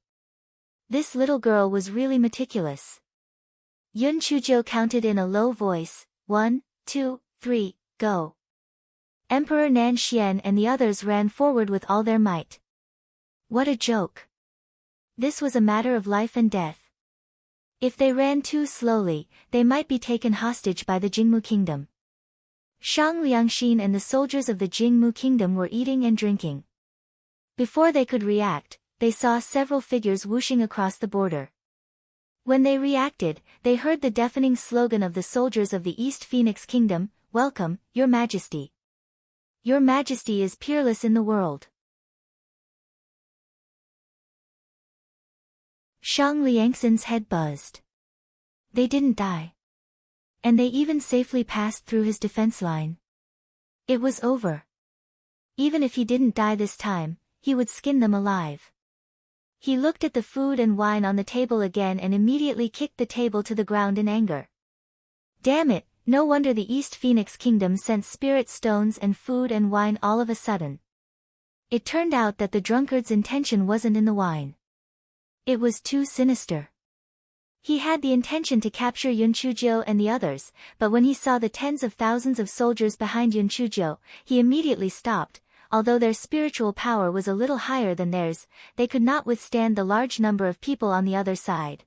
This little girl was really meticulous. Yun Chuzhou counted in a low voice, 1, 2, 3, go. Emperor Nan Xian and the others ran forward with all their might. What a joke. This was a matter of life and death. If they ran too slowly, they might be taken hostage by the Jingmu Kingdom. Shang Liangxin and the soldiers of the Jingmu Kingdom were eating and drinking. Before they could react, they saw several figures whooshing across the border. When they reacted, they heard the deafening slogan of the soldiers of the East Phoenix Kingdom, "Welcome, Your Majesty. Your Majesty is peerless in the world." Shang Liangxin's head buzzed. They didn't die. And they even safely passed through his defense line. It was over. Even if he didn't die this time, he would skin them alive. He looked at the food and wine on the table again and immediately kicked the table to the ground in anger. Damn it, no wonder the East Phoenix Kingdom sent spirit stones and food and wine all of a sudden. It turned out that the drunkard's intention wasn't in the wine. It was too sinister. He had the intention to capture Yun Chuzhou and the others, but when he saw the tens of thousands of soldiers behind Yun Chuzhou, he immediately stopped. Although their spiritual power was a little higher than theirs, they could not withstand the large number of people on the other side.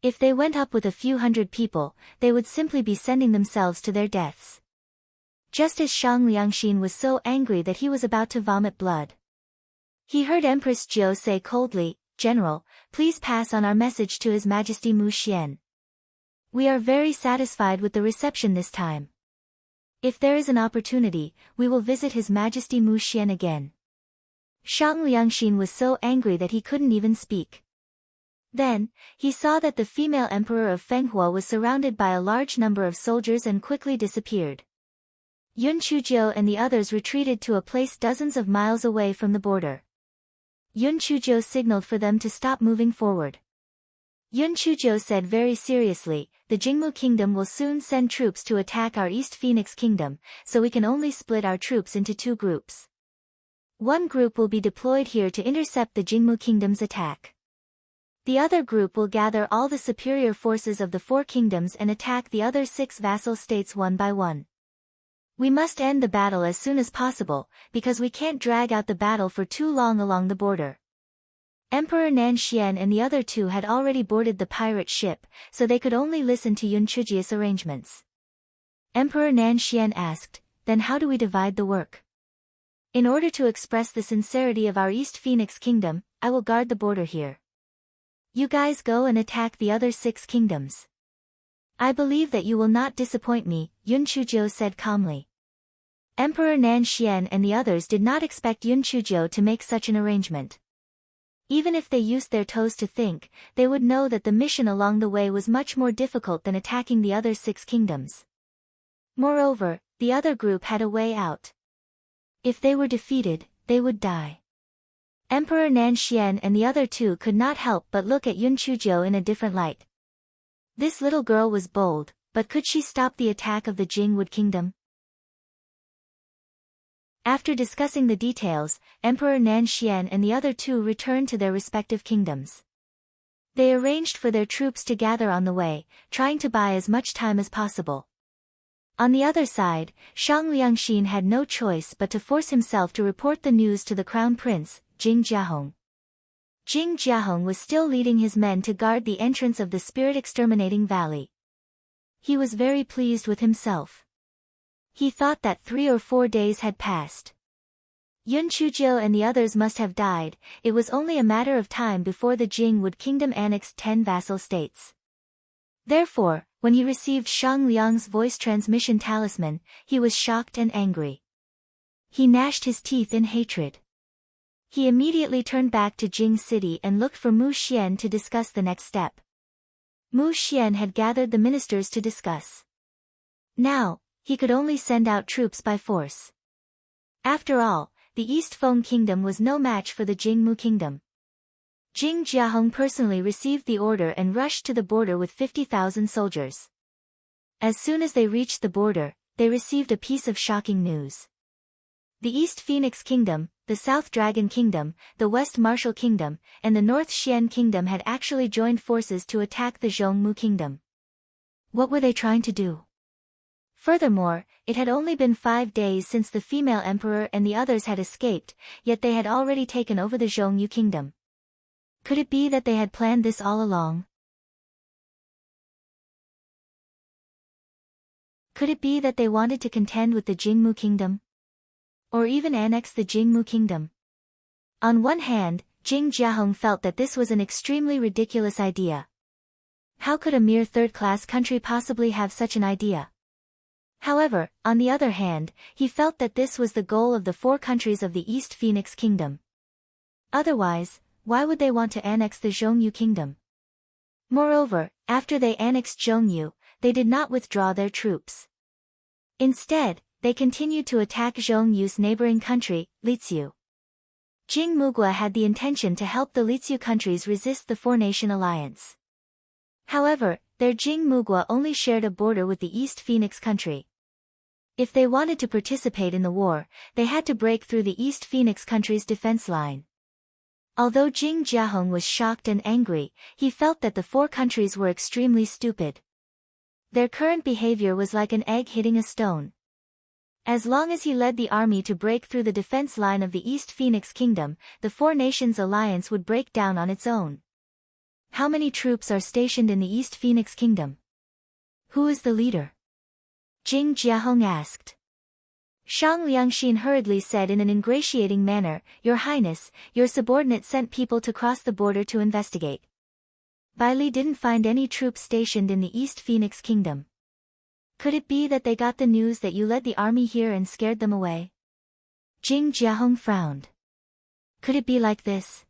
If they went up with a few hundred people, they would simply be sending themselves to their deaths. Just as Shang Liangxin was so angry that he was about to vomit blood. He heard Empress Jiu say coldly, "General, please pass on our message to His Majesty Mu Xian. We are very satisfied with the reception this time. If there is an opportunity, we will visit His Majesty Mu Xian again." Shang Liangxin was so angry that he couldn't even speak. Then, he saw that the female emperor of Fenghua was surrounded by a large number of soldiers and quickly disappeared. Yun Chuzhou and the others retreated to a place dozens of miles away from the border. Yun Chuzhou signaled for them to stop moving forward. Yun Chuzhou said very seriously, "The Jingmu Kingdom will soon send troops to attack our East Phoenix Kingdom, so we can only split our troops into 2 groups. One group will be deployed here to intercept the Jingmu Kingdom's attack. The other group will gather all the superior forces of the 4 kingdoms and attack the other 6 vassal states one by one. We must end the battle as soon as possible, because we can't drag out the battle for too long along the border. Emperor Nanxian and the other two had already boarded the pirate ship, so they could only listen to Yun Chuji's arrangements. Emperor Nanxian asked, "Then how do we divide the work?" "In order to express the sincerity of our East Phoenix Kingdom, I will guard the border here. You guys go and attack the other 6 kingdoms. I believe that you will not disappoint me," Yun Chuzhou said calmly. Emperor Nanxian and the others did not expect Yun Chuzhou to make such an arrangement. Even if they used their toes to think, they would know that the mission along the way was much more difficult than attacking the other 6 kingdoms. Moreover, the other group had a way out. If they were defeated, they would die. Emperor Nanxian and the other two could not help but look at Yun Chuzhou in a different light. This little girl was bold, but could she stop the attack of the Jingwood Kingdom? After discussing the details, Emperor Nanxian and the other two returned to their respective kingdoms. They arranged for their troops to gather on the way, trying to buy as much time as possible. On the other side, Shang Liangxin had no choice but to force himself to report the news to the Crown Prince, Jing Jiahong. Jing Jiahong was still leading his men to guard the entrance of the spirit-exterminating valley. He was very pleased with himself. He thought that 3 or 4 days had passed. Yun Chuzhou and the others must have died. It was only a matter of time before the Jingwood Kingdom annexed 10 vassal states. Therefore, when he received Shang Liang's voice transmission talisman, he was shocked and angry. He gnashed his teeth in hatred. He immediately turned back to Jing City and looked for Mu Xian to discuss the next step. Mu Xian had gathered the ministers to discuss. Now, he could only send out troops by force. After all, the East Feng Kingdom was no match for the Jingmu Kingdom. Jing Jiahong personally received the order and rushed to the border with 50,000 soldiers. As soon as they reached the border, they received a piece of shocking news. The East Phoenix Kingdom, the South Dragon Kingdom, the West Martial Kingdom, and the North Xian Kingdom had actually joined forces to attack the Zhongmu Kingdom. What were they trying to do? Furthermore, it had only been 5 days since the female emperor and the others had escaped, yet they had already taken over the Zhongyu Kingdom. Could it be that they had planned this all along? Could it be that they wanted to contend with the Jingmu Kingdom? Or even annex the Jingmu Kingdom? On one hand, Jing Jiahong felt that this was an extremely ridiculous idea. How could a mere third-class country possibly have such an idea? However, on the other hand, he felt that this was the goal of the 4 countries of the East Phoenix Kingdom. Otherwise, why would they want to annex the Zhongyu Kingdom? Moreover, after they annexed Zhongyu, they did not withdraw their troops. Instead, they continued to attack Zhongyu's neighboring country, Liziu. Jing Mugua had the intention to help the Liziu countries resist the 4-nation alliance. However, their Jing Mugua only shared a border with the East Phoenix country. If they wanted to participate in the war, they had to break through the East Phoenix country's defense line. Although Jing Jiahong was shocked and angry, he felt that the 4 countries were extremely stupid. Their current behavior was like an egg hitting a stone. As long as he led the army to break through the defense line of the East Phoenix Kingdom, the 4 nations alliance would break down on its own. How many troops are stationed in the East Phoenix Kingdom? Who is the leader? Jing Jiahong asked. Shang Liangxin hurriedly said in an ingratiating manner, "Your Highness, your subordinate sent people to cross the border to investigate. Bai Li didn't find any troops stationed in the East Phoenix Kingdom. Could it be that they got the news that you led the army here and scared them away?" Jing Jiahong frowned. Could it be like this?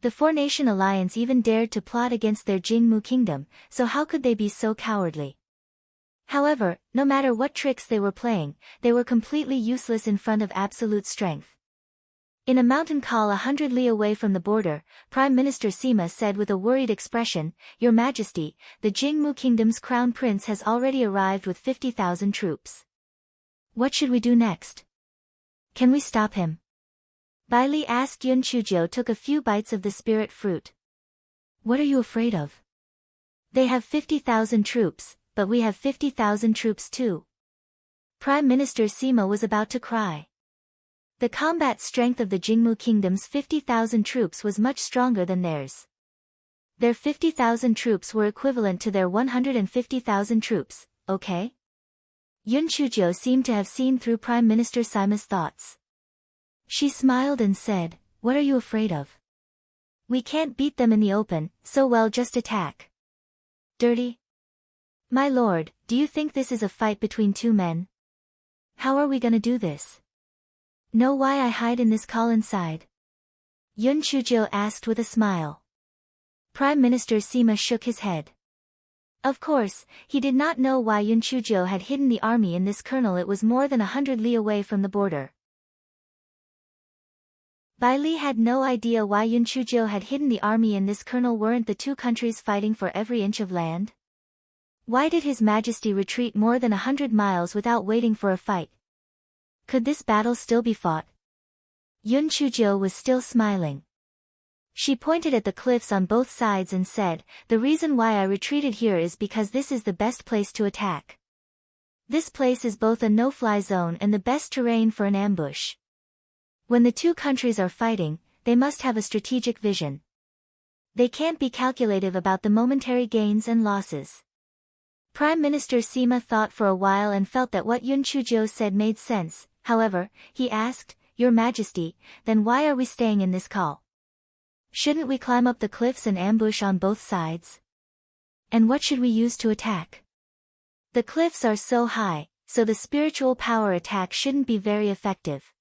The 4-nation alliance even dared to plot against their Jingmu Kingdom, so how could they be so cowardly? However, no matter what tricks they were playing, they were completely useless in front of absolute strength. In a mountain call 100 li away from the border, Prime Minister Sima said with a worried expression, "Your Majesty, the Jingmu Kingdom's crown prince has already arrived with 50,000 troops. What should we do next? Can we stop him?" Bai Li asked. Yun Chuzhou took a few bites of the spirit fruit. "What are you afraid of? They have 50,000 troops, but we have 50,000 troops too. Prime Minister Sima was about to cry. The combat strength of the Jingmu Kingdom's 50,000 troops was much stronger than theirs. Their 50,000 troops were equivalent to their 150,000 troops, okay? Yun Chuzhou seemed to have seen through Prime Minister Sima's thoughts. She smiled and said, "What are you afraid of? We can't beat them in the open, so well just attack." Dirty? My lord, do you think this is a fight between two men? How are we gonna do this? Know why I hide in this call inside? Yun Chuzhou asked with a smile. Prime Minister Sima shook his head. Of course, he did not know why Yun Chuzhou had hidden the army in this kernel. It was more than 100 li away from the border. Bai Li had no idea why Yun Chuzhou had hidden the army in this kernel. Weren't the two countries fighting for every inch of land? Why did His Majesty retreat more than 100 miles without waiting for a fight? Could this battle still be fought? Yun Chuzhou was still smiling. She pointed at the cliffs on both sides and said, "The reason why I retreated here is because this is the best place to attack. This place is both a no-fly zone and the best terrain for an ambush. When the two countries are fighting, they must have a strategic vision. They can't be calculative about the momentary gains and losses." Prime Minister Sima thought for a while and felt that what Yun Chuzhou said made sense. However, he asked, "Your Majesty, then why are we staying in this call? Shouldn't we climb up the cliffs and ambush on both sides? And what should we use to attack? The cliffs are so high, so the spiritual power attack shouldn't be very effective."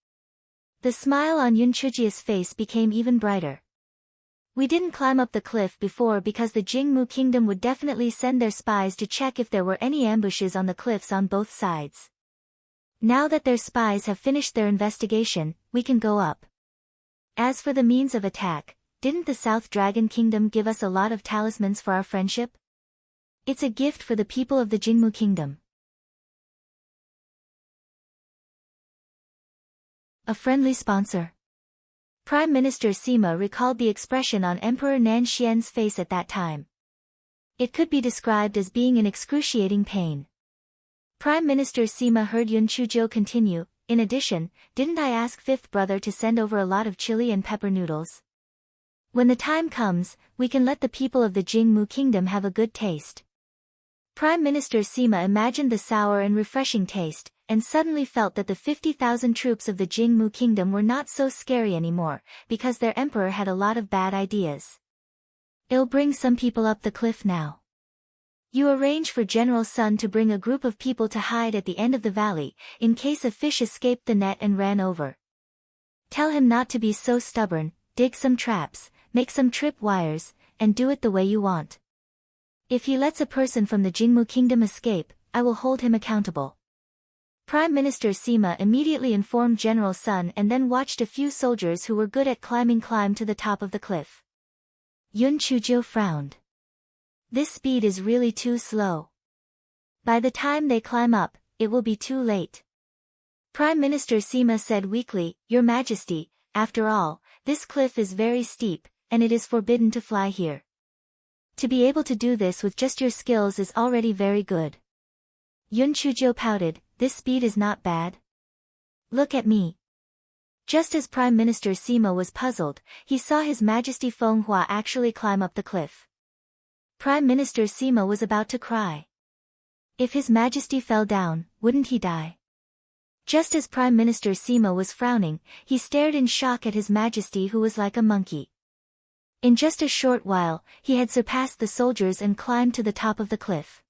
The smile on Yun Chuzhou's face became even brighter. "We didn't climb up the cliff before because the Jingmu Kingdom would definitely send their spies to check if there were any ambushes on the cliffs on both sides. Now that their spies have finished their investigation, we can go up. As for the means of attack, didn't the South Dragon Kingdom give us a lot of talismans for our friendship? It's a gift for the people of the Jingmu Kingdom." A friendly sponsor. Prime Minister Sima recalled the expression on Emperor Nanxian's face at that time. It could be described as being in excruciating pain. Prime Minister Sima heard Yun Chuzhou continue, "In addition, didn't I ask Fifth Brother to send over a lot of chili and pepper noodles? When the time comes, we can let the people of the Jingmu Kingdom have a good taste." Prime Minister Sima imagined the sour and refreshing taste, and suddenly felt that the 50,000 troops of the Jingmu Kingdom were not so scary anymore, because their emperor had a lot of bad ideas. "I'll bring some people up the cliff now. You arrange for General Sun to bring a group of people to hide at the end of the valley, in case a fish escaped the net and ran over. Tell him not to be so stubborn, dig some traps, make some trip wires, and do it the way you want. If he lets a person from the Jingmu Kingdom escape, I will hold him accountable." Prime Minister Sima immediately informed General Sun and then watched a few soldiers who were good at climbing climb to the top of the cliff. Yun Chuzhou frowned. This speed is really too slow. By the time they climb up, it will be too late. Prime Minister Sima said weakly, "Your Majesty, after all, this cliff is very steep, and it is forbidden to fly here. To be able to do this with just your skills is already very good." Yun Chuzhou pouted, "This speed is not bad. Look at me." Just as Prime Minister Sima was puzzled, he saw His Majesty Feng Hua actually climb up the cliff. Prime Minister Sima was about to cry. If His Majesty fell down, wouldn't he die? Just as Prime Minister Sima was frowning, he stared in shock at His Majesty, who was like a monkey. In just a short while, he had surpassed the soldiers and climbed to the top of the cliff.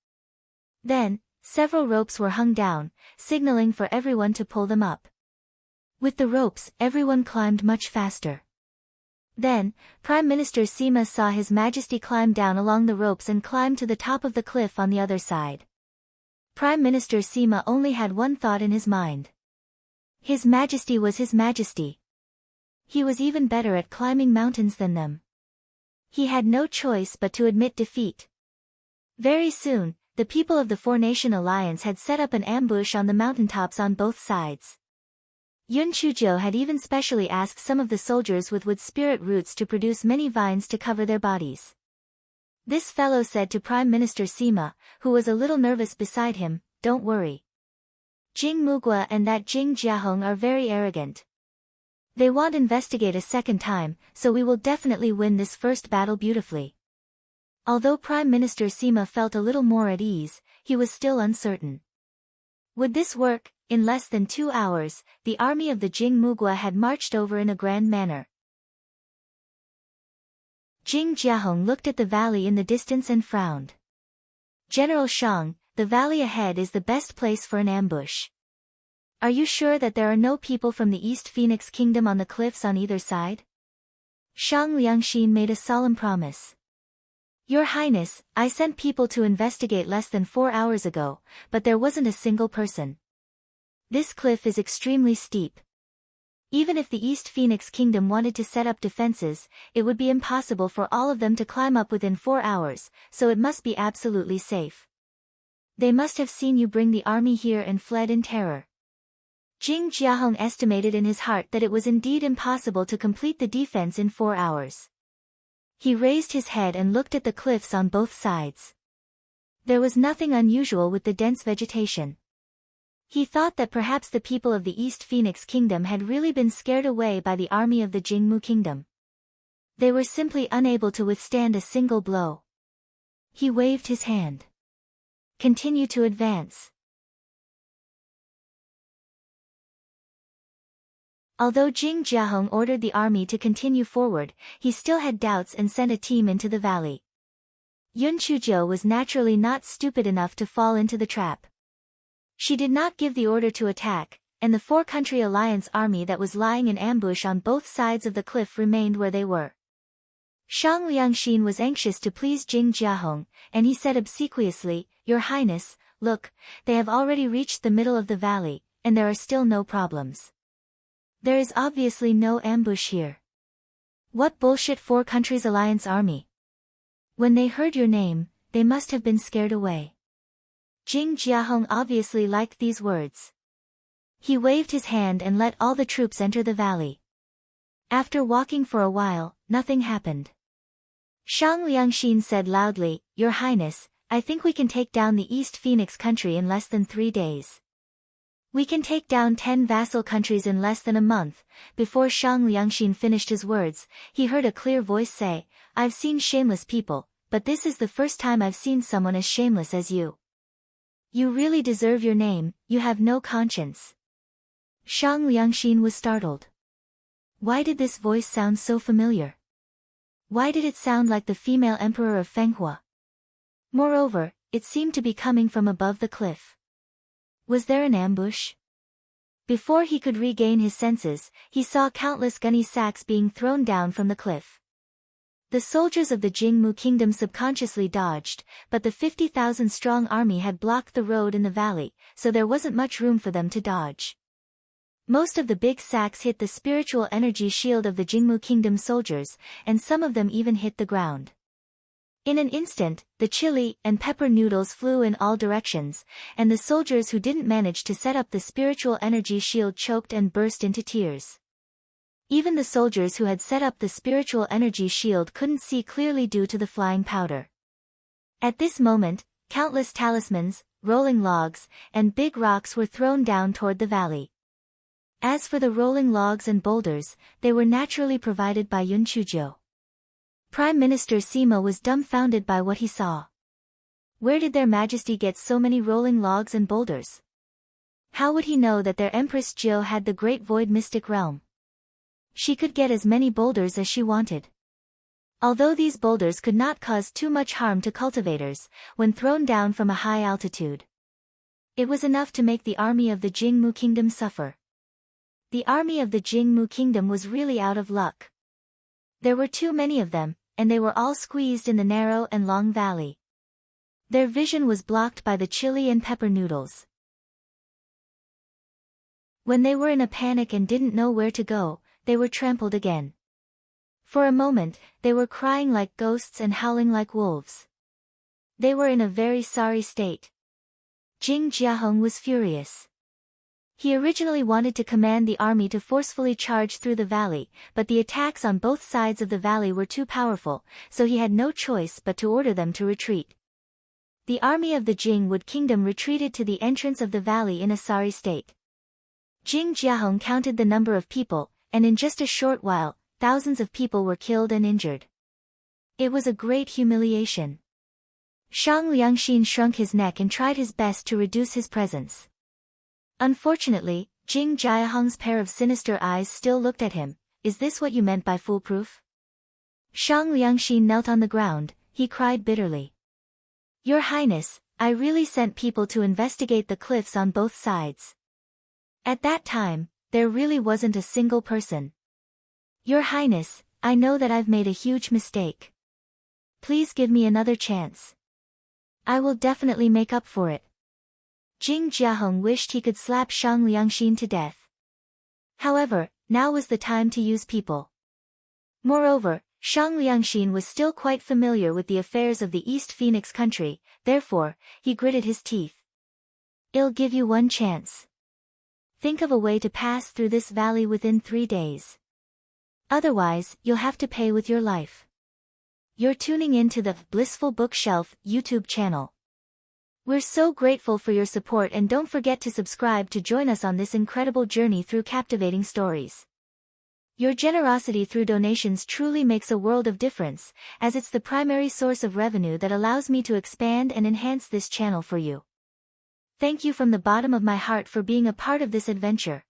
Then, several ropes were hung down, signaling for everyone to pull them up. With the ropes, everyone climbed much faster. Then, Prime Minister Sima saw His Majesty climb down along the ropes and climb to the top of the cliff on the other side. Prime Minister Sima only had one thought in his mind. His Majesty was His Majesty. He was even better at climbing mountains than them. He had no choice but to admit defeat. Very soon, the people of the Four-Nation Alliance had set up an ambush on the mountaintops on both sides. Yun Chuzhou had even specially asked some of the soldiers with wood spirit roots to produce many vines to cover their bodies. This fellow said to Prime Minister Sima, who was a little nervous beside him, "Don't worry. Jing Mugua and that Jing Jiahong are very arrogant. They won't investigate a second time, so we will definitely win this first battle beautifully. Although Prime Minister Sima felt a little more at ease, he was still uncertain. Would this work? In less than 2 hours, the army of the Jing Mugua had marched over in a grand manner. Jing Jiahong looked at the valley in the distance and frowned. General Shang, the valley ahead is the best place for an ambush. Are you sure that there are no people from the East Phoenix Kingdom on the cliffs on either side? Shang Liangxin made a solemn promise. Your Highness, I sent people to investigate less than 4 hours ago, but there wasn't a single person. This cliff is extremely steep. Even if the East Phoenix Kingdom wanted to set up defenses, it would be impossible for all of them to climb up within 4 hours, so it must be absolutely safe. They must have seen you bring the army here and fled in terror. Jing Jiahong estimated in his heart that it was indeed impossible to complete the defense in 4 hours. He raised his head and looked at the cliffs on both sides. There was nothing unusual with the dense vegetation. He thought that perhaps the people of the East Phoenix Kingdom had really been scared away by the army of the Jingmu Kingdom. They were simply unable to withstand a single blow. He waved his hand. Continue to advance. Although Jing Jiahong ordered the army to continue forward, he still had doubts and sent a team into the valley. Yun Chuzhou was naturally not stupid enough to fall into the trap. She did not give the order to attack, and the four-country alliance army that was lying in ambush on both sides of the cliff remained where they were. Shang Liangxin was anxious to please Jing Jiahong, and he said obsequiously, Your Highness, look, they have already reached the middle of the valley, and there are still no problems. There is obviously no ambush here. What bullshit four countries alliance army? When they heard your name, they must have been scared away. Jing Jiahong obviously liked these words. He waved his hand and let all the troops enter the valley. After walking for a while, nothing happened. Shang Liangxin said loudly, Your Highness, I think we can take down the East Phoenix country in less than 3 days. We can take down 10 vassal countries in less than a month. Before Shang Liangxin finished his words, he heard a clear voice say, I've seen shameless people, but this is the first time I've seen someone as shameless as you. You really deserve your name, you have no conscience. Shang Liangxin was startled. Why did this voice sound so familiar? Why did it sound like the female emperor of Fenghua? Moreover, it seemed to be coming from above the cliff. Was there an ambush? Before he could regain his senses, he saw countless gunny sacks being thrown down from the cliff. The soldiers of the Jingmu kingdom subconsciously dodged, but the 50,000-strong army had blocked the road in the valley, so there wasn't much room for them to dodge. Most of the big sacks hit the spiritual energy shield of the Jingmu kingdom soldiers, and some of them even hit the ground. In an instant, the chili and pepper noodles flew in all directions, and the soldiers who didn't manage to set up the spiritual energy shield choked and burst into tears. Even the soldiers who had set up the spiritual energy shield couldn't see clearly due to the flying powder. At this moment, countless talismans, rolling logs, and big rocks were thrown down toward the valley. As for the rolling logs and boulders, they were naturally provided by Yun Chuzhou. Prime Minister Sima was dumbfounded by what he saw. Where did their majesty get so many rolling logs and boulders? How would he know that their Empress Jiao had the Great Void Mystic Realm? She could get as many boulders as she wanted. Although these boulders could not cause too much harm to cultivators, when thrown down from a high altitude, it was enough to make the army of the Jingmu kingdom suffer. The army of the Jingmu kingdom was really out of luck. There were too many of them, and they were all squeezed in the narrow and long valley. Their vision was blocked by the chili and pepper noodles. When they were in a panic and didn't know where to go, they were trampled again. For a moment, they were crying like ghosts and howling like wolves. They were in a very sorry state. Jing Jiahong was furious. He originally wanted to command the army to forcefully charge through the valley, but the attacks on both sides of the valley were too powerful, so he had no choice but to order them to retreat. The army of the Jingwood kingdom retreated to the entrance of the valley in a sorry state. Jing Jiahong counted the number of people, and in just a short while, thousands of people were killed and injured. It was a great humiliation. Shang Liangxin shrunk his neck and tried his best to reduce his presence. Unfortunately, Jing Jiahong's pair of sinister eyes still looked at him. Is this what you meant by foolproof? Shang Liangxin knelt on the ground. He cried bitterly. Your Highness, I really sent people to investigate the cliffs on both sides. At that time, there really wasn't a single person. Your Highness, I know that I've made a huge mistake. Please give me another chance. I will definitely make up for it. Jing Jiahong wished he could slap Shang Liangxin to death. However, now was the time to use people. Moreover, Shang Liangxin was still quite familiar with the affairs of the East Phoenix country, therefore, he gritted his teeth. I'll give you one chance. Think of a way to pass through this valley within 3 days. Otherwise, you'll have to pay with your life. You're tuning in to the Blissful Bookshelf YouTube channel. We're so grateful for your support, and don't forget to subscribe to join us on this incredible journey through captivating stories. Your generosity through donations truly makes a world of difference, as it's the primary source of revenue that allows me to expand and enhance this channel for you. Thank you from the bottom of my heart for being a part of this adventure.